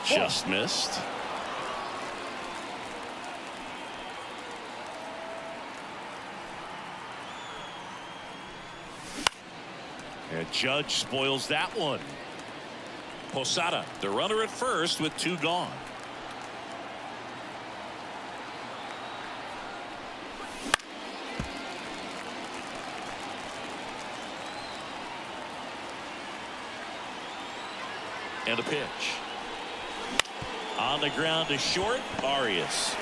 Just missed. And Judge spoils that one. Posada, the runner at first with 2 gone. And a pitch. On the ground to short, Arias.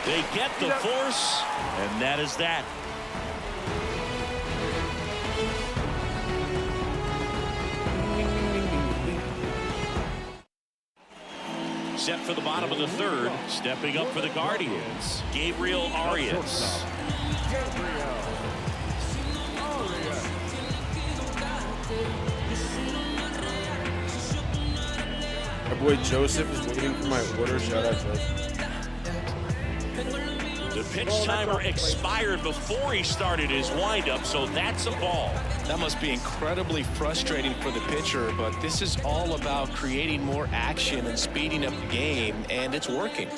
They get the force, and that is that. Set for the bottom of the third, stepping up for the Guardians, Gabriel Arias. My boy Joseph is waiting for my order. Shout out, Joseph. The pitch timer expired before he started his windup, so that's a ball. That must be incredibly frustrating for the pitcher, but this is all about creating more action and speeding up the game, and it's working.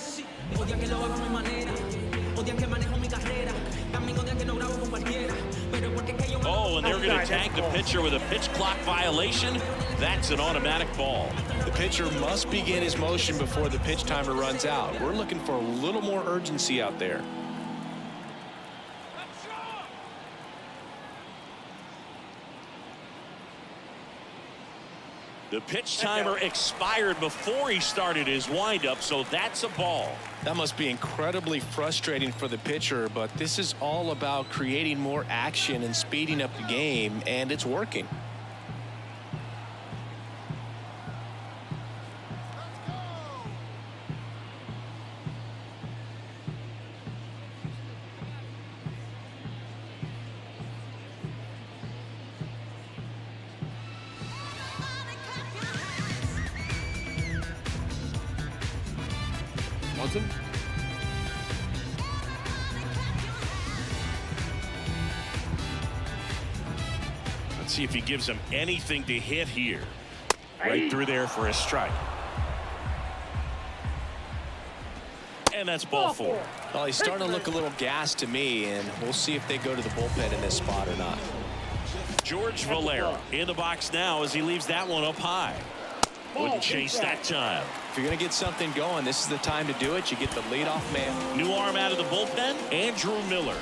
Oh, and they're going to tag the pitcher with a pitch clock violation. That's an automatic ball. The pitcher must begin his motion before the pitch timer runs out. We're looking for a little more urgency out there. The pitch timer expired before he started his windup, so that's a ball. That must be incredibly frustrating for the pitcher, but this is all about creating more action and speeding up the game, and it's working. Johnson? Let's see if he gives him anything to hit here. Right through there for a strike. And that's ball 4. Well, he's starting to look a little gassed to me, and we'll see if they go to the bullpen in this spot or not. George Valera in the box now as he leaves that one up high. Wouldn't chase that time. If you're going to get something going, this is the time to do it. You get the leadoff man. New arm out of the bullpen, Andrew Miller.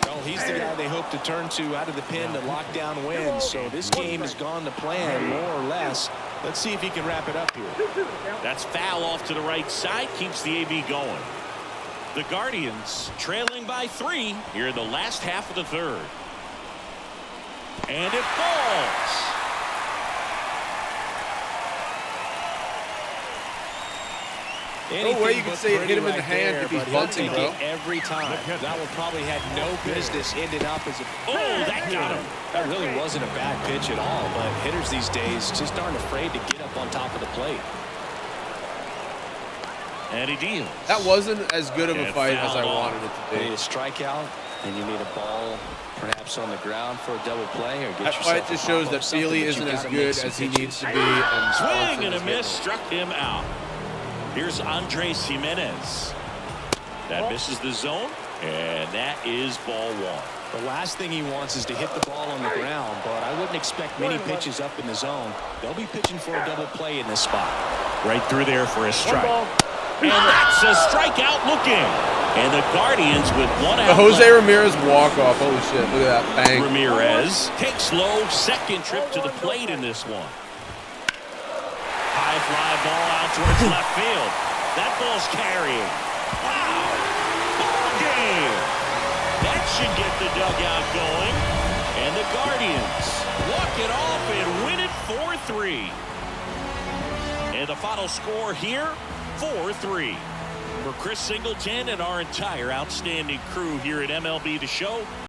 Well, he's the guy they hope to turn to out of the pen to lock down wins. So this game has gone to plan, more or less. Let's see if he can wrap it up here. That's foul off to the right side, keeps the AB going. The Guardians trailing by 3 here in the last half of the third. And it falls. No way you can say it hit him in the hand if he's bunting, bro. Every time. That one probably had no business ending up as a... Oh, that got him. That really wasn't a bad pitch at all, but hitters these days just aren't afraid to get up on top of the plate. And he deals. That wasn't as good of a fight as I wanted it to be. You need a strikeout, and you need a ball perhaps on the ground for a double play. Or get that fight just shows that Feely isn't as good as he needs to be. And swing and a miss struck him out. Here's Andres Jimenez. That misses the zone, and that is ball 1. The last thing he wants is to hit the ball on the ground, but I wouldn't expect many pitches up in the zone. They'll be pitching for a double play in this spot. Right through there for a strike. And that's a strikeout looking. And the Guardians with 1 out. The Jose Ramirez walk-off. Holy shit, look at that bang. Ramirez takes low, second trip to the plate in this one. High fly ball out towards left field. That ball's carrying. Wow. Ball game. That should get the dugout going. And the Guardians walk it off and win it 4-3. And the final score here, 4-3. For Chris Singleton and our entire outstanding crew here at MLB The Show,